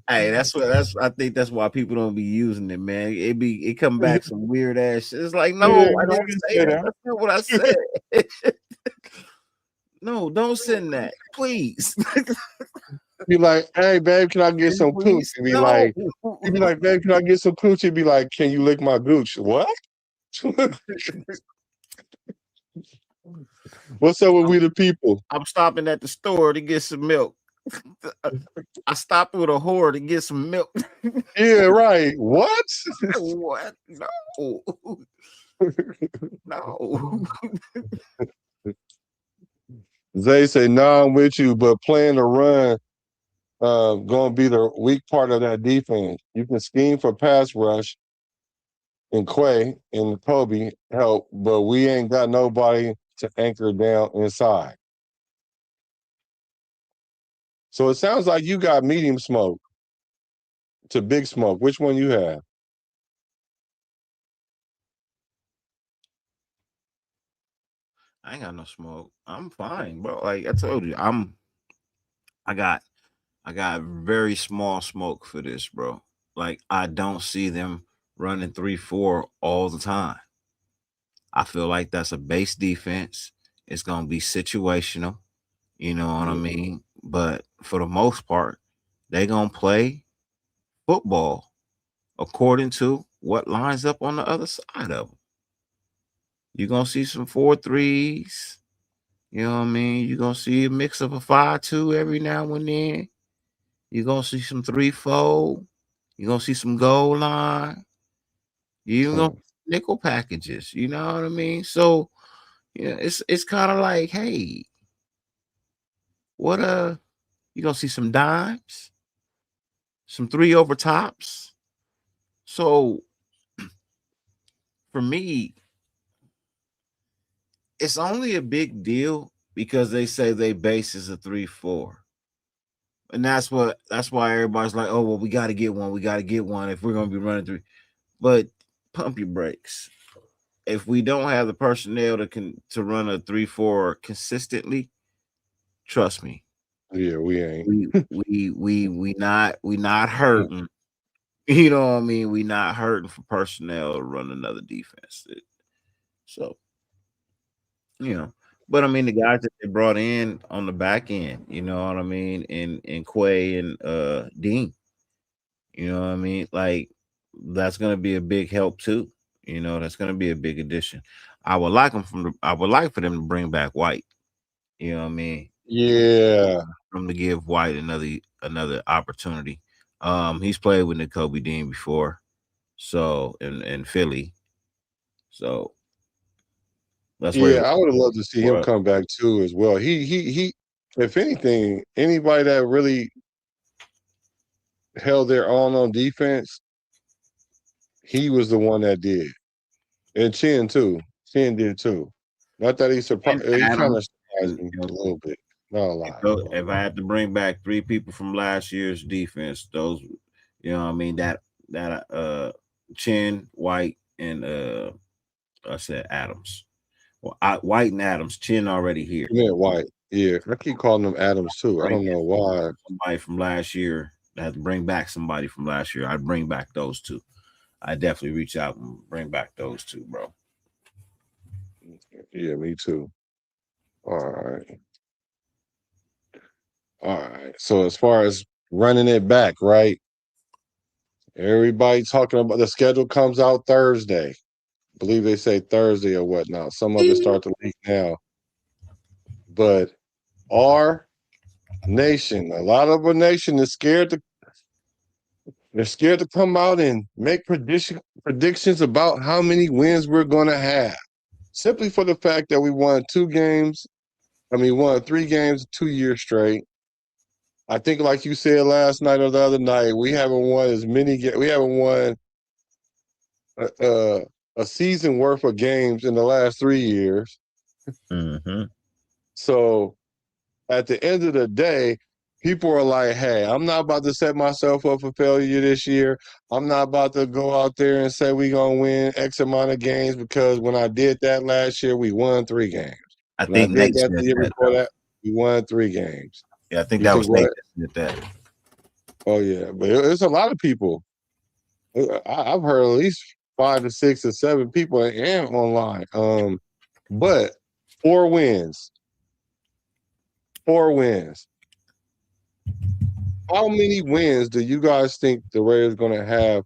Hey, I think that's why people don't be using it, man. It come back some weird ass shit. It's like, no, Yeah, I don't didn't say that. That's not what I said. No, don't send that, please. Be like, hey, babe, can I get some cooch? Please, And be no. like, babe, can I get some cooch? He'd be like, can you lick my gooch? What? What's up with we the people? I'm stopping at the store to get some milk. I stopped with a whore to get some milk. Yeah, right. What? What? No. No. Zay say, nah, I'm with you, but playing the run gonna be the weak part of that defense. You can scheme for pass rush and Quay and Kobe help, but we ain't got nobody to anchor down inside. So it sounds like you got medium smoke to big smoke. Which one you have? I ain't got no smoke. I'm fine, bro. Like I told you, I got very small smoke for this, bro. Like I don't see them running 3-4 all the time. I feel like that's a base defense. It's gonna be situational. You know what I mean? But for the most part, they gonna play football according to what lines up on the other side of them. You're gonna see some 4-3s. You know what I mean? You're gonna see a mix of a 5-2 every now and then. You're gonna see some 3-4. You're gonna see some goal line. You're gonna nickel packages. You know what I mean? So yeah, it's kind of like, hey, what you gonna see some dimes, some 3 over tops. So for me, it's only a big deal because they say they base is a 3-4. And that's why everybody's like, oh, well, we got to get one. We got to get one if we're going to be running 3. But pump your brakes. if we don't have the personnel to run a 3-4 consistently, trust me. Yeah, we ain't. We not hurting. You know what I mean? We not hurting for personnel to run another defense. So, but I mean the guys that they brought in on the back end, you know what I mean, and Quay and Dean, you know what I mean? Like that's gonna be a big help too. That's gonna be a big addition. I would like for them to bring back White. You know what I mean? Yeah. For them to give White another opportunity. He's played with Nakobe Dean before, so in Philly. So that's where Yeah, I would have loved to see him come back too as well. He if anything, anybody that really held their own on defense, he was the one that did. And Chin too. Chin did too. Not that he surprised. He kind of surprised me a little bit. Not a lot. If I had to bring back 3 people from last year's defense, those, you know what I mean, that Chin, White, and I said Adams. Well, White and Adams. Chin already here. Yeah, White. Yeah, I keep calling them Adams too. I don't know why. Somebody from last year. I had to bring back somebody from last year. I'd bring back those 2. I definitely reach out and bring back those 2, bro. Yeah, me too. All right. All right. So as far as running it back, right? Everybody talking about the schedule comes out Thursday. I believe they say Thursday or whatnot. Some of it start to leak now. But our nation, a lot of our nation is scared they're scared to come out and make predictions about how many wins we're gonna have. Simply for the fact that we won 3 games 2 years straight. I think, like you said last night or the other night, we haven't won as many we haven't won a season worth of games in the last 3 years. Mm-hmm. So at the end of the day, people are like, hey, I'm not about to set myself up for failure this year. I'm not about to go out there and say we're going to win X amount of games because when I did that last year, we won 3 games. I think Nate said the year before that, we won 3 games. Yeah, I think that was Nate that said that. Oh, yeah. But it's a lot of people. I've heard at least 5 to 6 or 7 people and online. But 4 wins. 4 wins. How many wins do you guys think the Raiders are going to have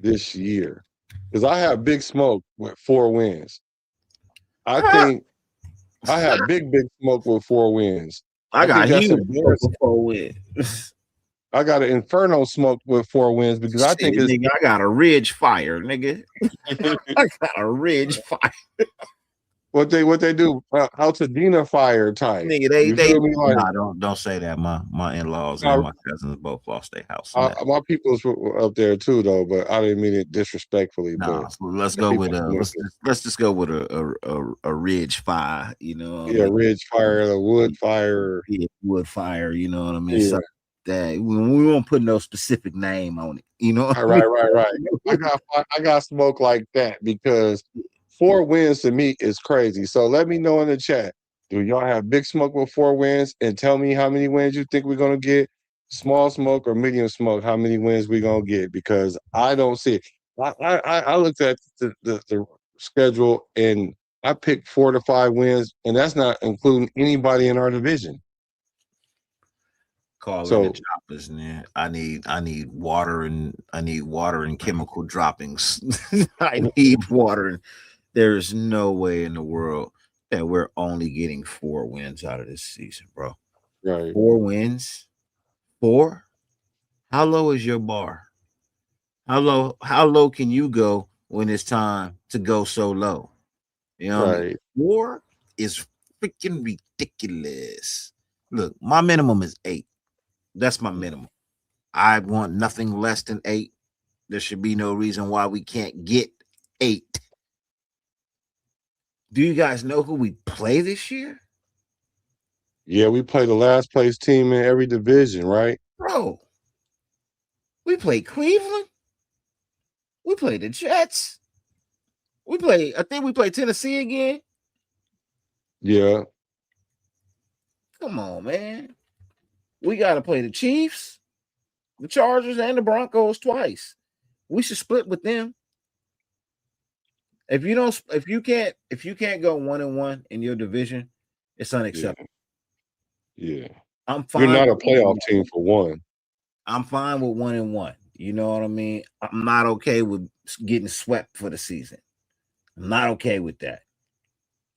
this year? Because I have Big Smoke with 4 wins. I think I have big Smoke with 4 wins. I got think huge with 4 wins. I got an Inferno Smoke with 4 wins because I think it's. Nigga, I got a Ridge Fire, nigga. I got a Ridge Fire. What they do? Altadena Fire type. Nigga, they nah, don't say that. My in-laws and my cousins both lost their house. My people's up there too, though, but I didn't mean it disrespectfully. Nah, but so let's go with let's just go with a Ridge Fire. You know, yeah, Ridge Fire, the Wood Fire, Wood Fire. You know what I mean? Yeah. So that we won't put no specific name on it. You know, right. I got smoke like that because 4 wins to me is crazy. So let me know in the chat. Do y'all have Big Smoke with 4 wins? And tell me how many wins you think we're gonna get. Small Smoke or Medium Smoke, how many wins we gonna get? Because I don't see it. I looked at the schedule and I picked 4 to 5 wins, and that's not including anybody in our division. Calling the choppers, man. I need water and chemical droppings. I need water. And there's no way in the world that we're only getting 4 wins out of this season, bro. Right. 4 wins? 4? How low is your bar? How low can you go when it's time to go so low? You know what I mean? 4 is freaking ridiculous. Look, my minimum is 8. That's my minimum. I want nothing less than 8. There should be no reason why we can't get 8. Do you guys know who we play this year? Yeah, we play the last place team in every division, right? Bro, we play Cleveland. We play the Jets. I think we play Tennessee again. Yeah. Come on, man. We got to play the Chiefs, the Chargers, and the Broncos twice. We should split with them. If you can't go 1-1 in your division, it's unacceptable. Yeah. I'm fine. You're not a playoff team for one. I'm fine with 1-1. You know what I mean? I'm not okay with getting swept for the season. I'm not okay with that.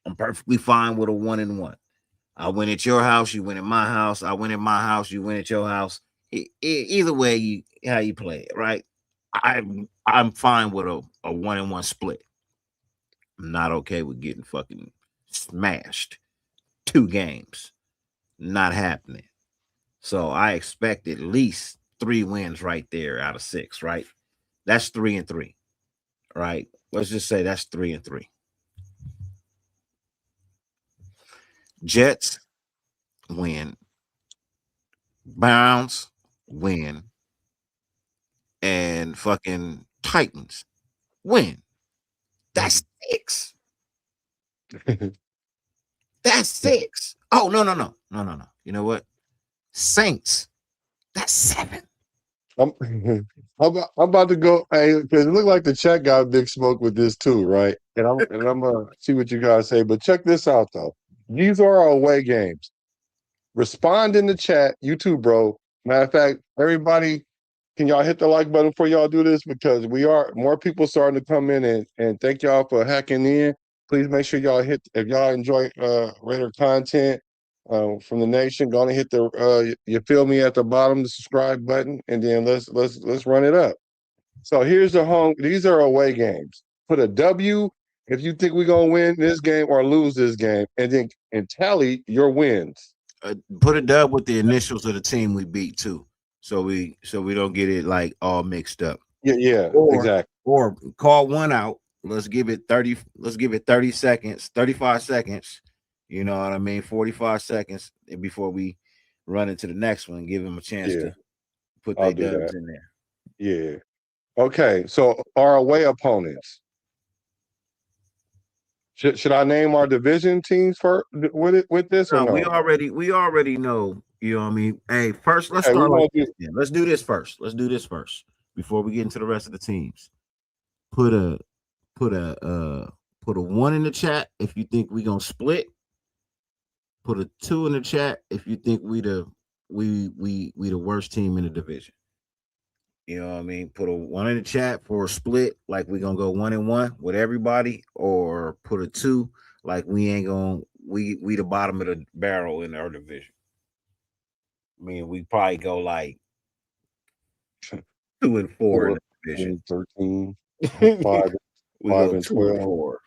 I'm perfectly fine with a 1-1. I win at your house, you win at my house. I win at my house, you win at your house. Either way, how you play it, right? I'm fine with a 1-1 split. I'm not okay with getting fucking smashed 2 games. Not happening. So I expect at least 3 wins right there out of 6, right? That's 3-3, right? Let's just say that's 3-3. Jets win. Browns win. And fucking Titans win. That's 6. That's 6. Oh, no. You know what? Saints. That's 7. I'm about to go. Hey, because it looked like the chat got big smoke with this too, right? And I'm gonna see what you guys say. But check this out though. These are our away games. Respond in the chat, you too, bro. Matter of fact, everybody, can y'all hit the like button before y'all do this? Because we are more people starting to come in and thank y'all for hacking in. Please make sure y'all hit, if y'all enjoy Raider content from the nation, go and hit the you feel me at the bottom, the subscribe button, and then let's run it up. So here's the home. These are away games. Put a W if you think we're gonna win this game or lose this game, and tally your wins. Put a dub with the initials of the team we beat too, so we don't get it like all mixed up. Yeah, exactly. Or call one out. Let's give it 30. Let's give it 30 seconds, 35 seconds. You know what I mean? 45 seconds before we run into the next one. Give them a chance to put their dubs in there. Yeah. Okay. So our away opponents. Should I name our division teams for with this or no? We already know. You know what I mean? Hey, first let's start like this. Let's do this first. Let's do this first before we get into the rest of the teams. Put a 1 in the chat if you think we gonna split. Put a 2 in the chat if you think we the worst team in the division. You know what I mean? Put a 1 in the chat for a split, like we gonna go 1-1 with everybody, or put a 2 like we ain't gonna we the bottom of the barrel in our division. I mean, we probably go like 2 and 4 in the division. 13, 5, 5 and 12. Oh,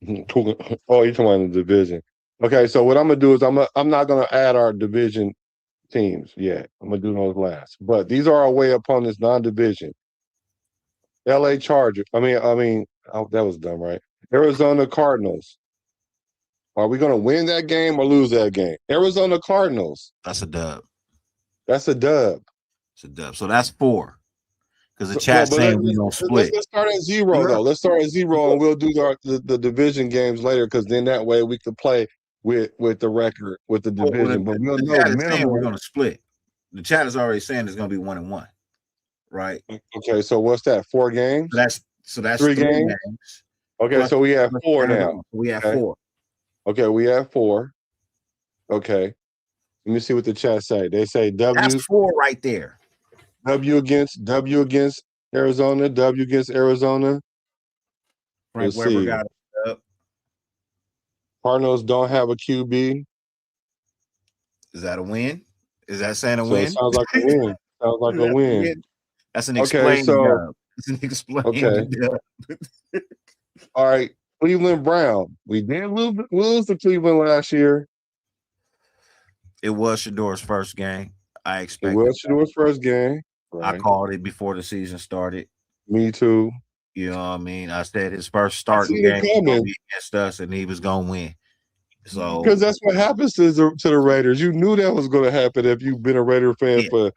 you're talking about the division. Okay, so what I'm gonna do is I'm not gonna add our division teams yet. I'm gonna do those last. But these are our away opponents, non-division. LA Chargers. I mean, oh, that was dumb, right? Arizona Cardinals. Are we gonna win that game or lose that game? Arizona Cardinals. That's a dub. That's a dub. It's a dub. So that's 4. Because the chat's saying we don't split. Let's start at 0 though. Let's start at 0 and we'll do the division games later, because then that way we could play with the record with the division. But we'll know minimum. We're gonna split. The chat is already saying it's gonna be 1-1, right? Okay, so what's that? 4 games? So that's 3 games. Okay, plus, so we have 4 now. We have 4. Okay, we have 4. Okay, let me see what the chat say. They say W. That's 4 right there. W against Arizona. W against Arizona. Frank Weber got it up. Cardinals don't have a QB. Is that a win? Is that saying a win? It sounds like a win. Sounds like a win. That's an explained dub. It's an explained dub. All right, Cleveland Brown. We did lose to Cleveland last year. It was Shador's first game. I expected. It was Shador's first game. Right. I called it before the season started. Me too. You know what I mean? I said his first starting game was against us, and he was gonna win. So because that's what happens to the Raiders. You knew that was going to happen if you've been a Raider fan for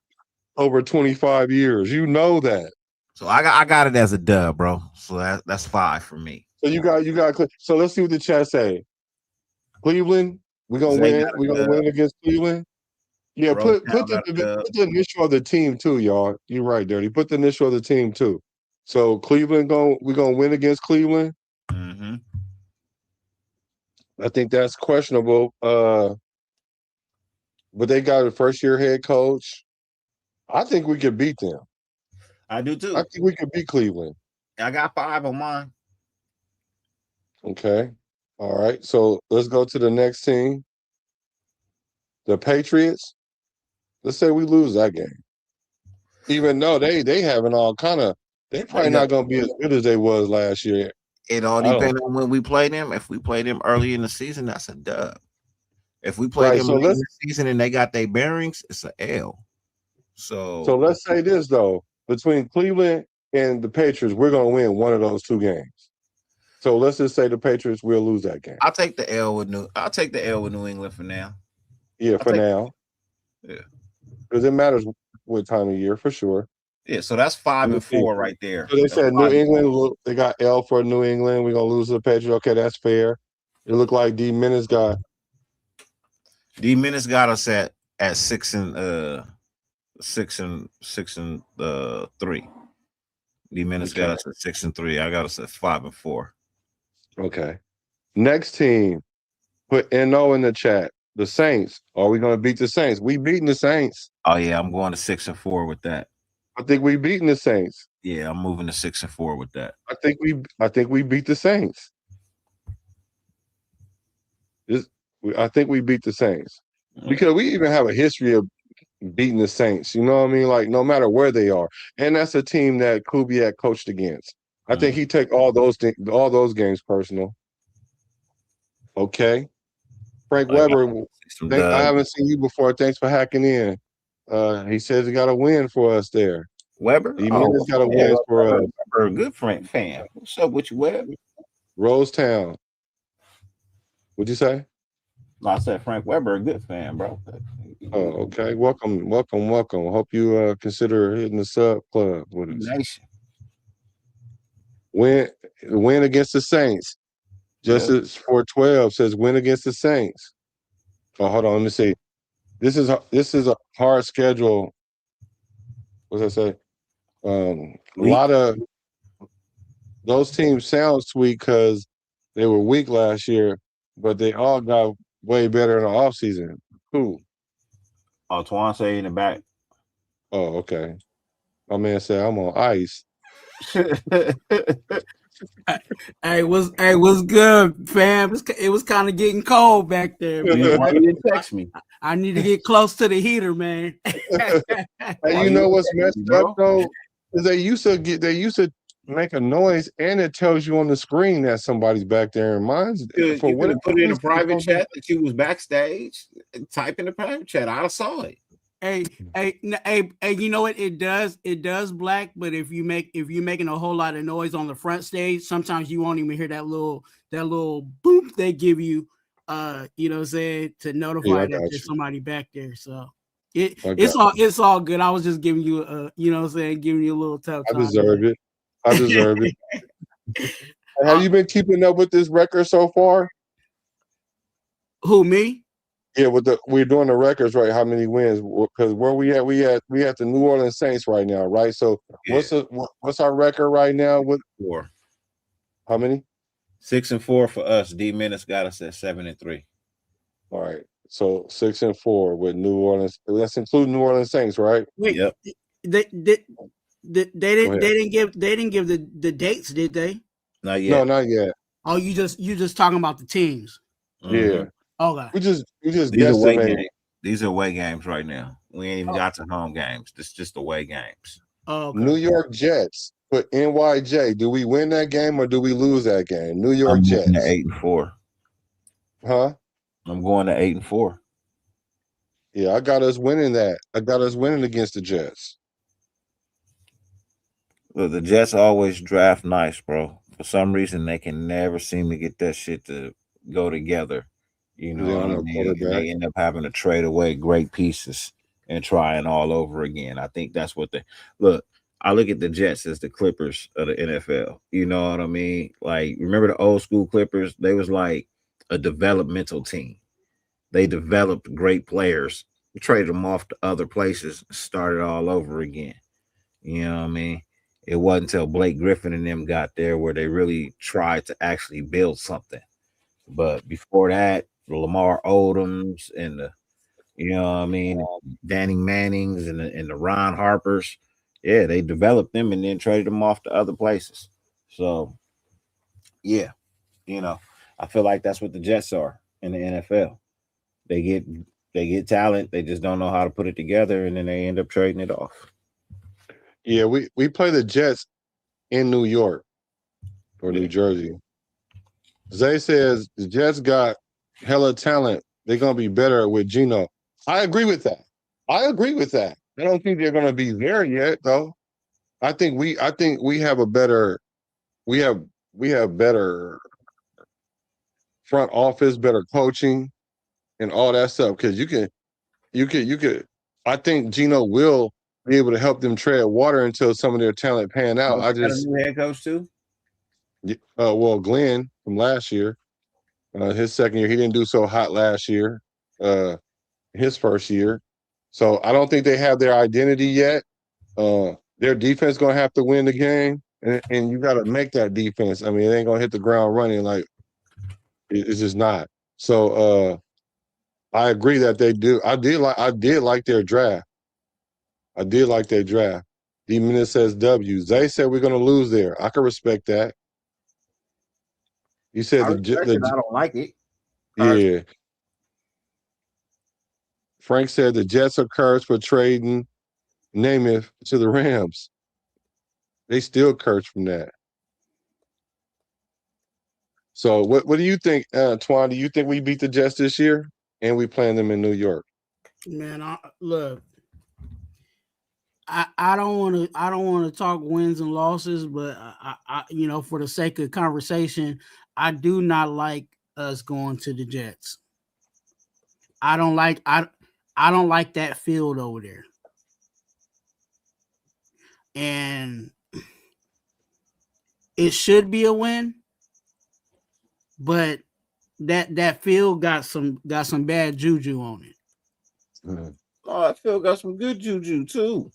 over 25 years. You know that. So I got it as a dub, bro. So that's 5 for me. So you got so let's see what the chat say. Cleveland, we're gonna Zay win. got We're a gonna dub. win against Cleveland. Yeah, Rose put Town got a dub. the initial of the team too, y'all. You're right, Dirty. Put the initial of the team too. So Cleveland we're gonna win against Cleveland. Mm-hmm. I think that's questionable. But they got a first year head coach. I think we could beat them. I do too. I think we could beat Cleveland. I got 5 on mine. Okay. All right. So let's go to the next team. The Patriots. Let's say we lose that game. Even though they having all kind of, they probably not gonna be as good as they was last year. It all depends on when we play them. If we play them early in the season, that's a dub. If we play them late in the season and they got their bearings, it's an L. So let's say this though, between Cleveland and the Patriots, we're gonna win one of those 2 games. So let's just say the Patriots will lose that game. I'll take the L with New England for now. Yeah, for now. Yeah. Because it matters what time of year for sure. Yeah, so that's 5 and 4 right there. So they said New England, they got L for New England. We're gonna lose to the Patriots. Okay, that's fair. It looked like D Menace got us at 6 and 3. D Menace got us at 6 and 3. I got us at 5 and 4. Okay. Next team, put NO in the chat. The Saints. Are we gonna beat the Saints? We beating the Saints. Oh yeah, I'm going to 6 and 4 with that. I think we beating the Saints. Yeah, I'm moving to 6 and 4 with that. I think we beat the Saints. I think we beat the Saints because we even have a history of beating the Saints. You know what I mean? Like no matter where they are, and that's a team that Kubiak coached against. I think he take all those games personal. Okay, Frank Weber. I haven't seen you before. Thanks for hacking in. He says he got a win for us there. Weber? He got a win for us. Weber, good Frank fan. What's up with you, Web? Rosetown. What'd you say? No, I said Frank Weber, a good fan, bro. Oh, okay. Welcome. Hope you consider hitting the sub club with us. Nation. Win against the Saints. Justice 412 says win against the Saints. Oh, hold on. Let me see. This is a hard schedule. What's that say? A lot of those teams sound sweet because they were weak last year, but they all got way better in the offseason. Cool. Oh, Twan say in the back. Oh, okay. My man said I'm on ice. Hey, what's good, fam? It was kind of getting cold back there. Man. Why you didn't text me? I need to get close to the heater, man. Hey, you know what's messed up though? Is they used to make a noise and it tells you on the screen that somebody's back there. And mine's you could have put it in a private chat that you was backstage. Type in the private chat. I saw it. Hey, you know what it does? It does, Black. But if you're making a whole lot of noise on the front stage, sometimes you won't even hear that little boop they give you. You know what I'm saying, to notify that there's somebody back there. So it's all good. I was just giving you you know what I'm saying, giving you a little tough time. I deserve it. Have you been keeping up with this record so far? Who, me? Yeah, we're doing the records, right? How many wins? Because where we at? We at the New Orleans Saints right now, right? So what's our record right now? With 4. How many? 6 and 4 for us. D Menace got us at 7 and 3. All right. So 6 and 4 with New Orleans. That's including New Orleans Saints, right? Wait, yep. They didn't give the dates, did they? Not yet. No, not yet. Oh, you just talking about the teams. Yeah. Okay. We just These are away games. These are away games right now. We ain't even got to home games. This is just away games. Oh, okay. New York Jets put NYJ. Do we win that game or do we lose that game? New York Jets. 8 and 4. Huh? I'm going to 8 and 4. Yeah, I got us winning that. I got us winning against the Jets. Look, the Jets always draft nice, bro. For some reason, they can never seem to get that shit to go together. You know what I mean? And they end up having to trade away great pieces and trying all over again. I think that's what they look. I look at the Jets as the Clippers of the NFL. You know what I mean? Like, remember the old school Clippers? They was like a developmental team. They developed great players, traded them off to other places, started all over again. You know what I mean? It wasn't until Blake Griffin and them got there where they really tried to actually build something. But before that, the Lamar Odoms and the, you know what I mean, Danny Mannings and the Ron Harpers, yeah, they developed them and then traded them off to other places. So, yeah, you know, I feel like that's what the Jets are in the NFL. They get talent, they just don't know how to put it together, and then they end up trading it off. Yeah, we play the Jets in New York or New Jersey. Zay says the Jets got hella talent. They're gonna be better with Geno. I agree with that. I don't think they're gonna be there yet, though. I think we have a better we have better front office, better coaching, and all that stuff. Because you could. I think Geno will be able to help them tread water until some of their talent pan out. Got a new head coach too. Well, Glenn from last year, his second year, he didn't do so hot last year. His first year, so I don't think they have their identity yet. Their defense gonna have to win the game, and you got to make that defense. I mean, it ain't gonna hit the ground running like it's just not. So I agree that they do. I did like their draft. I did like their draft. D-Minute says W. Zay said we're gonna lose there. I can respect that. You said I respect it, I don't like it. Yeah. Frank said the Jets are cursed for trading Namath to the Rams. They still cursed from that. So what do you think, Twan? Do you think we beat the Jets this year and we playing them in New York? Man, look, I don't want to talk wins and losses, but I you know, for the sake of conversation, I do not like us going to the Jets. I don't like that field over there. And it should be a win, but that field got some bad juju on it. Oh, that field got some good juju too.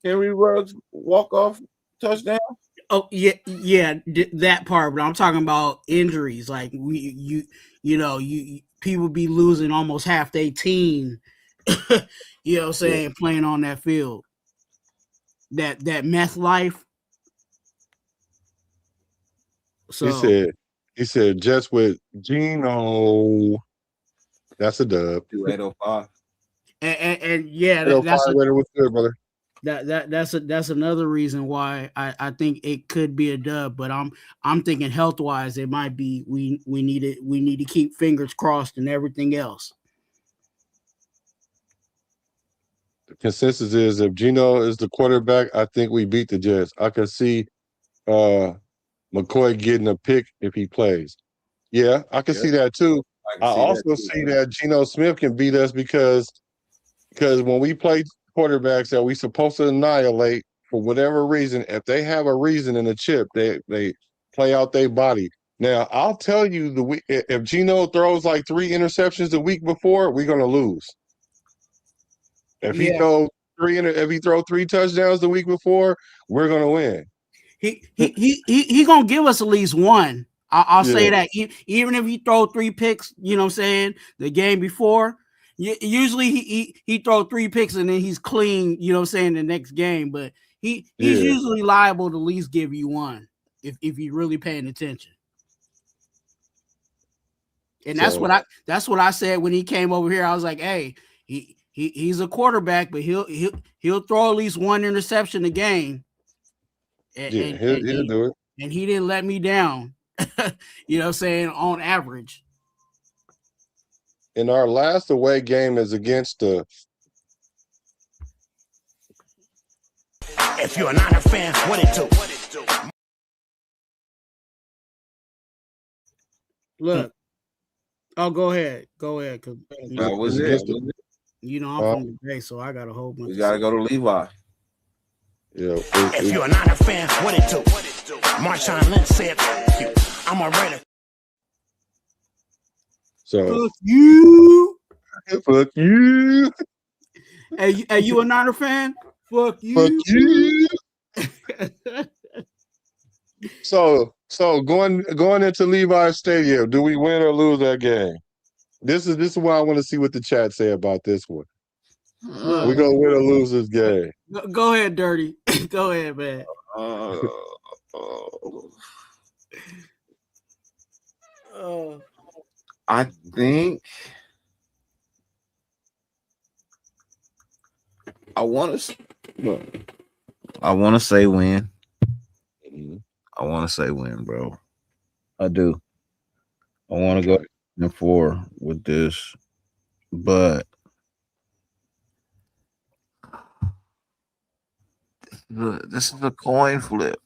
Henry Ruggs walk off touchdown. Oh yeah, that part. But I'm talking about injuries. Like you people be losing almost half their team. You know what I'm saying? Playing on that field. That meth life. So he said Jets with Geno. That's a dub. 805. And yeah, that's good, brother. That's another reason why I think it could be a dub, but I'm thinking health wise it might be we need to keep fingers crossed and everything else. The consensus is if Geno is the quarterback, I think we beat the Jets. I can see McCoy getting a pick if he plays. Yeah, I can see that too. I also see that Geno Smith can beat us because when we play quarterbacks that we supposed to annihilate for whatever reason, if they have a reason in the chip, they play out their body. Now, I'll tell you, if Geno throws like 3 interceptions the week before, we're gonna lose. If he throw 3 touchdowns the week before, we're gonna win. He gonna give us at least one. I'll say that. Even if he throw 3 picks, you know what I'm saying, the game before, usually he throw 3 picks and then he's clean, you know what I'm saying, the next game. But he's usually liable to at least give you one if you're really paying attention. And that's what I said when he came over here. I was like, hey, he's a quarterback, but he'll throw at least 1 interception a game. And he'll do it. And he didn't let me down. You know what I'm saying, on average. And our last away game is against the. If you're not a fan, what it do? Look. Oh, go ahead. Cause That was it. You know, I'm from the Bay, so I got a whole bunch. We gotta go to Levi. Yeah. If you're not a fan, what it do? Marshawn Lynch said, you. I'm already. So Fuck you. fuck you. Hey, you a Niner fan? Fuck Fuck you. you. So going into Levi's Stadium, do we win or lose that game? This is why I want to see what the chat say about this one. We gonna win or lose this game. Go ahead, Dirty. Go ahead, man. I think I want to say win. I want to say win, bro. I do. I want to go 4 with this, but this is a coin flip.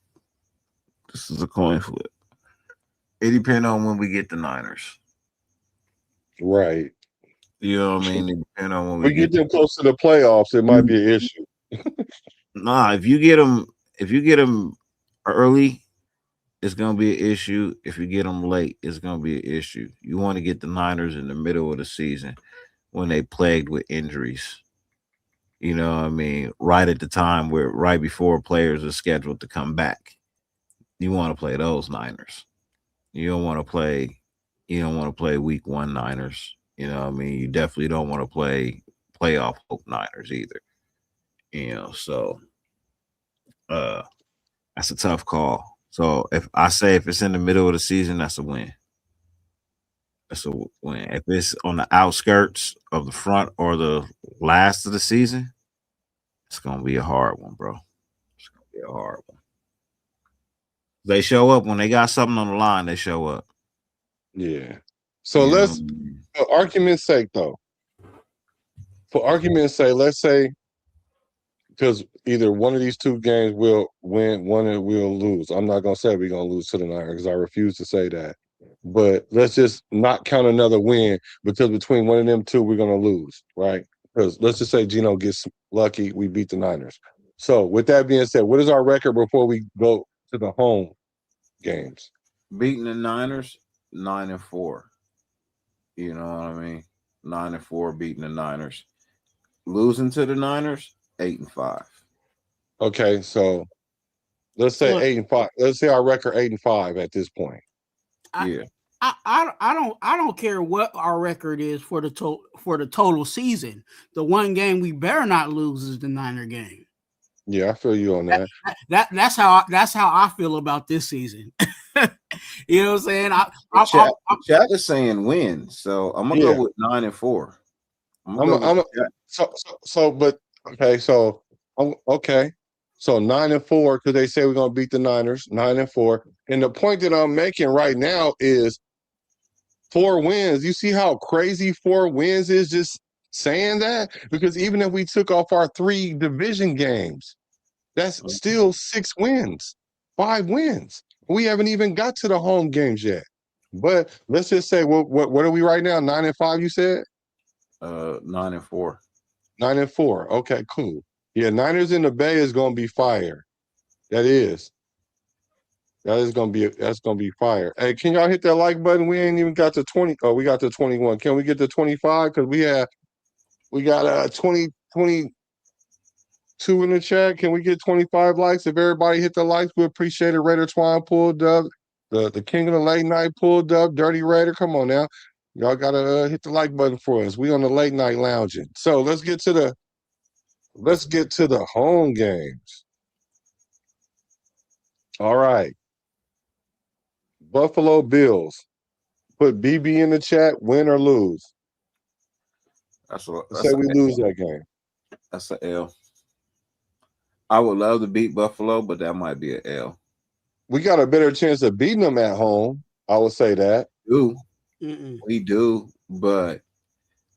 This is a coin flip. It depends on when we get the Niners. Right. You know what I mean? It depends on when we get them close to the playoffs, it might be an issue. Nah, if you get them early, it's gonna be an issue. If you get them late, it's gonna be an issue. You want to get the Niners in the middle of the season when they plagued with injuries. You know what I mean? Right at the time where right before players are scheduled to come back. You want to play those Niners. You don't want to play week 1 Niners. You know what I mean? You definitely don't want to play playoff hope Niners either. You know, so that's a tough call. So if it's in the middle of the season, that's a win. That's a win. If it's on the outskirts of the front or the last of the season, it's gonna be a hard one, bro. It's gonna be a hard one. They show up when they got something on the line. They show up. Yeah. So let's, for argument's sake, though. For argument's sake, let's say, because either one of these two games will win, one it will lose. I'm not gonna say we're gonna lose to the Niners because I refuse to say that. But let's just not count another win because between one of them two, we're gonna lose, right? Because let's just say Geno gets lucky, we beat the Niners. So with that being said, what is our record before we go to the home games? Beating the Niners, 9-4. You know what I mean? 9-4 beating the Niners. Losing to the Niners, 8-5. Okay, so let's say 8-5. Let's say our record 8-5 at this point. I don't care what our record is for the total season. The one game we better not lose is the Niner game. Yeah, I feel you on that. That's how I feel about this season. You know what I'm saying? Chat is saying win, so I'm gonna go with 9-4. Okay. So 9-4 because they say we're gonna beat the Niners. 9-4, and the point that I'm making right now is 4 wins. You see how crazy 4 wins is? Just saying that, because even if we took off our 3 division games, that's still 6 wins, 5 wins. We haven't even got to the home games yet. But let's just say, what are we right now? 9-5, you said? 9-4. 9-4. Okay, cool. Yeah, Niners in the Bay is gonna be fire. That's gonna be fire. Hey, can y'all hit that like button? We ain't even got to 20. Oh, we got to 21. Can we get to 25? Because we got 22 in the chat. Can we get 25 likes? If everybody hit the likes, we appreciate it. Raider Twine pulled up. The king of the late night pulled up. Dirty Raider, come on now. Y'all gotta hit the like button for us. We on the late night lounging. So let's get to the home games. All right. Buffalo Bills. Put BB in the chat, win or lose. Say we lose that game. That's an L. I would love to beat Buffalo, but that might be an L. We got a better chance of beating them at home. I would say that. We do, but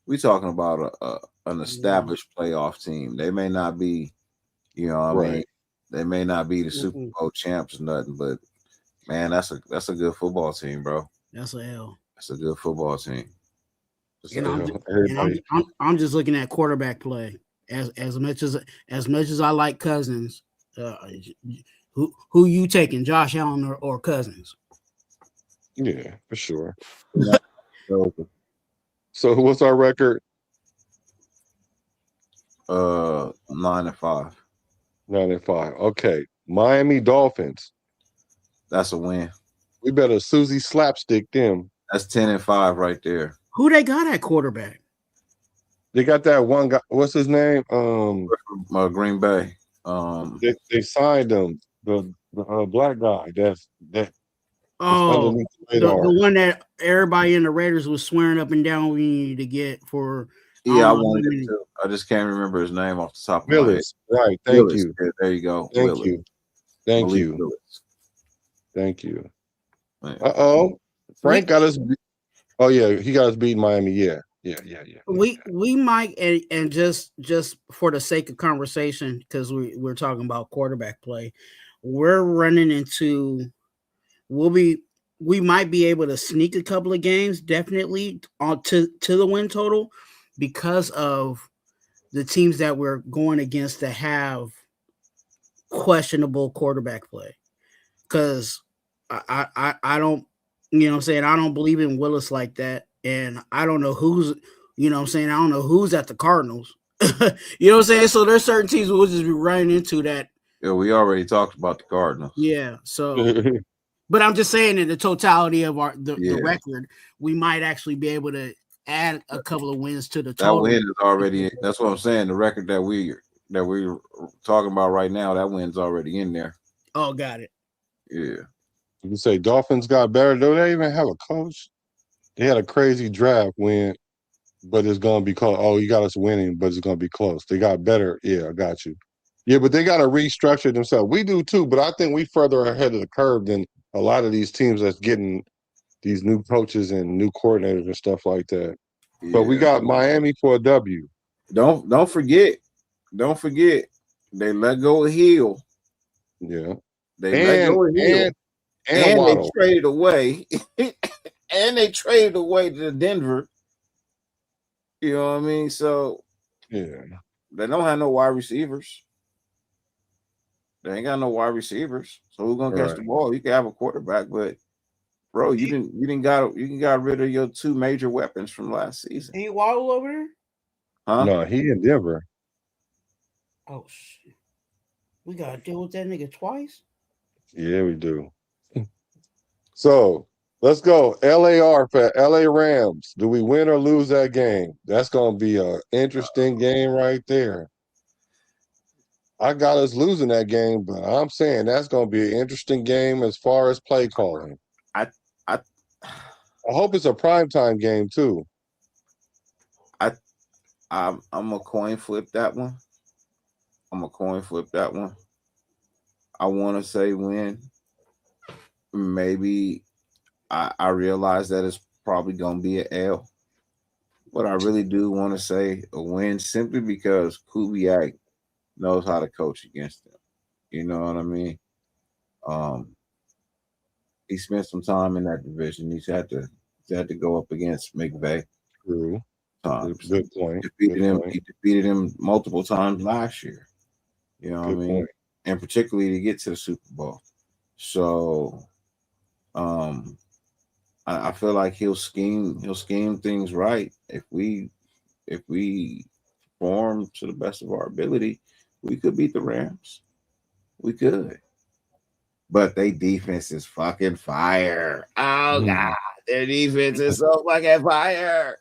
we're talking about an established playoff team. They may not be, you know what I mean? They may not be the Super Bowl champs or nothing, but man, that's a good football team, bro. That's an L. That's a good football team. I'm just looking at quarterback play. As much as I like Cousins, Who you taking, Josh Allen or Cousins? Yeah, for sure. So, So what's our record? 9-5. 9-5. Okay. Miami Dolphins. That's a win. We better Susie slapstick them. That's 10-5 right there. Who they got at quarterback? They got that one guy. What's his name? Green Bay. They signed him. The black guy. That. Oh, underneath the radar. one that everybody in the Raiders was swearing up and down we needed to get for. Yeah, I wanted it too. I just can't remember his name off the top of my head. Willis. Right. Thank Willis. you. Yeah, there you go. Thank Willis. you. Thank Malik you. Willis. Thank you. Man. Frank got us. Oh yeah, he got us beat Miami. Yeah. We might and just for the sake of conversation, because we're talking about quarterback play, we're running into. We might be able to sneak a couple of games definitely on to the win total because of the teams that we're going against that have questionable quarterback play. Because I don't, you know what I'm saying, I don't believe in Willis like that. And I don't know who's, you know what I'm saying, I don't know who's at the Cardinals. You know what I'm saying? So there's certain teams we'll just be running into that. Yeah, we already talked about the Cardinals. Yeah, so but I'm just saying in the totality of the record, we might actually be able to add a couple of wins to the total. That win is already. That's what I'm saying. The record that we're talking about right now, that win's already in there. Oh, got it. Yeah. You can say Dolphins got better. Do they even have a coach? They had a crazy draft win, but it's gonna be close. Oh, you got us winning, but it's gonna be close. They got better. Yeah, I got you. Yeah, but they got to restructure themselves. We do too, but I think we further ahead of the curve than a lot of these teams that's getting these new coaches and new coordinators and stuff like that. Yeah. But we got Miami for a W. Don't forget. They let go of Hill. Yeah. They let go of Hill. And they traded away. And they traded away to Denver. You know what I mean? So yeah, they don't have no wide receivers. They ain't got no wide receivers. So who's gonna catch the ball? You can have a quarterback, but bro, you didn't got rid of your two major weapons from last season. Ain't Waddle over there? Huh? No, he in Denver. Oh shit. We gotta deal with that nigga twice? Yeah, we do. So let's go. LAR for LA Rams. Do we win or lose that game? That's gonna be an interesting game right there. I got us losing that game, but I'm saying that's going to be an interesting game as far as play calling. I hope it's a primetime game too. I'm a coin flip that one. I want to say win. Maybe I realize that it's probably going to be an L, but I really do want to say a win simply because Kubiak knows how to coach against them. You know what I mean? He spent some time in that division. He's had to go up against McVay. True. Good point. He defeated him multiple times last year. You know what I mean? Point. And particularly to get to the Super Bowl. So I feel like he'll scheme things right. If we perform to the best of our ability, we could beat the Rams. We could. But their defense is fucking fire. Oh God. Their defense is so fucking fire.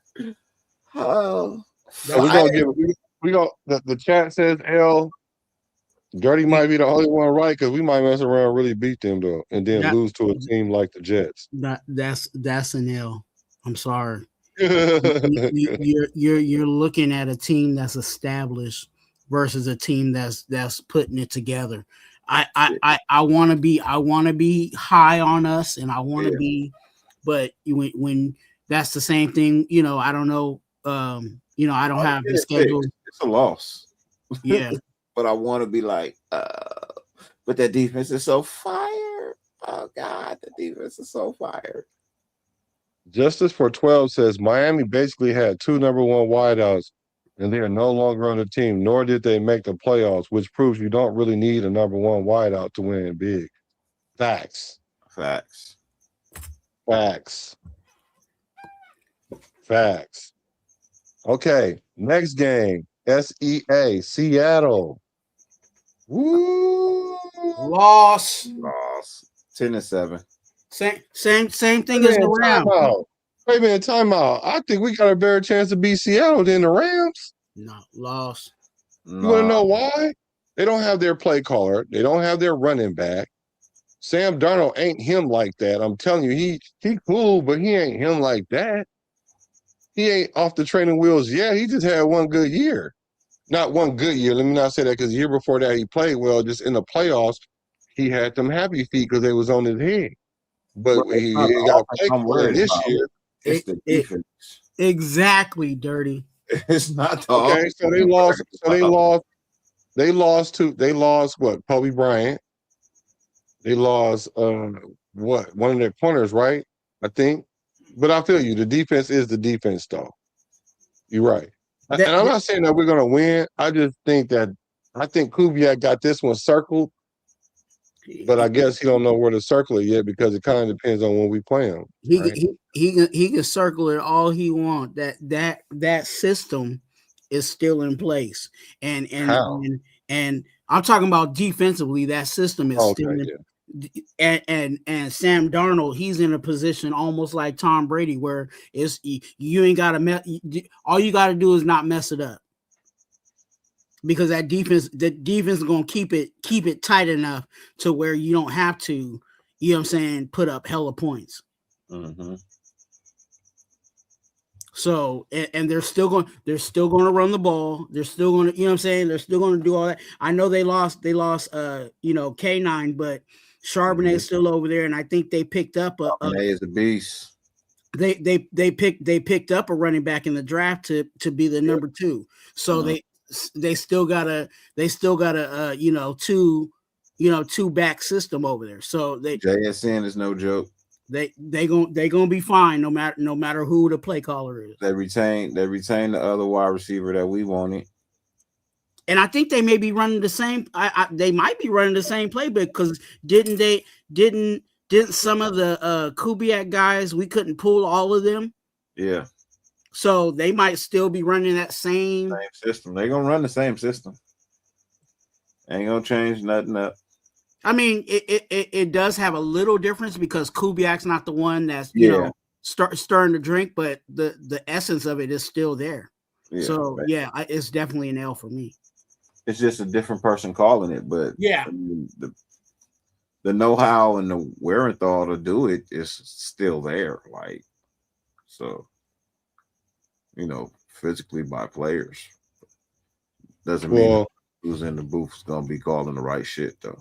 Oh, we're gonna give the chat says L. Dirty might be the only one right because we might mess around and really beat them though, and then lose to a team like the Jets. That's an L. I'm sorry. You're looking at a team that's established versus a team that's putting it together. I want to be high on us, and I want to be, but when that's the same thing, you know, I don't know. I don't have the schedule. It's a loss. Yeah. But I want to be like, but that defense is so fire. Oh God, the defense is so fire. Justice for 12 says Miami basically had two number one wideouts and they are no longer on the team, nor did they make the playoffs, which proves you don't really need a number one wideout to win big. Facts. Facts. Facts. Facts. Okay, next game. SEA, Seattle. Woo! Loss. 10-7. Same thing Wait as a the minute, Rams. timeout. Wait a minute, timeout. I think we got a better chance to beat Seattle than the Rams. No, loss. You want to know why? They don't have their play caller. They don't have their running back. Sam Darnold ain't him like that. I'm telling you, he cool, but he ain't him like that. He ain't off the training wheels yet. He just had one good year. Not one good year. Let me not say that, because the year before that he played well. Just in the playoffs, he had them happy feet because they was on his head. But he got a play caller this year. It's the defense. Exactly, Dirty. It's not the Okay, offense. so they lost what? Kobe Bryant. They lost what? One of their corners, right? I think. But I feel you. The defense is the defense, though. You're right. And I'm not saying that we're gonna win. I just think that Kubiak got this one circled, but I guess he don't know where to circle it yet because it kind of depends on when we play him. He can circle it all he wants. That system is still in place, and I'm talking about defensively. That system is still in. And Sam Darnold, he's in a position almost like Tom Brady, where it's you ain't got to all you got to do is not mess it up, because the defense is gonna keep it tight enough to where you don't have to, you know what I'm saying, put up hella points. Mm-hmm. So and they're still going to run the ball. They're still going to, you know what I'm saying, they're still going to do all that. I know they lost K9, but Charbonnet's still over there, and I think they picked up Charbonnet is a beast. They picked up a running back in the draft to be the number 2. So they still got a two back system over there. So JSN is no joke. They gonna be fine no matter who the play caller is. They retain the other wide receiver that we wanted. And I think they may be running the same. They might be running the same play, because didn't some of the Kubiak guys, we couldn't pull all of them? Yeah. So they might still be running that same system. They're gonna run the same system. Ain't gonna change nothing up. I mean, it does have a little difference because Kubiak's not the one that's stirring the drink, but the essence of it is still there. Yeah, so it's definitely an L for me. It's just a different person calling it, but yeah, I mean, the know-how and the wherewithal to do it is still there. Like, so, physically by players doesn't mean who's in the booth is gonna be calling the right shit though.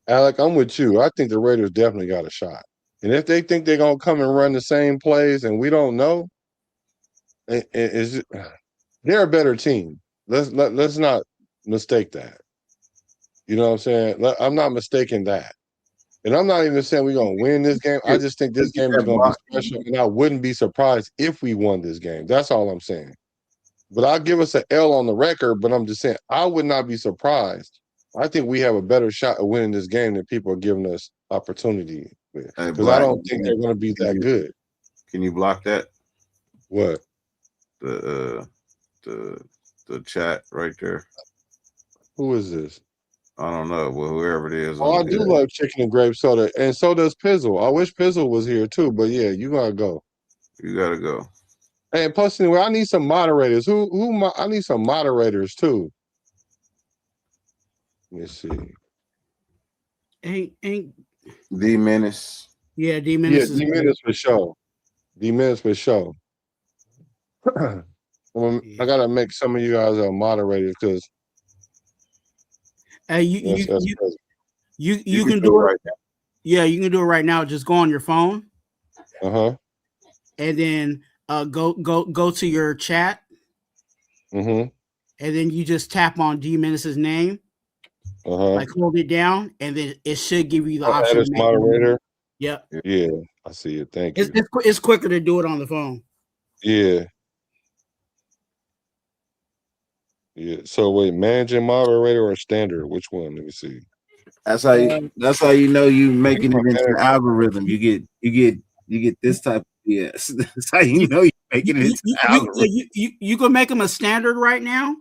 Alec, I'm with you. I think the Raiders definitely got a shot. And if they think they're gonna come and run the same plays and we don't know, they're a better team. Let's not mistake that. You know what I'm saying? I'm not mistaking that. And I'm not even saying we're gonna win this game. I just think this game is gonna be special, and I wouldn't be surprised if we won this game. That's all I'm saying. But I'll give us an L on the record, but I'm just saying I would not be surprised. I think we have a better shot of winning this game than people are giving us opportunity with. Because I don't think they're going to be that good. Can you block that? What? The chat right there. Who is this? I don't know. Well, whoever it is. Oh, I do love chicken and grape soda, and so does Pizzle. I wish Pizzle was here too, but yeah, you gotta go. You gotta go. And plus, anyway, I need some moderators. I need some moderators too. Let me see. Ain't D Menace. Yeah, D Menace. Yeah, D Menace for sure. D Menace for sure. I gotta make some of you guys moderators because. You can do it right now. Yeah, you can do it right now. Just go on your phone. And then go to your chat. And then you just tap on D Menace's name. Like hold it down, and then it should give you the option. As moderator. Yep. Yeah, I see it. Thank you. It's quicker to do it on the phone. Yeah. Yeah. So wait, managing moderator or standard? Which one? Let me see. That's how you know you making it into the Manager. algorithm. You get this type of yes. That's how you know you're making it into the algorithm. You can make them a standard right now.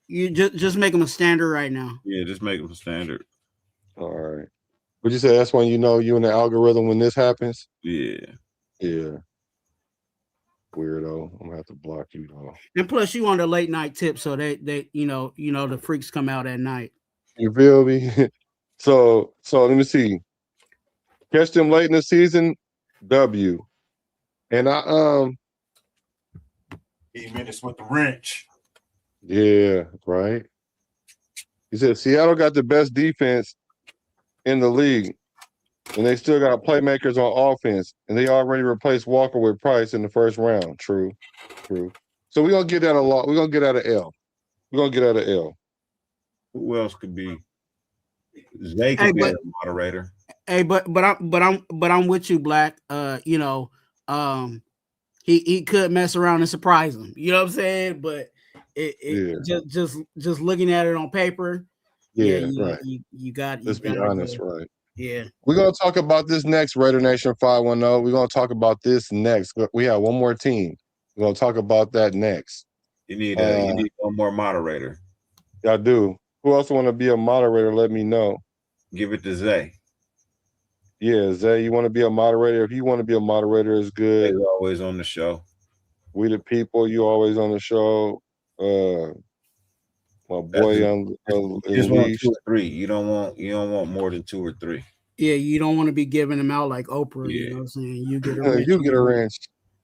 You just make them a standard right now. Yeah, just make them a standard. All right. Would you say that's when you know you in the algorithm when this happens? Yeah. Yeah. Weirdo. I'm gonna have to block you though. And plus, you on the late night tip, so they you know the freaks come out at night. You feel me? So let me see. Catch them late in the season, W. And He minutes with the wrench. yeah, right. He said Seattle got the best defense in the league, and they still got playmakers on offense, and they already replaced Walker with Price in the first round. True. So we're gonna get that a lot. We're gonna get out of L. We're gonna get out of L. Who else could be? Zay could be a moderator. Hey, but I'm with you, Black. He could mess around and surprise him. You know what I'm saying? But just looking at it on paper, right. You got. Let's be honest, right? Yeah. We're gonna talk about this next, Raider Nation 510. We're gonna talk about this next. We have one more team. We're gonna talk about that next. You need one more moderator. I do. Who else want to be a moderator? Let me know. Give it to Zay. Yeah, Zay, you want to be a moderator? If you want to be a moderator, it's good. Zay's always on the show. We the people. You always on the show. My boy just want 2 or 3. You don't want more than 2 or 3. Yeah, you don't want to be giving them out like Oprah. Yeah. You know what I'm saying? You get a wrench. You get a wrench.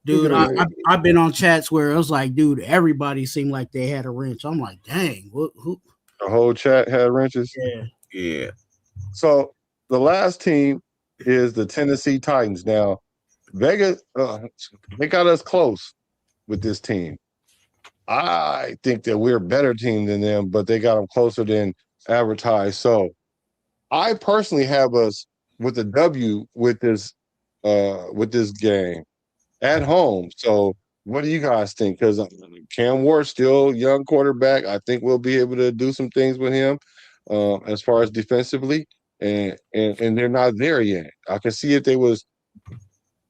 Dude, I've been on chats where it was like, dude, everybody seemed like they had a wrench. I'm like, dang, who? The whole chat had wrenches. Yeah. So the last team is the Tennessee Titans. Now, Vegas, they got us close with this team. I think that we're a better team than them, but they got them closer than advertised. So I personally have us with a W with this game at home. So what do you guys think? Because Cam Ward's still young quarterback. I think we'll be able to do some things with him as far as defensively, and they're not there yet. I can see if they was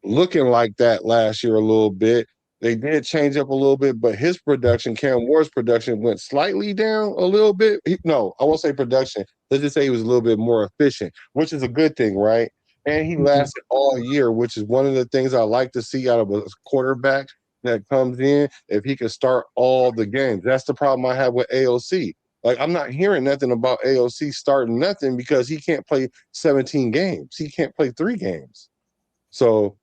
looking like that last year a little bit. They did change up a little bit, but his production, Cam Ward's production, went slightly down a little bit. No, I won't say production. Let's just say he was a little bit more efficient, which is a good thing, right? And he lasted all year, which is one of the things I like to see out of a quarterback that comes in, if he can start all the games. That's the problem I have with AOC. Like, I'm not hearing nothing about AOC starting nothing because he can't play 17 games. He can't play 3 games. So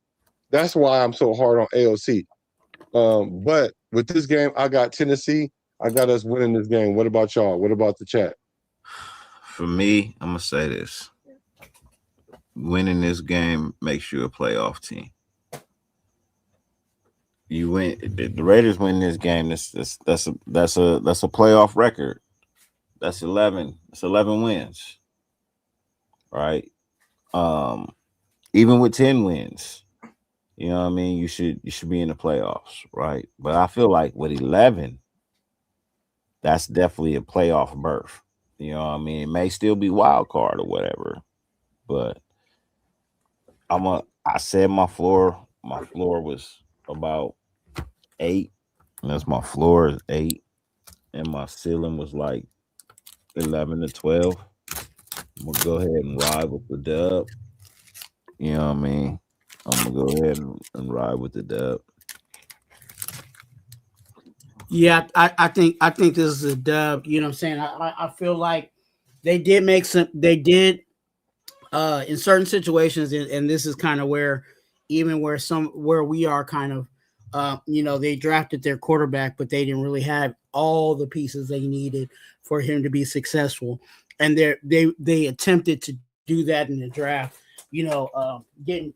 that's why I'm so hard on AOC. But with this game, I got Tennessee. I got us winning this game. What about y'all? What about the chat? For me, I'm going to say this. Winning this game makes you a playoff team. You win. The Raiders win this game. That's a playoff record. That's 11. It's 11 wins, right? Even with 10 wins, you know what I mean. You should be in the playoffs, right? But I feel like with 11, that's definitely a playoff berth. You know what I mean. It may still be wild card or whatever, but I said my floor. My floor was about 8. And that's my floor is 8, and my ceiling was like 11 to 12. I'm gonna go ahead and ride with the dub. You know what I mean? I'm gonna go ahead and ride with the dub. Yeah, I think this is a dub. You know what I'm saying? I feel like they did make some. They did in certain situations, and this is kind of where we are kind of. They drafted their quarterback, but they didn't really have all the pieces they needed for him to be successful. And they attempted to do that in the draft.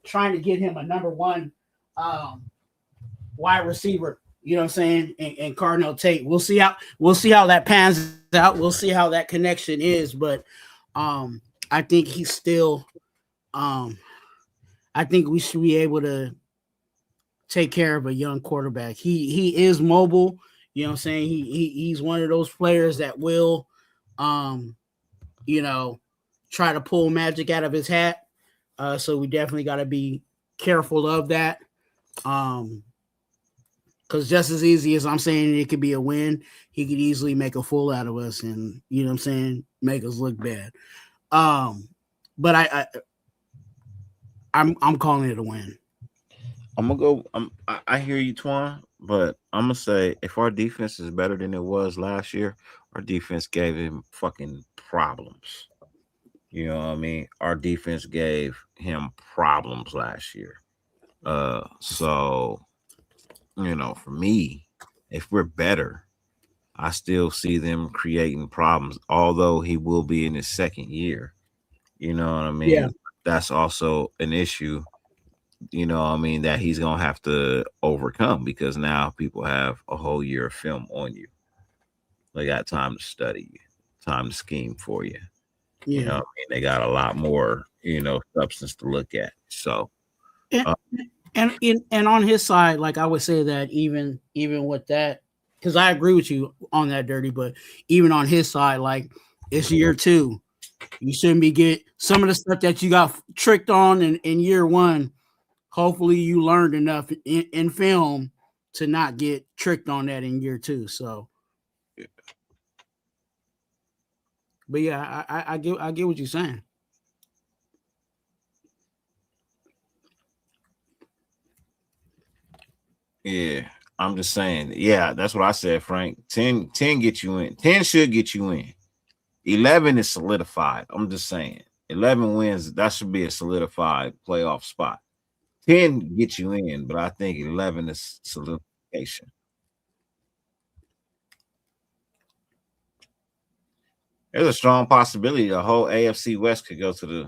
Trying to get him a number 1 wide receiver. You know what I'm saying? And Cardinal Tate. We'll see how that pans out. We'll see how that connection is. But I think he's still. I think we should be able to take care of a young quarterback. He is mobile. You know what I'm saying? He's one of those players that will, you know, try to pull magic out of his hat. So we definitely got to be careful of that. Because just as easy as I'm saying it could be a win, he could easily make a fool out of us, and you know what I'm saying, make us look bad. But I'm calling it a win. I'm gonna go. I hear you, Twan, but I'm gonna say if our defense is better than it was last year, our defense gave him fucking problems. You know what I mean? Our defense gave him problems last year. So you know, for me, if we're better, I still see them creating problems. Although he will be in his second year, you know what I mean? Yeah. That's also an issue, you know what I mean, that he's gonna have to overcome because now people have a whole year of film on you. They got time to study you, time to scheme for you. You know what I mean? They got a lot more, you know, substance to look at. So and on his side, like I would say that even with that, because I agree with you on that, Dirty, but even on his side, like it's year 2. You shouldn't be get some of the stuff that you got tricked on in year 1. Hopefully you learned enough in film to not get tricked on that in year 2. So but yeah, I get what you're saying. yeah, I'm just saying, yeah, that's what I said, Frank. 10 get you in. 10 should get you in. 11 is solidified. I'm just saying. 11 wins, that should be a solidified playoff spot. 10 get you in, but I think 11 is solidification. There's a strong possibility the whole AFC West could go to the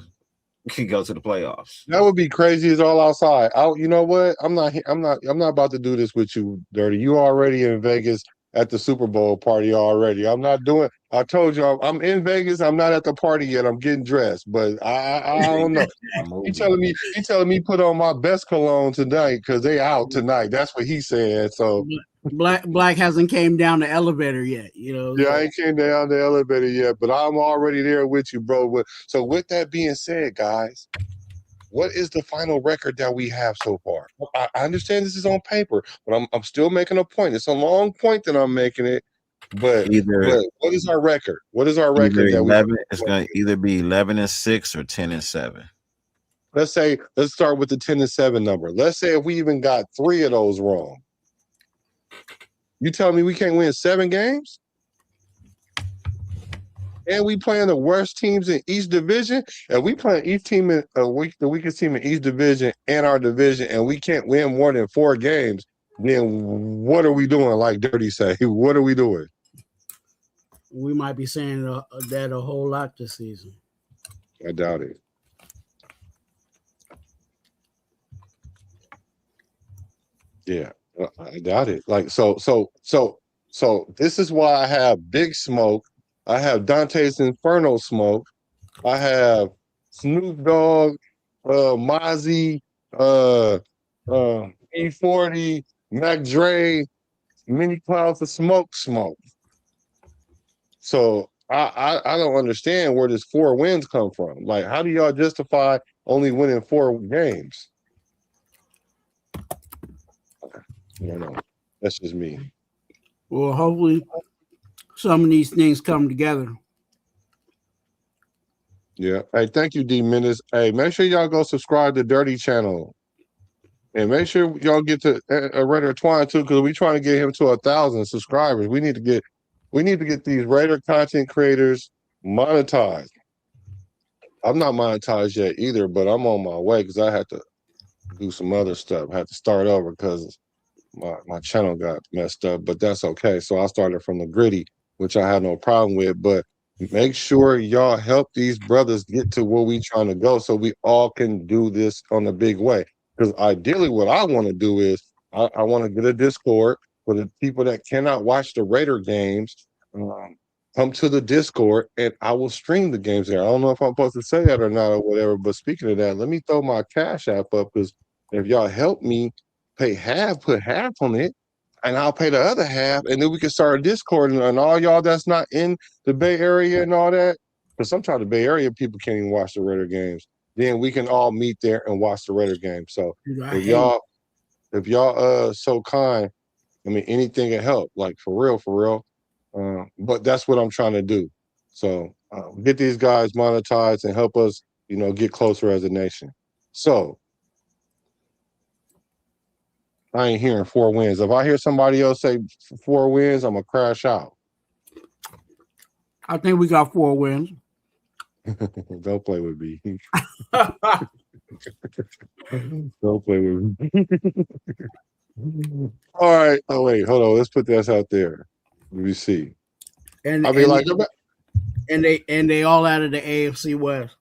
playoffs. That would be crazy as all outside. You know what? I'm not about to do this with you, Dirty. You already in Vegas at the Super Bowl party already. I'm not doing. I told you I'm in Vegas. I'm not at the party yet. I'm getting dressed, but I don't know. He telling me put on my best cologne tonight because they out tonight. That's what he said. So Black hasn't came down the elevator yet, you know. yeah, I ain't came down the elevator yet, but I'm already there with you, bro. So with that being said, guys, what is the final record that we have so far? I understand this is on paper, but I'm still making a point. It's a long point that I'm making it. But what is our record? What is our record that 11, it's gonna either be 11-6 or 10-7. Let's start with the 10-7 number. Let's say if we even got 3 of those wrong. You tell me we can't win 7 games? And we playing the worst teams in each division, and we playing each team in the weakest team in each division and our division, and we can't win more than 4 games. Then what are we doing? Like Dirty say, what are we doing? We might be saying that a whole lot this season. I doubt it. Yeah, I doubt it. Like so this is why I have Big Smoke. I have Dante's Inferno Smoke. I have Snoop Dogg, Mozzie, E40, Mac Dre, many clouds of smoke. So I don't understand where this 4 wins come from. Like, how do y'all justify only winning 4 games? I don't know. That's just me. Well, hopefully some of these things come together. Yeah. Hey, thank you, D Menace. Hey, make sure y'all go subscribe to Dirty Channel. And make sure y'all get to Raider Twine too, because we're trying to get him to 1,000 subscribers. We need to get these Raider content creators monetized. I'm not monetized yet either, but I'm on my way because I had to do some other stuff. I had to start over because my channel got messed up, but that's okay. So I started from the gritty, which I had no problem with. But make sure y'all help these brothers get to where we trying to go so we all can do this on a big way. Because ideally what I want to do is I want to get a Discord for the people that cannot watch the Raider games. Come to the Discord and I will stream the games there. I don't know if I'm supposed to say that or not or whatever, but speaking of that, let me throw my Cash App up because if y'all help me put half on it, and I'll pay the other half, and then we can start a Discord and all y'all that's not in the Bay Area and all that. Because sometimes the Bay Area people can't even watch the Raider games. Then we can all meet there and watch the Raider game. So if y'all so kind, I mean anything can help, like for real. But that's what I'm trying to do. So get these guys monetized and help us, get closer as a nation. So I ain't hearing 4 wins. If I hear somebody else say 4 wins, I'm gonna crash out. I think we got 4 wins. Don't play with me. Don't play with me. All right. Oh wait, hold on. Let's put this out there. Let me see. And I mean, and they all out of the AFC West.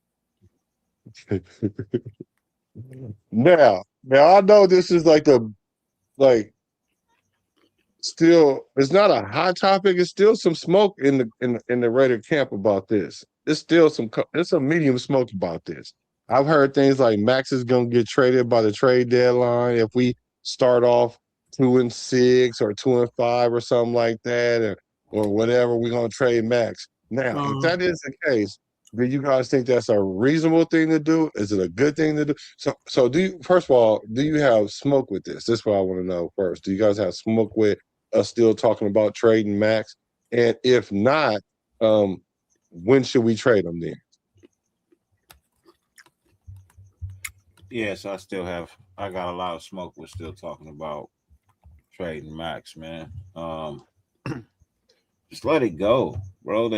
Now I know this is still, it's not a hot topic. It's still some smoke in the Raider camp about this. It's still some medium smoke about this. I've heard things like Maxx is gonna get traded by the trade deadline if we start off 2-6 or 2-5 or something like that, or whatever. We're gonna trade Maxx. Now, if that is the case, do you guys think that's a reasonable thing to do? Is it a good thing to do? So do you, first of all, do you have smoke with this? This is what I want to know first. Do you guys have smoke with us still talking about trading Maxx? And if not, when should we trade him then? Yes, I got a lot of smoke. We're still talking about trading Maxx, man. Just let it go, bro.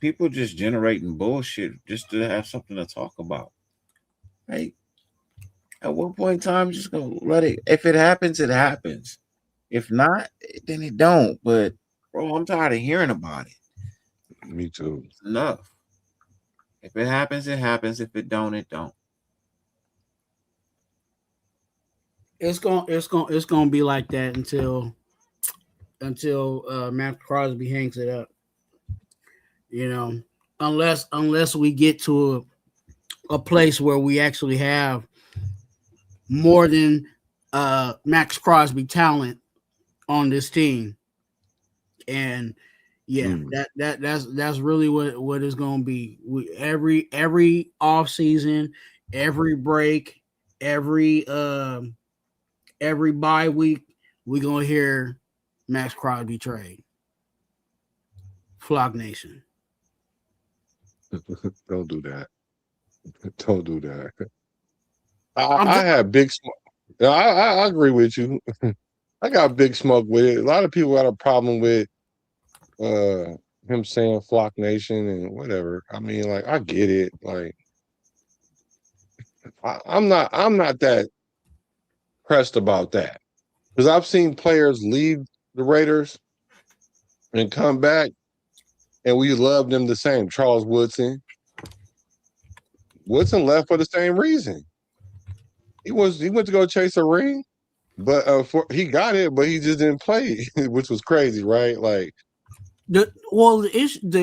People just generating bullshit just to have something to talk about. Right? At one point in time, just gonna let it. If it happens, it happens. If not, then it don't. But bro, I'm tired of hearing about it. Me too. It's enough. If it happens, it happens. If it don't, it don't. It's gonna be like that until Maxx Crosby hangs it up. Unless we get to a place where we actually have more than Maxx Crosby talent on this team. And that's really what it's gonna be. Every off season, every break, every bye week, we're gonna hear Maxx Crosby trade. Flock Nation. Don't do that. Don't do that. I have big smoke. I agree with you. I got big smoke with it. A lot of people got a problem with him saying Flock Nation and whatever. I mean, like, I get it. Like, I'm not that pressed about that, because I've seen players leave the Raiders and come back, and we love them the same. Charles Woodson left for the same reason. He went to go chase a ring, but he got it, but he just didn't play, which was crazy, right? Like, the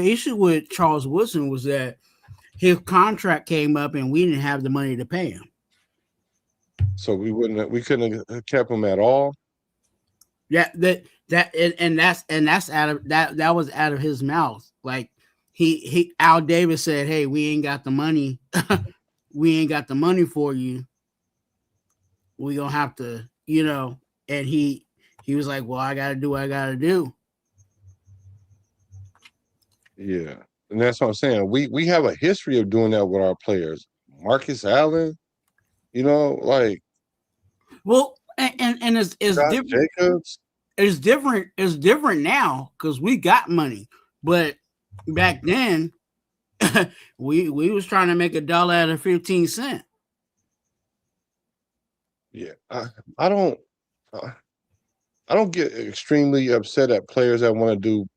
issue with Charles Woodson was that his contract came up and we didn't have the money to pay him. So we couldn't have kept him at all. Yeah, that's out of that was out of his mouth. Like Al Davis said, "Hey, we ain't got the money. We ain't got the money for you. We gonna have to, And he was like, "Well, I gotta do what I gotta do." Yeah, and that's what I'm saying. We have a history of doing that with our players. Marcus Allen, like. Well, and it's different. Jacobs. It's different. It's different now because we got money, but back then, we was trying to make $1 out of 15 cents. Yeah, I don't get extremely upset at players that want to do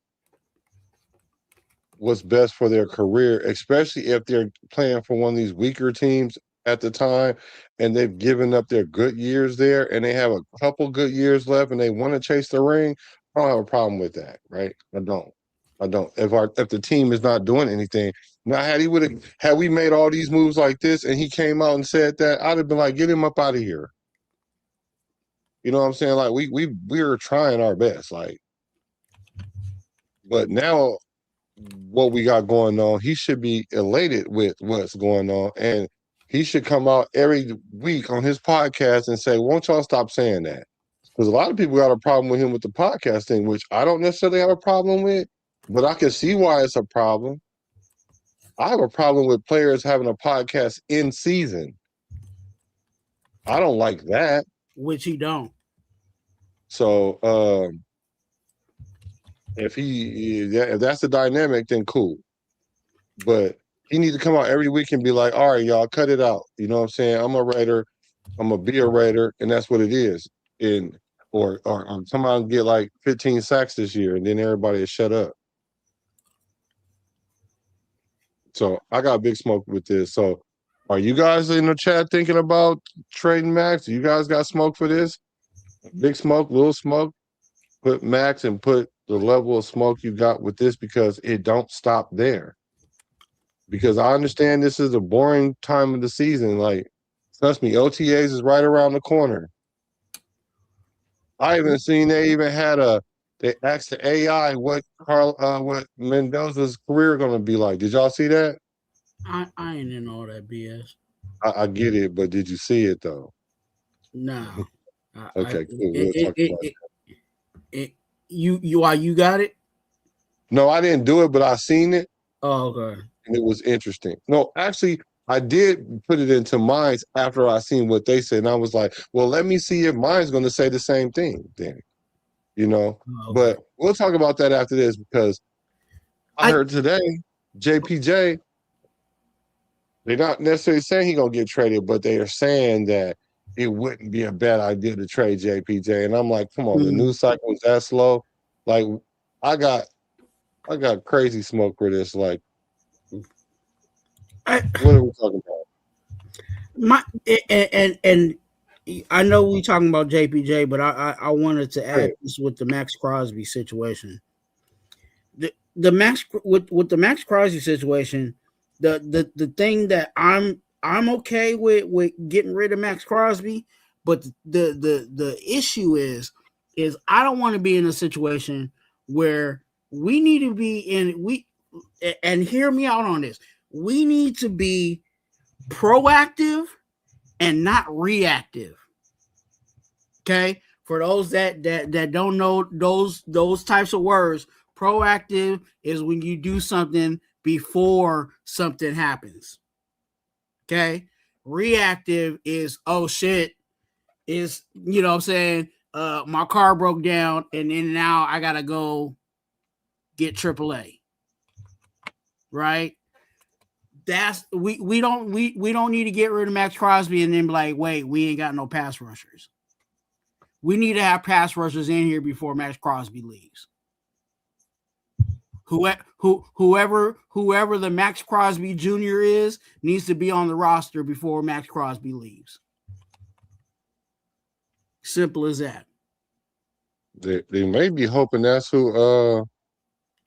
what's best for their career, especially if they're playing for one of these weaker teams at the time and they've given up their good years there and they have a couple good years left and they want to chase the ring. I don't have a problem with that, right? I don't. If the team is not doing anything. Now, had we made all these moves like this and he came out and said that, I'd have been like, get him up out of here. You know what I'm saying? Like we were trying our best. Like, but now what we got going on, he should be elated with what's going on, and he should come out every week on his podcast and say, "Won't y'all stop saying that?" Because a lot of people got a problem with him with the podcast thing, which I don't necessarily have a problem with, but I can see why it's a problem. I have a problem with players having a podcast in season. I don't like that. Which he don't. So if that's the dynamic, then cool. But he needs to come out every week and be like, all right, y'all, cut it out. You know what I'm saying? I'm a Raider. I'm gonna be a Raider, and that's what it is. And or come out and get like 15 sacks this year, and then everybody will shut up. So I got big smoke with this. So are you guys in the chat thinking about trading Maxx? You guys got smoke for this? Big smoke, little smoke? Put Maxx and put the level of smoke you got with this, because it don't stop there. Because I understand this is a boring time of the season. Like, trust me, OTAs is right around the corner. I even seen they asked the AI what Mendoza's career gonna be like. Did y'all see that? I ain't in all that BS. I get it, but did you see it though? No. Okay, cool. We'll talk about that. You got it? No, I didn't do it, but I seen it. Oh, okay. And it was interesting. No, actually, I did put it into mine after I seen what they said, and I was like, well, let me see if mine's going to say the same thing then, you know. Oh, okay. But we'll talk about that after this, because I heard today JPJ, they're not necessarily saying he's going to get traded, but they are saying that it wouldn't be a bad idea to trade JPJ. And I'm like, come on, the news cycle was that slow. Like, I got crazy smoke for this. Like, what are we talking about? And I know we talking about JPJ, but I wanted to add this with the Maxx Crosby situation. The Maxx Crosby situation, the thing that I'm okay with getting rid of Maxx Crosby, but the issue is I don't want to be in a situation where we need to be in and hear me out on this. We need to be proactive and not reactive. Okay, for those that don't know those types of words, proactive is when you do something before something happens. Okay, reactive is, oh shit, is, you know what I'm saying, my car broke down and then now I gotta go get AAA. Right? That's we don't need to get rid of Maxx Crosby and then be like, wait, we ain't got no pass rushers. We need to have pass rushers in here before Maxx Crosby leaves. Whoever the Maxx Crosby Jr. is needs to be on the roster before Maxx Crosby leaves. Simple as that. They may be hoping that's who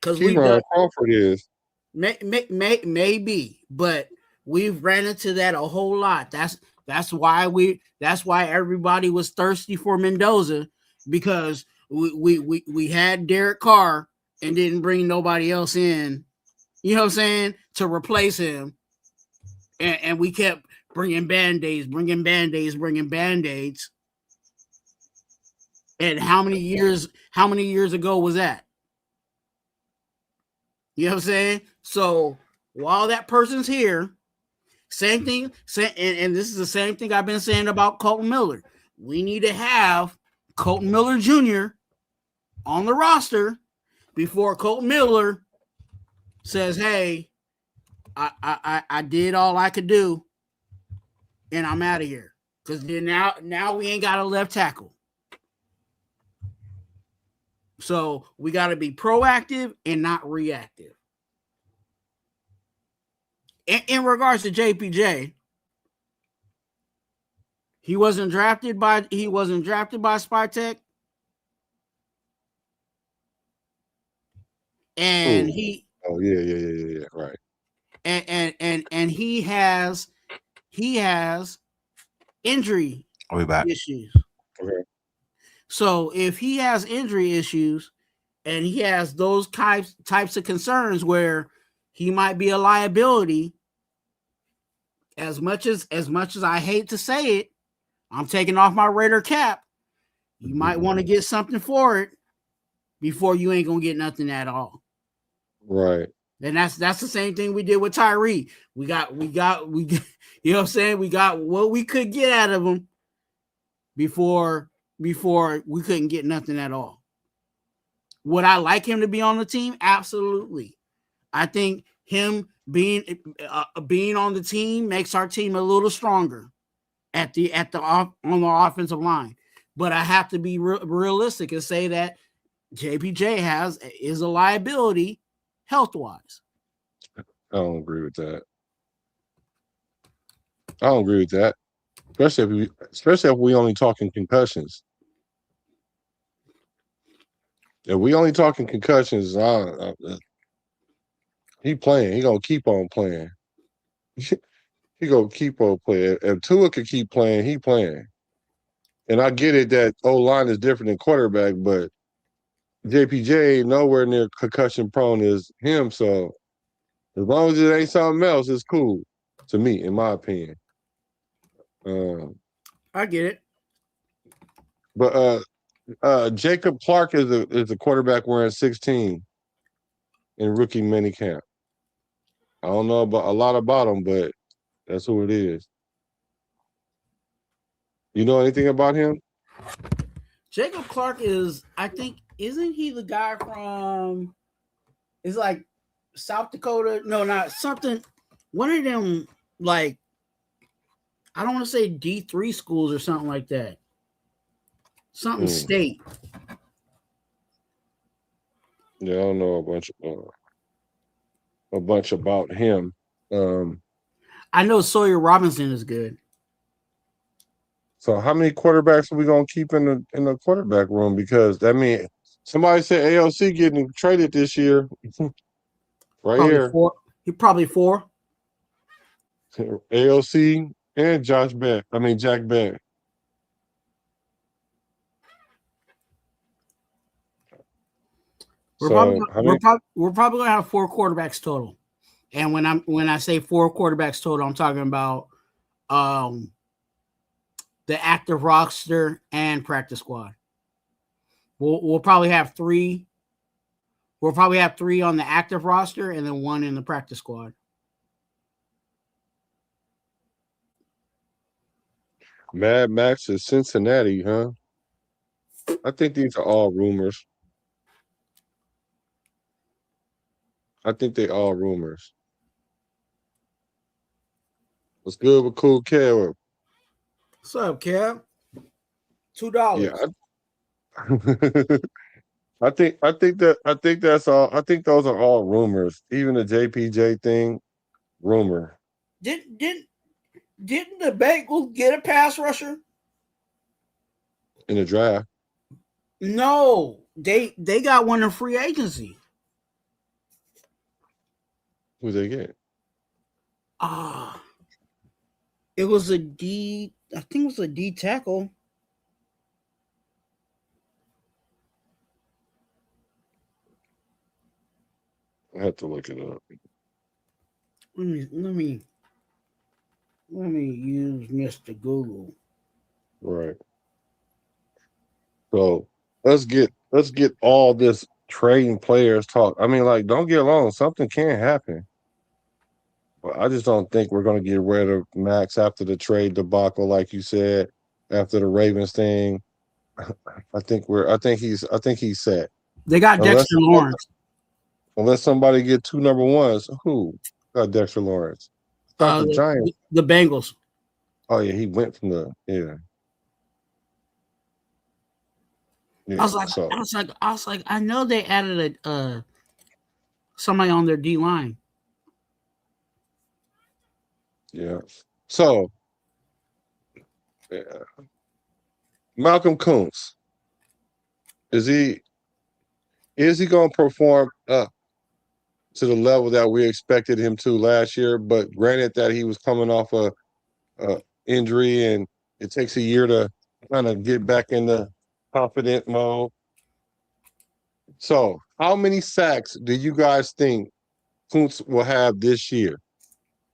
Keyron Crawford is. Maybe, but we've ran into that a whole lot. That's why everybody was thirsty for Mendoza, because we had Derek Carr and didn't bring nobody else in, you know what I'm saying, to replace him. And we kept bringing Band-Aids. And how many years ago was that? You know what I'm saying? So while that person's here, same thing, and this is the same thing I've been saying about Colton Miller. We need to have Colton Miller Jr. on the roster before Colton Miller says, hey, I did all I could do and I'm out of here. Because then now we ain't got a left tackle. So we got to be proactive and not reactive. In regards to JPJ, he wasn't drafted by Spartak, and yeah, right. And he has injury I'll be back. issues. Okay. So if he has injury issues and he has those types of concerns where he might be a liability, as much as I hate to say it, I'm taking off my Raider cap. You might want to get something for it before you ain't gonna get nothing at all. Right. And that's the same thing we did with Tyree. We got you know what I'm saying? We got what we could get out of him before we couldn't get nothing at all. Would I like him to be on the team? Absolutely. I think him being on the team makes our team a little stronger on the offensive line. But I have to be realistic and say that JPJ is a liability health-wise. I don't agree with that. I don't agree with that. Especially if we only talking concussions. If we only talking concussions, he playing. He gonna keep on playing. He gonna keep on playing. If Tua could keep playing, he playing. And I get it that O-line is different than quarterback, but JPJ ain't nowhere near concussion prone as him. So as long as it ain't something else, it's cool to me, in my opinion. I get it. But Jacob Clark is a quarterback wearing 16 in rookie minicamp. I don't know about a lot about him, but that's who it is. You know anything about him? Jacob Clark is, I think, isn't he the guy from? It's like South Dakota. No, not something. One of them, like, I don't want to say D3 schools or something like that. Something state. Yeah, I don't know a bunch about him. I know Sawyer Robinson is good. So how many quarterbacks are we gonna keep in the quarterback room? Because that means somebody said AOC getting traded this year. Right Probably here. Four. He probably 4. AOC and Jack Beck. We're probably gonna have 4 quarterbacks total. And when I say 4 quarterbacks total, I'm talking about the active roster and practice squad. We'll probably have 3. We'll probably have 3 on the active roster and then 1 in the practice squad. Mad Max is Cincinnati, huh? I think these are all rumors. I think they all rumors. What's good with Cool Kev? What's up, Kev? $2. Yeah. I think that's all. I think those are all rumors. Even the JPJ thing, rumor. Didn't the Bengals get a pass rusher? In the draft. No, they got one in free agency. Who they get? It was a D. I think it was a D tackle. I have to look it up. Let me use Mr. Google. Right. So let's get all this trading players talk. I mean, like, don't get along. Something can happen. But I just don't think we're going to get rid of Max after the trade debacle, like you said, after the Ravens thing. I think he's set. They got Dexter Lawrence. Unless somebody get 2 number ones, who got Dexter Lawrence? Not the Giants. The Bengals. Oh yeah, he went from the I was like, I know they added somebody on their D line. Yeah. So Malcolm Kuntz, is he going to perform up to the level that we expected him to last year? But granted that he was coming off a injury and it takes a year to kind of get back in the confident mode. So, how many sacks do you guys think Kuntz will have this year?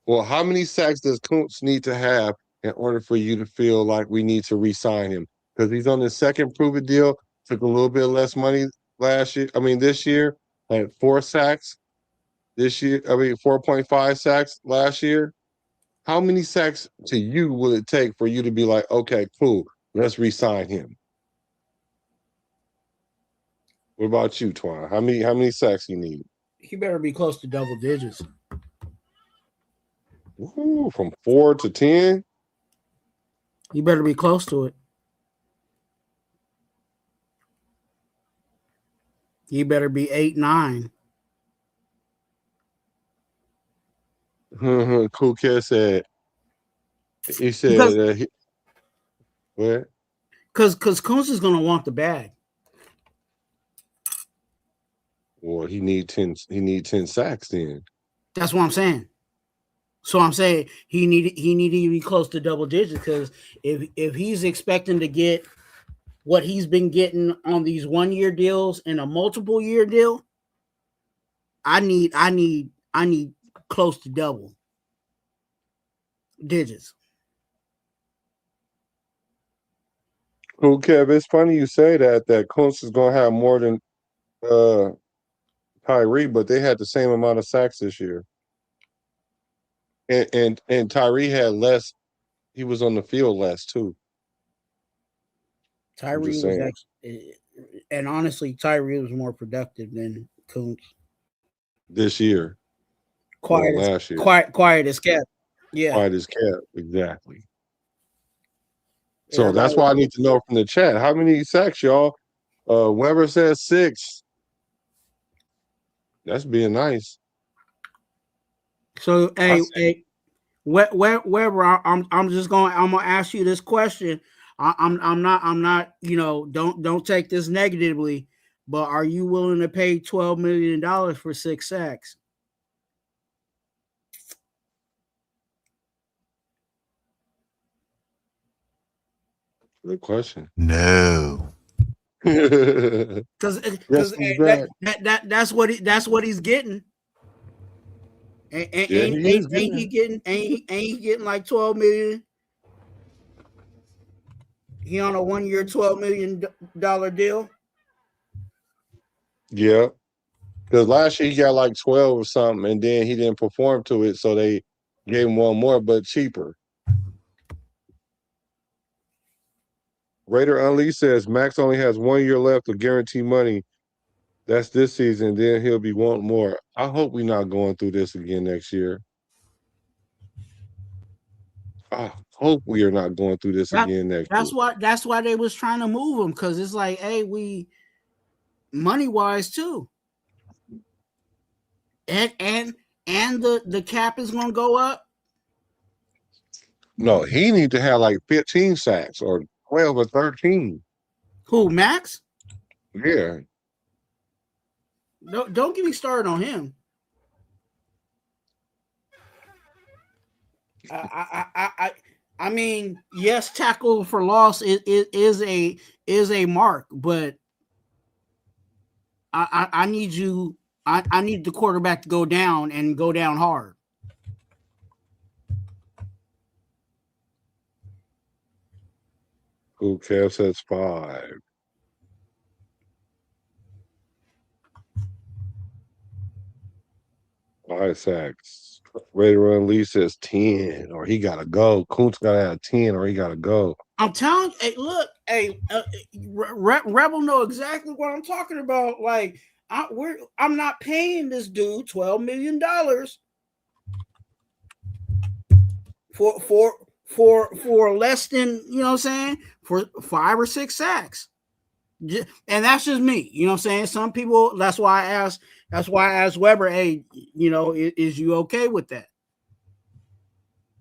Well, how many sacks does Kuntz need to have in order for you to feel like we need to re-sign him? Because he's on his second prove-it deal, took a little bit less money this year, had 4 sacks this year. 4.5 sacks last year. How many sacks to you will it take for you to be like, okay, cool, let's re-sign him? What about you, Twan? How many sacks you need? He better be close to double digits. Ooh, from 4 to 10? You better be close to it. He better be 8, 9. Cool Kid said. He Because said what? Because Kuntz is gonna want the bag. Well, he need 10 sacks then. That's what I'm saying. So I'm saying he needed to be close to double digits, because if he's expecting to get what he's been getting on these 1-year deals and a multiple year deal, I need close to double digits. Cool, Kev. It's funny you say that Kuntz is gonna have more than Tyree, but they had the same amount of sacks this year. And Tyree had less. He was on the field less too. Tyree was actually, and honestly, Tyree was more productive than Kuntz This year. Last year. Quiet as kept. Yeah. Quiet as kept, exactly. So that's why I need to know from the chat. How many sacks, y'all? Weber says 6. That's being nice. So Weber, I'm just gonna ask you this question. I'm not, don't take this negatively, but are you willing to pay $12 million for 6 sacks? Good question. No. Because that's what he's getting. Ain't he getting like 12 million? He on a 1-year $12 million deal. Yeah. Because last year he got like 12 or something, and then he didn't perform to it, so they gave him one more, but cheaper. Raider Unleashed says Max only has 1 year left of guarantee money. That's this season. Then he'll be wanting more. I hope we're not going through this again next year. I hope we are not going through this again next year. That's why they was trying to move him, because it's like, hey, we money wise too, and the cap is gonna go up. No, he need to have like 15 sacks or 12 or 13. Who, Max? Yeah. Don't get me started on him. I mean, yes, tackle for loss is a mark, but I need you. I need the quarterback to go down and go down hard. Who cares? Says 5. Five sacks. Raider Unleashed says 10, or he gotta go. Kuntz gotta have 10, or he gotta go. I'm telling you, hey, look, hey, Rebel know exactly what I'm talking about. Like, I'm not paying this dude $12 million for less than, you know what I'm saying, for 5 or 6 sacks. And that's just me, you know what I'm saying? Some people, that's why I asked Weber, hey, is you okay with that?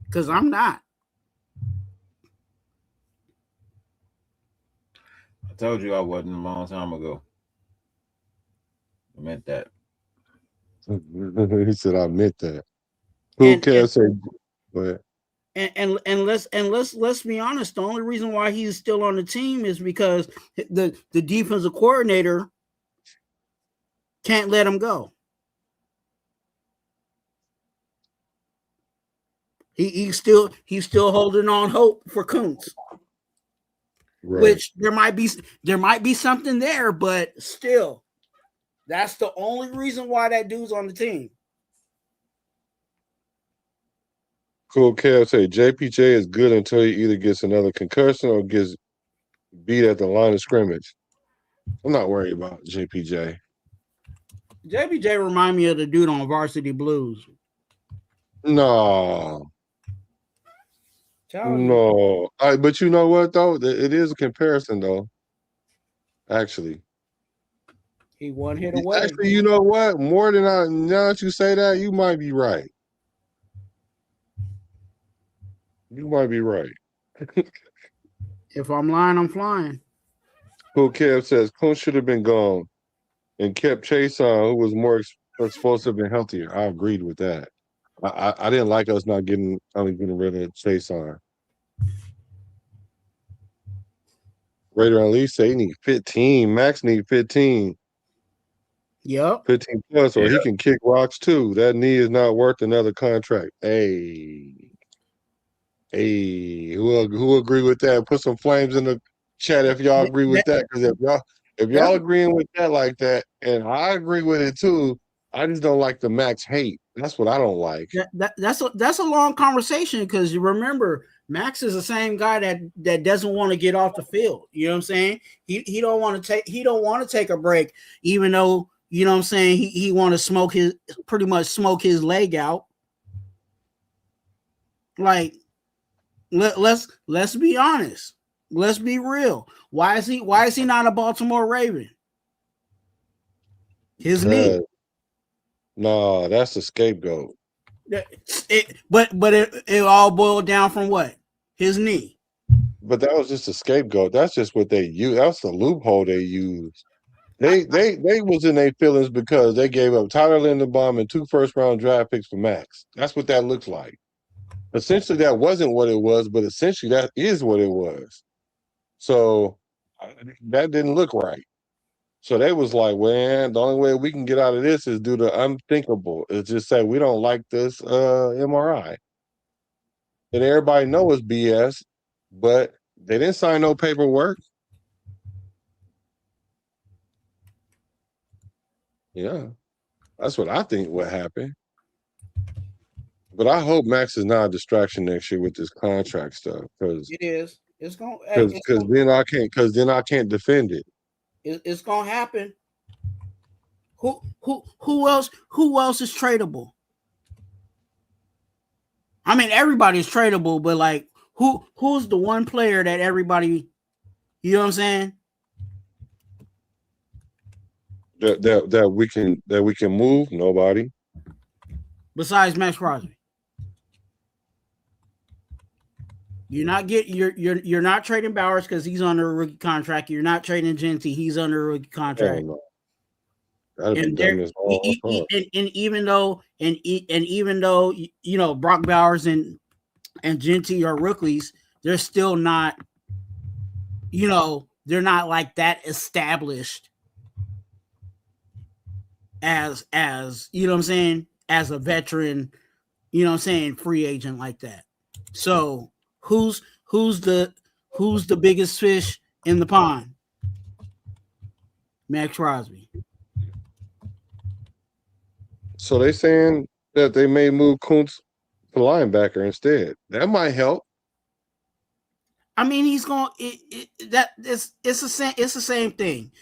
Because I'm not. I told you I wasn't a long time ago. I meant that. He said, I meant that. Who cares? Say, what? let's be honest. The only reason why he's still on the team is because the defensive coordinator can't let him go. He's still holding on hope for Kuntz. Right. Which there might be something there, but still, that's the only reason why that dude's on the team. Cool Kev say JPJ is good until he either gets another concussion or gets beat at the line of scrimmage. I'm not worried about JPJ. JPJ remind me of the dude on Varsity Blues. No. No. But you know what, though? It is a comparison, though. Actually. He one hit away. Actually, you know what? More than now that you say that, you might be right. You might be right. If I'm lying, I'm flying. Cool Kev says Kuntz should have been gone and kept Chase on, who was more explosive and healthier. I agreed with that. I didn't like us not getting rid of Chase on. Raider on Lee say he need 15. Max need 15. Yep. 15 plus, or he can kick rocks too. That knee is not worth another contract. Hey, who agree with that? Put some flames in the chat if y'all agree with that. Because if y'all agreeing with that like that, and I agree with it too, I just don't like the Max hate. That's what I don't like. That's a long conversation because you remember Max is the same guy that doesn't want to get off the field. You know what I'm saying? He don't want to take a break, even though, you know what I'm saying, he want to pretty much smoke his leg out. Like, let's be honest. Let's be real. Why is he not a Baltimore Raven? His knee. No, that's the scapegoat. But it all boiled down from what? His knee. But that was just a scapegoat. That's just what they use. That's the loophole they used. They was in their feelings because they gave up Tyler Linderbaum and 2 first-round draft picks for Max. That's what that looks like. Essentially, that wasn't what it was, but essentially that is what it was. So that didn't look right. So they was like, well, the only way we can get out of this is do the unthinkable. Is just say we don't like this MRI. And everybody know it's BS, but they didn't sign no paperwork. Yeah, that's what I think would happen. But I hope Max is not a distraction next year with this contract stuff, because it is. It's going because then I can't defend it. It's gonna happen. Who else is tradable? I mean, everybody's tradable, but like who's the one player that everybody, you know what I'm saying? That we can move? Nobody. Besides Maxx Crosby. You're not trading Bowers because he's under a rookie contract. You're not trading Genty, he's under a rookie contract. And even though you know Brock Bowers and Genty are rookies, they're still not, you know, they're not like that established as you know what I'm saying, as a veteran, you know what I'm saying, free agent like that. So who's the biggest fish in the pond? Maxx Crosby. So they saying that they may move Kuntz to linebacker instead. That might help. I mean, he's going. It's the same thing.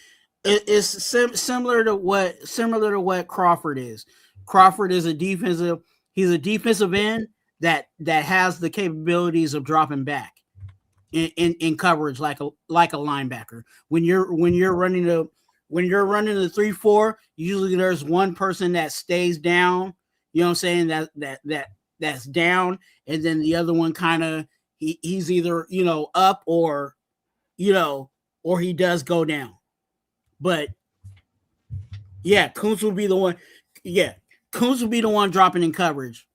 It's similar to what Crawford is. Crawford is a defensive. He's a defensive end that has the capabilities of dropping back in coverage like a linebacker. When you're running the 3-4, usually there's one person that stays down. You know what I'm saying? That's down, and then the other one kind of he's either, you know, up or, you know, or he does go down. But yeah, Kuntz will be the one. Yeah, Kuntz will be the one dropping in coverage.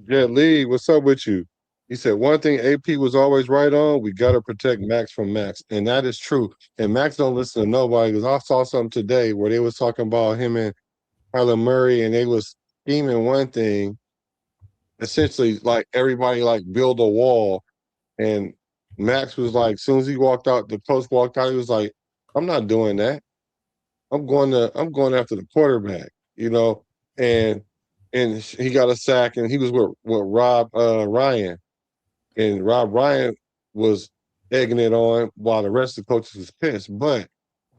Yeah, Lee, what's up with you? He said one thing AP was always right on. We got to protect Max from Max, and that is true. And Max don't listen to nobody because I saw something today where they was talking about him and Kyler Murray, and they was scheming one thing. Essentially, like everybody like build a wall, and Max was like, as soon as he walked out, the coach walked out, he was like, "I'm not doing that. I'm going after the quarterback." You know, and he got a sack, and he was with Rob Ryan. And Rob Ryan was egging it on while the rest of the coaches was pissed. But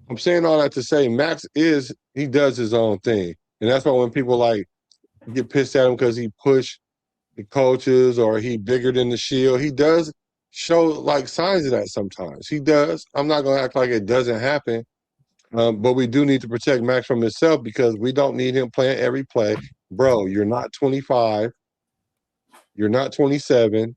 I'm saying all that to say Max he does his own thing. And that's why when people like get pissed at him because he pushed the coaches or he bigger than the shield, he does show like signs of that sometimes. He does. I'm not gonna act like it doesn't happen. But we do need to protect Max from himself because we don't need him playing every play. Bro, you're not 25. You're not 27.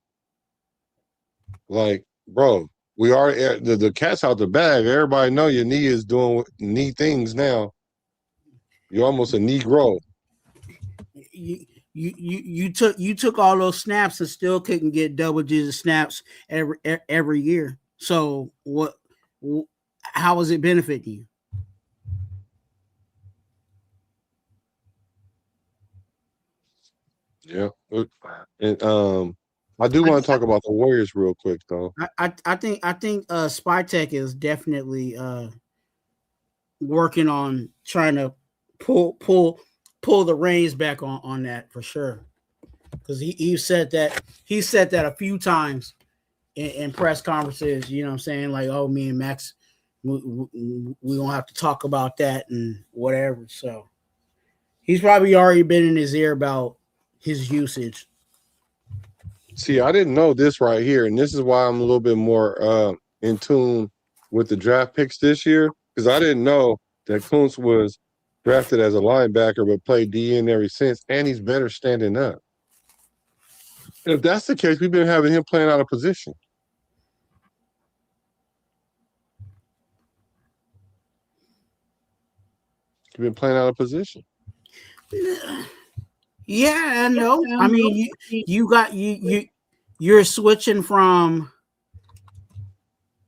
Like, bro, we are the cat's out the bag. Everybody know your knee is doing knee things now. You're almost a Negro. You took all those snaps and still couldn't get double digit snaps every year. So how is it benefiting you? Yeah. And I do want to talk about the Warriors real quick though. I think Spytek is definitely working on trying to pull the reins back on that for sure. Because he said that a few times in press conferences, you know what I'm saying? Like, oh, me and Max, we don't have to talk about that and whatever. So he's probably already been in his ear about his usage. See, I didn't know this right here, and this is why I'm a little bit more in tune with the draft picks this year, because I didn't know that Kuntz was drafted as a linebacker but played DN ever since, and he's better standing up. If that's the case, we've been having him playing out of position. He's been playing out of position. Yeah, I know. I mean, you're switching from,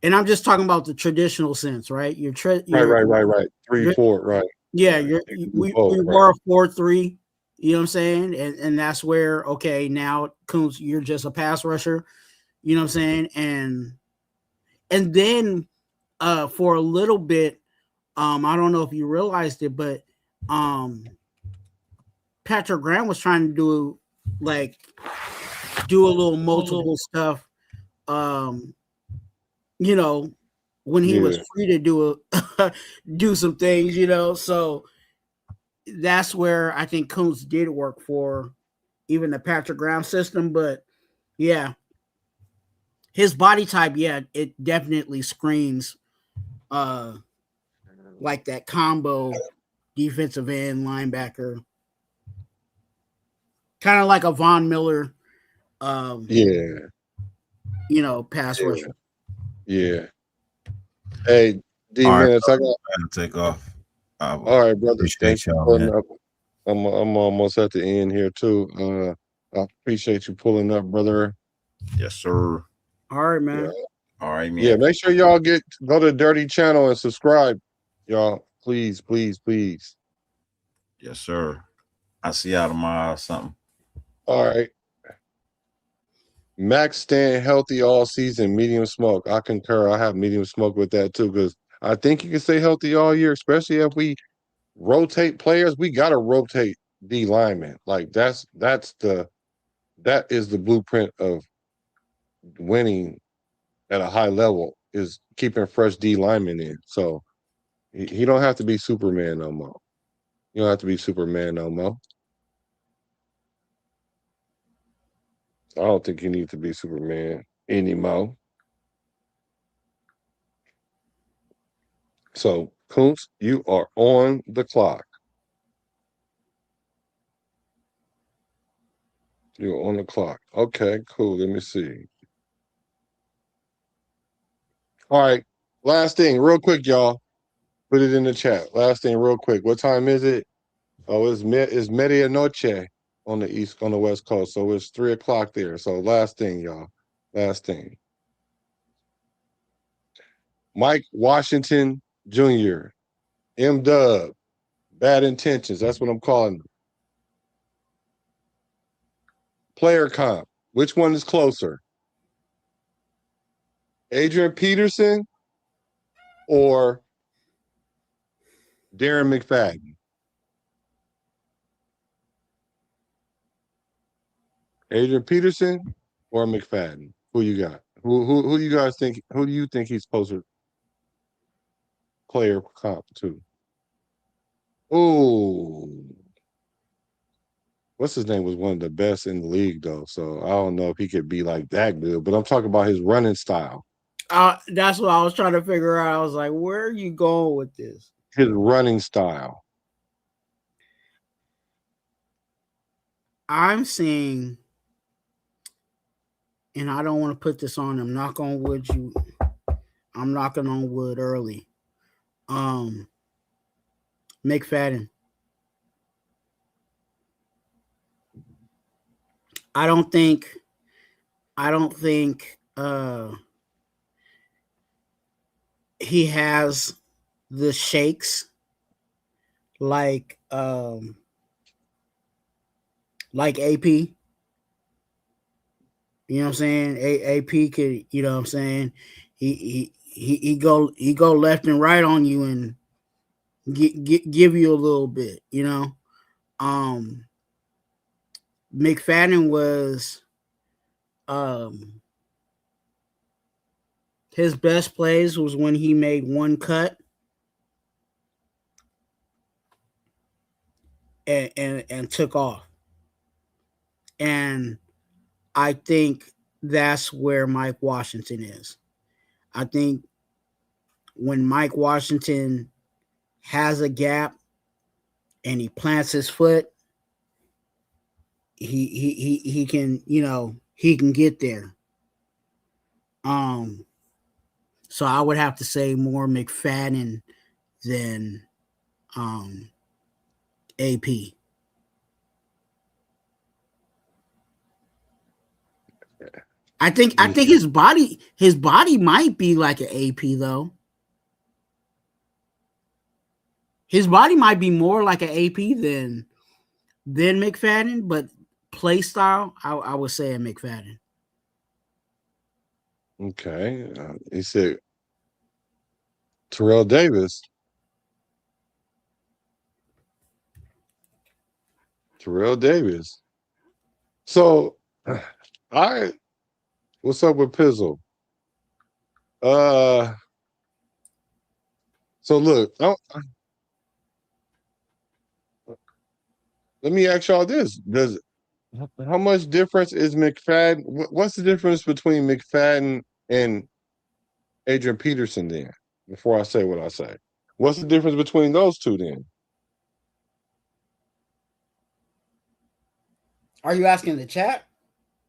and I'm just talking about the traditional sense, right? Right. 3-4, right? Yeah, we were a 4-3. You know what I'm saying? And that's where, okay, now Kuntz, you're just a pass rusher. You know what I'm saying? And then for a little bit, I don't know if you realized it, but Patrick Graham was trying to do a little multiple stuff. You know, when he was free to do some things, you know. So that's where I think Kuntz did work for even the Patrick Graham system. But yeah, his body type, it definitely screams like that combo defensive end linebacker. Kind of like a Von Miller, you know, pass rusher. Yeah. Hey, D minutes, I got to take off. All right, brother. Appreciate y'all, pulling man. up. I'm almost at the end here too. I appreciate you pulling up, brother. Yes, sir. All right, man. All right, man. Yeah, make sure y'all go to Dirty Channel and subscribe, y'all. Please, please, please. Yes, sir. I'll see y'all tomorrow or something. All right. Max staying healthy all season, medium smoke. I concur. I have medium smoke with that too, because I think you can stay healthy all year, especially if we rotate players. We gotta rotate D linemen. Like that is the blueprint of winning at a high level, is keeping fresh D linemen in. So he don't have to be Superman no more. You don't have to be Superman no more. I don't think you need to be Superman anymore. So, Kuntz, you are on the clock. You're on the clock. Okay, cool. Let me see. All right. Last thing, real quick, y'all. Put it in the chat. Last thing, real quick. What time is it? Oh, it's medianoche. on the West Coast. So it's 3:00 there. So last thing, y'all. Last thing. Mike Washington Jr. M-Dub. Bad intentions. That's what I'm calling him. Player comp. Which one is closer? Adrian Peterson or Darren McFadden? Adrian Peterson or McFadden? Who you got? Who you guys think? Who do you think he's closer player comp to? Ooh. What's his name was one of the best in the league though. So I don't know if he could be like that good, but I'm talking about his running style. That's what I was trying to figure out. I was like, where are you going with this? His running style. I'm seeing, and I don't want to put this on him. Knock on wood, I'm knocking on wood early. McFadden. I don't think he has the shakes like AP. You know what I'm saying? AP could, you know what I'm saying? He go left and right on you and give you a little bit, you know. McFadden was his best plays was when he made one cut and took off. And I think that's where Mike Washington is. I think when Mike Washington has a gap and he plants his foot, he can, you know, he can get there. So I would have to say more McFadden than AP. I think his body might be like an AP though. His body might be more like an AP than McFadden, but play style, I would say a McFadden. Okay. He said Terrell Davis. Terrell Davis. So, what's up with Pizzle? So look, let me ask y'all this: how much difference is McFadden? What's the difference between McFadden and Adrian Peterson? Then, before I say what I say, what's the difference between those two? Then, are you asking the chat?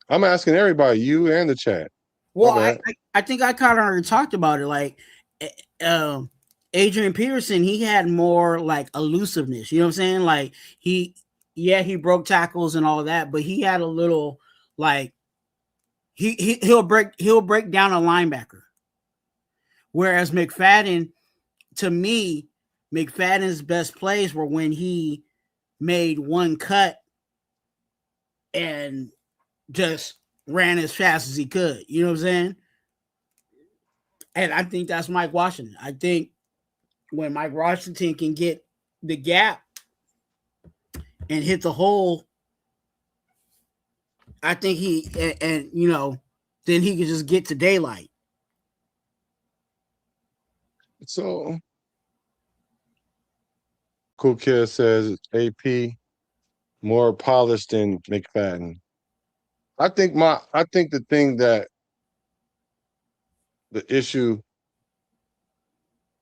I'm asking everybody, you and the chat. Well, I think I kind of already talked about it. Like, Adrian Peterson, he had more like elusiveness. You know what I'm saying? Like he broke tackles and all of that, but he had a little like he'll break down a linebacker. Whereas McFadden, to me, McFadden's best plays were when he made one cut and just ran as fast as he could. You know what I'm saying? And I think that's Mike Washington. I think when Mike Washington can get the gap and hit the hole, I think and you know, then he can just get to daylight. So, Cool Kid says AP more polished than McFadden. I think the thing that the issue,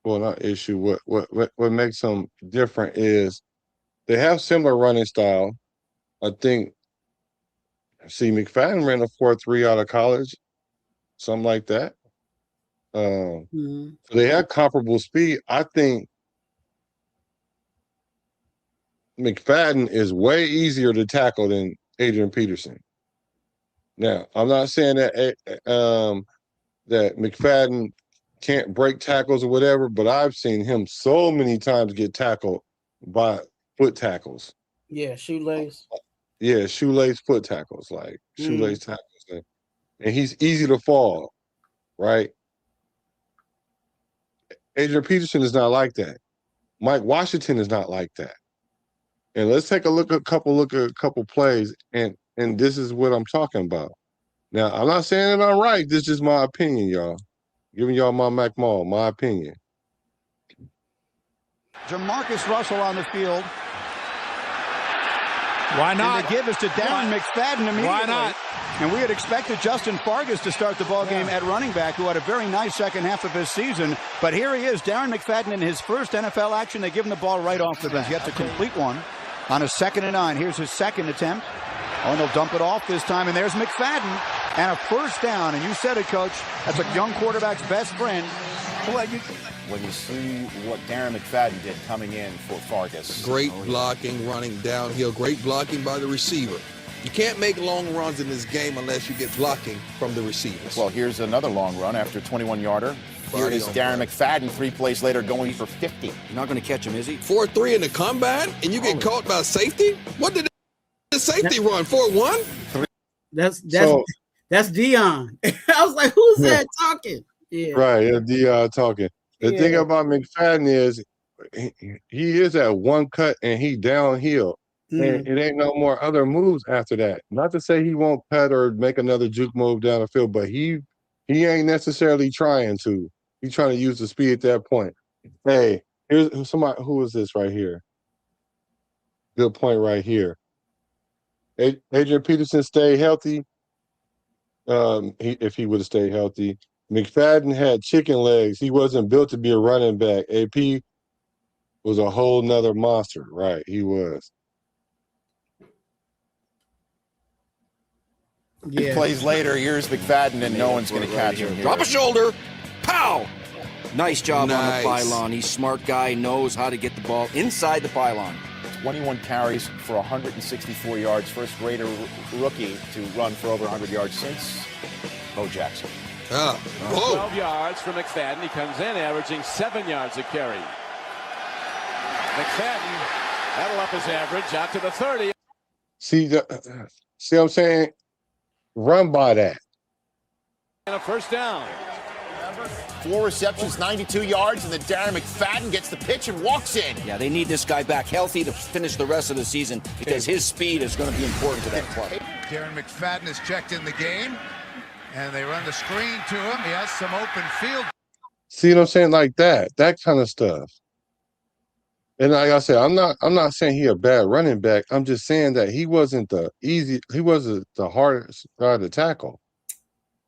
well, not issue, what makes them different is they have similar running style. I think, see, McFadden ran a 4.3 out of college, something like that. So they have comparable speed. I think McFadden is way easier to tackle than Adrian Peterson. Now, I'm not saying that that McFadden can't break tackles or whatever, but I've seen him so many times get tackled by foot tackles. Yeah, shoelace. Yeah, shoelace foot tackles, like shoelace tackles. And he's easy to fall, right? Adrian Peterson is not like that. Mike Washington is not like that. And let's take a look at a couple plays, and this is what I'm talking about. Now, I'm not saying that I'm right. This is just my opinion, y'all. Giving y'all my Mac Mall, my opinion. Jamarcus Russell on the field. Why not? And the give is to Darren McFadden immediately. Why not? And we had expected Justin Fargas to start the ball game at running back, who had a very nice second half of his season. But here he is, Darren McFadden in his first NFL action. They give him the ball right off the bench. He gets a complete one on a 2nd and 9. Here's his second attempt. Oh, and they'll dump it off this time. And there's McFadden and a first down. And you said it, Coach. That's a young quarterback's best friend. When you see what Darren McFadden did coming in for Fargas. Great blocking, running downhill, great blocking by the receiver. You can't make long runs in this game unless you get blocking from the receivers. Well, here's another long run after a 21-yarder. Here is Darren McFadden 3 plays later going for 50. You're not going to catch him, is he? 4-3 in the combat, and you get caught by safety? What did the safety run? 4-1? That's Dion. I was like, who's that talking? Yeah. Right, yeah, Dion talking. The thing about McFadden is he is at one cut and he downhill. And it ain't no more other moves after that. Not to say he won't cut or make another juke move down the field, but he ain't necessarily trying to. He's trying to use the speed at that point. Hey, here's somebody. Who is this right here? Good point right here. Adrian Peterson stayed healthy. If he would have stayed healthy. McFadden had chicken legs. He wasn't built to be a running back. AP was a whole nother monster. Right, he was. Yeah. Plays later, here's McFadden, and no one's going to catch him here. Drop a shoulder. Pow! Nice job on the pylon. He's a smart guy, knows how to get the ball inside the pylon. 21 carries for 164 yards. First grader rookie to run for over 100 yards since Bo Jackson. 12 yards for McFadden. He comes in averaging 7 yards a carry. McFadden, that'll up his average out to the 30. See what I'm saying? Run by that. And a first down. 4 receptions, 92 yards, and then Darren McFadden gets the pitch and walks in. Yeah, they need this guy back healthy to finish the rest of the season because his speed is going to be important to that club. Darren McFadden is checked in the game, and they run the screen to him. He has some open field. See what I'm saying? Like that kind of stuff. And like I said, I'm not saying he a bad running back. I'm just saying that he wasn't the hardest guy to tackle.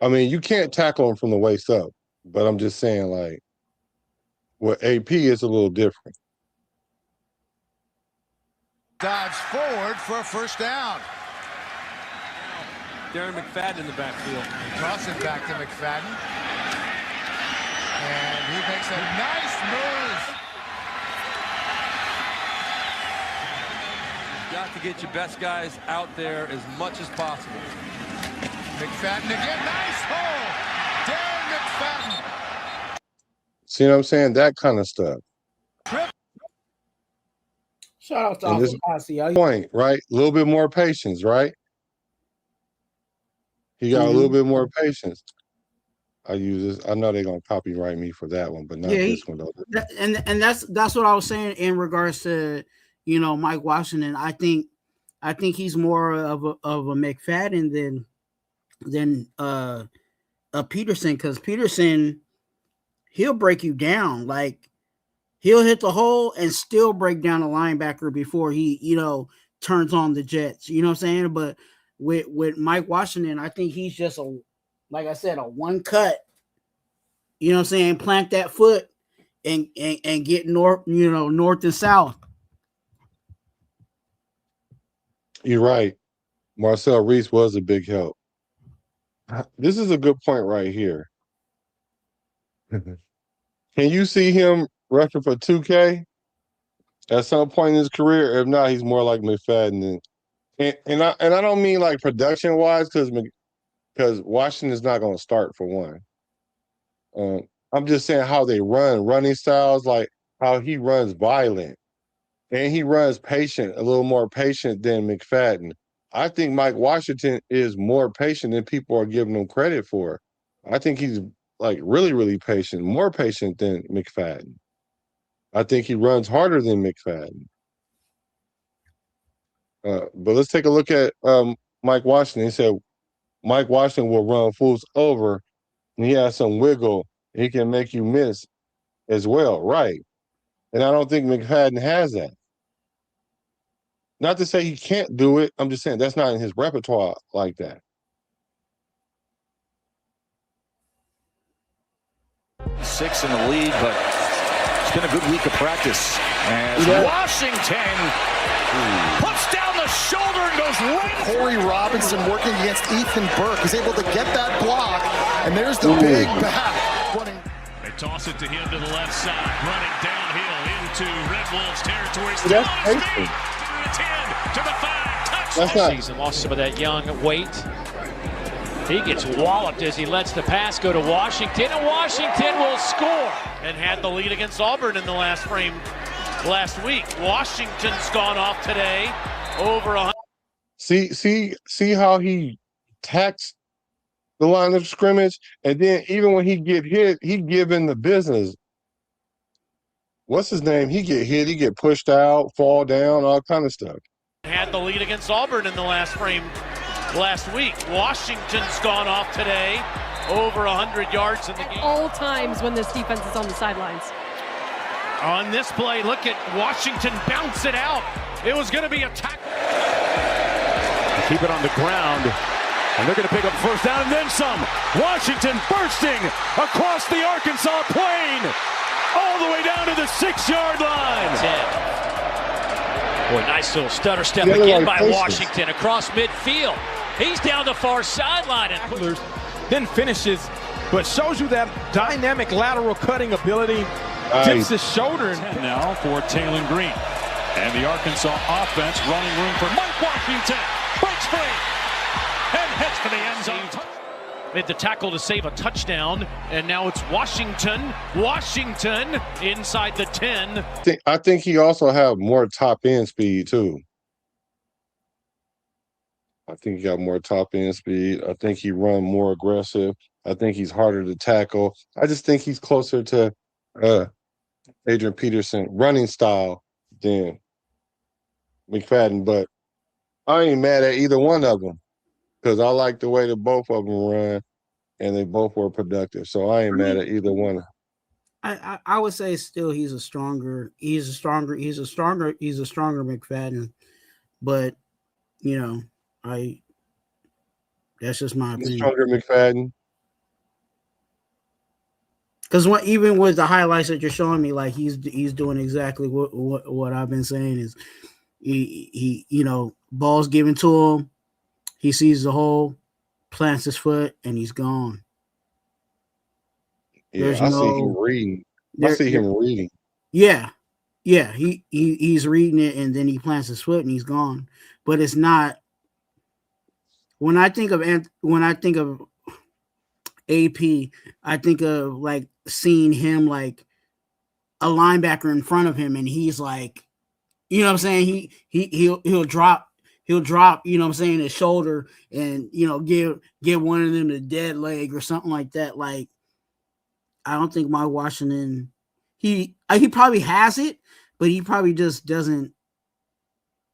I mean, you can't tackle him from the waist up, but I'm just saying, like, with AP is a little different. Dives forward for a first down. Darren McFadden in the backfield. Toss it back to McFadden. And he makes a nice move. Got to get your best guys out there as much as possible. McFadden again. Nice hole. Darren McFadden. See what I'm saying? That kind of stuff. Shout out to And this Ossie. point, right? A little bit more patience, right? He got a little bit more patience. I use this. I know they're gonna copyright me for that one, but not this one though. And that's what I was saying in regards to Mike Washington. I think he's more of a McFadden than a Peterson, because Peterson, he'll break you down. Like, he'll hit the hole and still break down a linebacker before he turns on the jets. You know what I'm saying? But with Mike Washington, I think he's just like I said, a one cut. You know what I'm saying? Plant that foot and get north and south. You're right. Marcel Reese was a big help. This is a good point right here. Can you see him rushing for 2K? at some point in his career. If not, he's more like McFadden. And I don't mean like production wise, because Washington's not going to start for one. I'm just saying how they running styles, like how he runs violent and he runs patient, a little more patient than McFadden. I think Mike Washington is more patient than people are giving him credit for. I think he's like really, really patient, more patient than McFadden. I think he runs harder than McFadden. But let's take a look at Mike Washington. He said Mike Washington will run fools over, and he has some wiggle. He can make you miss as well, right? And I don't think McFadden has that. Not to say he can't do it. I'm just saying that's not in his repertoire like that. Six in the league, but it's been a good week of practice. As Washington puts down the shoulder and goes right. Corey Robinson working against Ethan Burke. He's able to get that block, and there's the big back. Running. They toss it to him to the left side, running downhill into Red Wolves territory. Still on his feet. To the 10, to the 5, touchdown. Season lost some of that young weight. He gets walloped as he lets the pass go to Washington, and Washington will score. And had the lead against Auburn in the last frame last week. Washington's gone off today over 100. See how he attacks the line of scrimmage, and then even when he get hit, he give in the business. What's his name? He get hit, he get pushed out, fall down, all kind of stuff. Had the lead against Auburn in the last frame last week. Washington's gone off today over 100 yards in the game. All times when this defense is on the sidelines. On this play, look at Washington bounce it out. It was going to be a tackle. Keep it on the ground, and they're going to pick up first down and then some. Washington bursting across the Arkansas plain, all the way down to the 6-yard line. 10. Boy, nice little stutter step again by Washington across midfield. He's down the far sideline and then finishes, but shows you that dynamic lateral cutting ability. Tips his shoulder. Now for Taylon Green. And the Arkansas offense running room for Mike Washington. Breaks free and heads for the end zone. Made the tackle to save a touchdown, and now it's Washington. Washington inside the 10. I think he also have more top end speed too. I think he got more top end speed. I think he run more aggressive. I think he's harder to tackle. I just think he's closer to Adrian Peterson running style than McFadden. But I ain't mad at either one of them because I like the way that both of them run, and they both were productive. So I ain't mad at either one. I would say still he's a stronger McFadden, but you know, that's just my opinion. Stronger McFadden. Because even with the highlights that you're showing me, like he's doing exactly what I've been saying is he ball's given to him, he sees the hole, plants his foot, and he's gone. Yeah, I see him reading. Yeah, he's reading it, and then he plants his foot, and he's gone. But it's not. When I think of AP, I think of like seeing him like a linebacker in front of him, and he's like, you know what I'm saying? He'll drop, you know what I'm saying, his shoulder, and give one of them the dead leg or something like that. Like, I don't think Mike Washington, he probably has it, but he probably just doesn't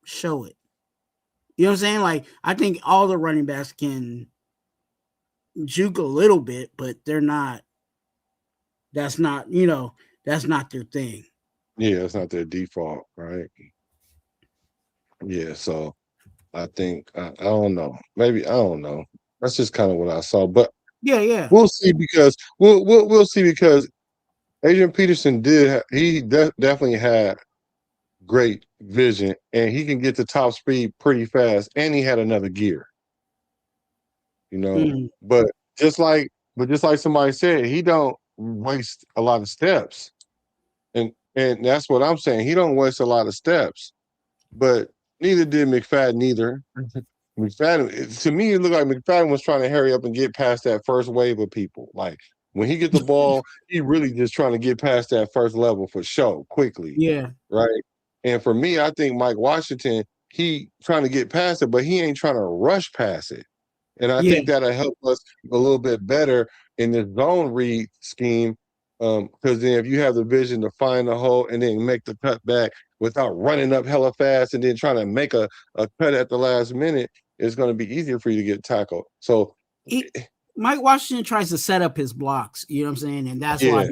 show it. You know what I'm saying? Like, I think all the running backs can juke a little bit, but that's not their thing. Yeah, it's not their default, right? Yeah, so I think I don't know. Maybe I don't know. That's just kind of what I saw, but yeah, we'll see because we'll see because Adrian Peterson definitely had great vision, and he can get to top speed pretty fast, and he had another gear. But just like somebody said, he don't waste a lot of steps. And And that's what I'm saying. He don't waste a lot of steps, but neither did McFadden either. McFadden, to me, it looked like McFadden was trying to hurry up and get past that first wave of people. Like when he get the ball, he really just trying to get past that first level for show quickly. Yeah. Right. And for me, I think Mike Washington, he trying to get past it, but he ain't trying to rush past it. And I think that'll help us a little bit better in this zone read scheme. Because then if you have the vision to find the hole and then make the cut back without running up hella fast and then trying to make a cut at the last minute, it's going to be easier for you to get tackled. So Mike Washington tries to set up his blocks, you know what I'm saying? And that's why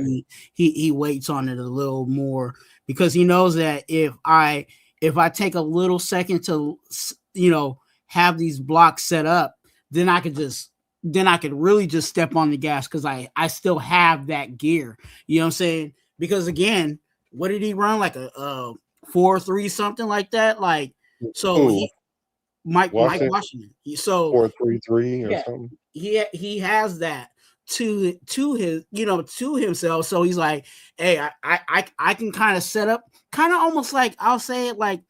he waits on it a little more, because he knows that if I take a little second to, you know, have these blocks set up, then I could really just step on the gas because I still have that gear. You know what I'm saying? Because again, what did he run? Like a 4.3 something like that? Like, so Mike Washington. So 4.33 or something. He has that to his, you know, to himself. So he's like, hey, I can kind of set up, kind of almost like, I'll say it like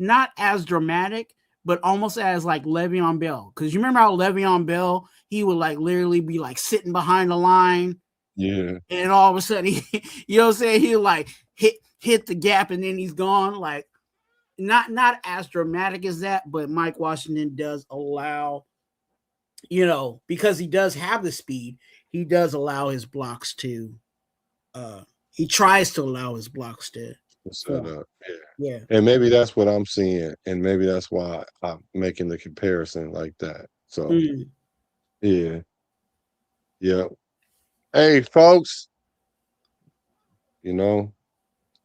not as dramatic, but almost as like Le'Veon Bell. Because you remember how Le'Veon Bell, he would like literally be like sitting behind the line. Yeah. And all of a sudden, you know what I'm saying? He'll like hit the gap and then he's gone. Like not as dramatic as that, but Mike Washington does allow, you know, because he does have the speed, he does allow his blocks to he tries to allow his blocks to set up. Yeah. And maybe that's what I'm seeing, and maybe that's why I'm making the comparison like that. So yeah. Hey folks, you know,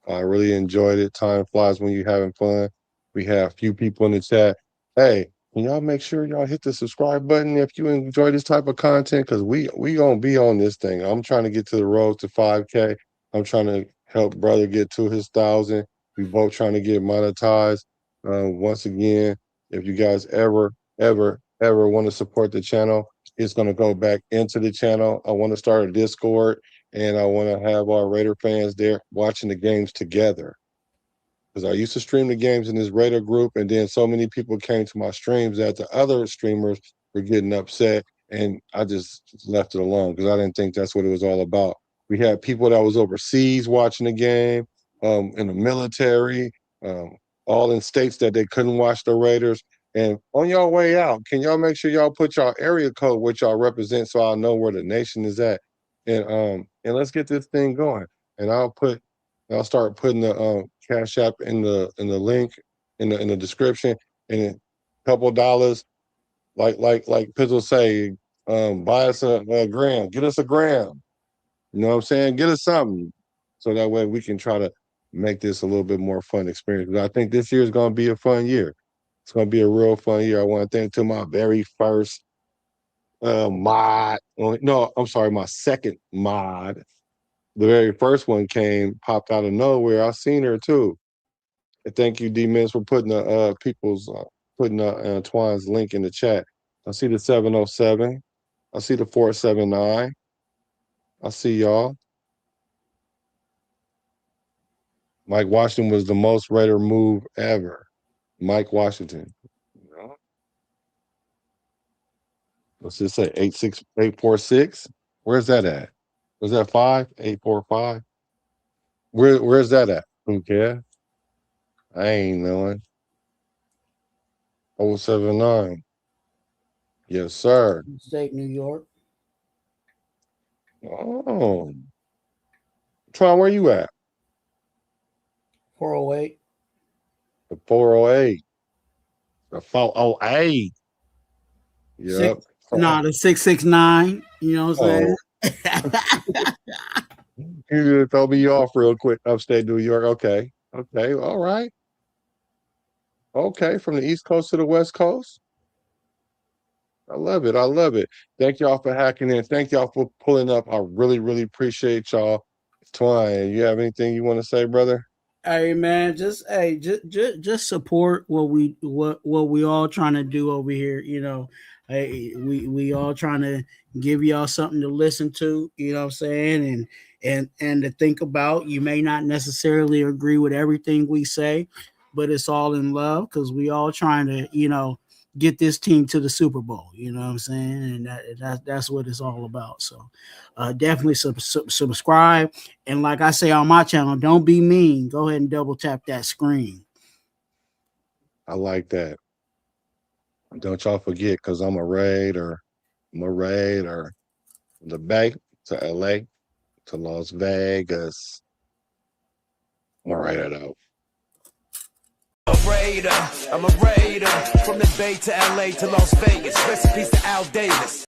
I really enjoyed it. Time flies when you're having fun. We have a few people in the chat. Hey, can y'all make sure y'all hit the subscribe button if you enjoy this type of content? Because we gonna be on this thing. I'm trying to get to the road to 5K. I'm trying to help brother get to his 1,000. We both trying to get monetized. Once again, if you guys ever want to support the channel, it's gonna go back into the channel. I want to start a Discord, and I want to have our Raider fans there watching the games together. Because I used to stream the games in this Raider group, and then so many people came to my streams that the other streamers were getting upset, and I just left it alone because I didn't think that's what it was all about. We had people that was overseas watching the game, in the military, all in states that they couldn't watch the Raiders. And on y'all way out, can y'all make sure y'all put y'all area code, what y'all represent, so I'll know where the nation is at, and let's get this thing going. And I'll start putting the Cash App in the link in the description, and a couple dollars, like Pizzle say, buy us a gram, get us a gram. You know what I'm saying? Get us something, so that way we can try to make this a little bit more fun experience. Because I think this year is going to be a fun year. It's going to be a real fun year. I want to thank to my very first mod. No, I'm sorry, my second mod. The very first one popped out of nowhere. I seen her too. And thank you, D-Mins, for putting the putting Antoine's link in the chat. I see the 707. I see the 479. I see y'all. Mike Washington was the most Raider move ever. Mike Washington. Let's just say 846. Where's that at? Was that 845? Where's that at? Who cares? I ain't knowing. 079. Yes, sir. State, New York. Oh. Tron, where you at? 408. The 408. The 408. Yep. The 669. You know what I'm saying? You throw me off real quick. Upstate New York. Okay. All right. Okay. From the East Coast to the West Coast. I love it. Thank y'all for hacking in. Thank y'all for pulling up. I really appreciate y'all. Twine, you have anything you want to say, brother? Hey man, just support what we all trying to do over here. You know, hey, we all trying to give y'all something to listen to, you know what I'm saying, and to think about. You may not necessarily agree with everything we say, but it's all in love because we all trying to, get this team to the Super Bowl, you know what I'm saying? And that's what it's all about. So definitely subscribe. And like I say on my channel, don't be mean. Go ahead and double tap that screen. I like that. Don't y'all forget, because I'm a Raider. The Bay to LA to Las Vegas. I'm a Raider though. I'm a Raider from the Bay to LA to Las Vegas. Recipes to Al Davis.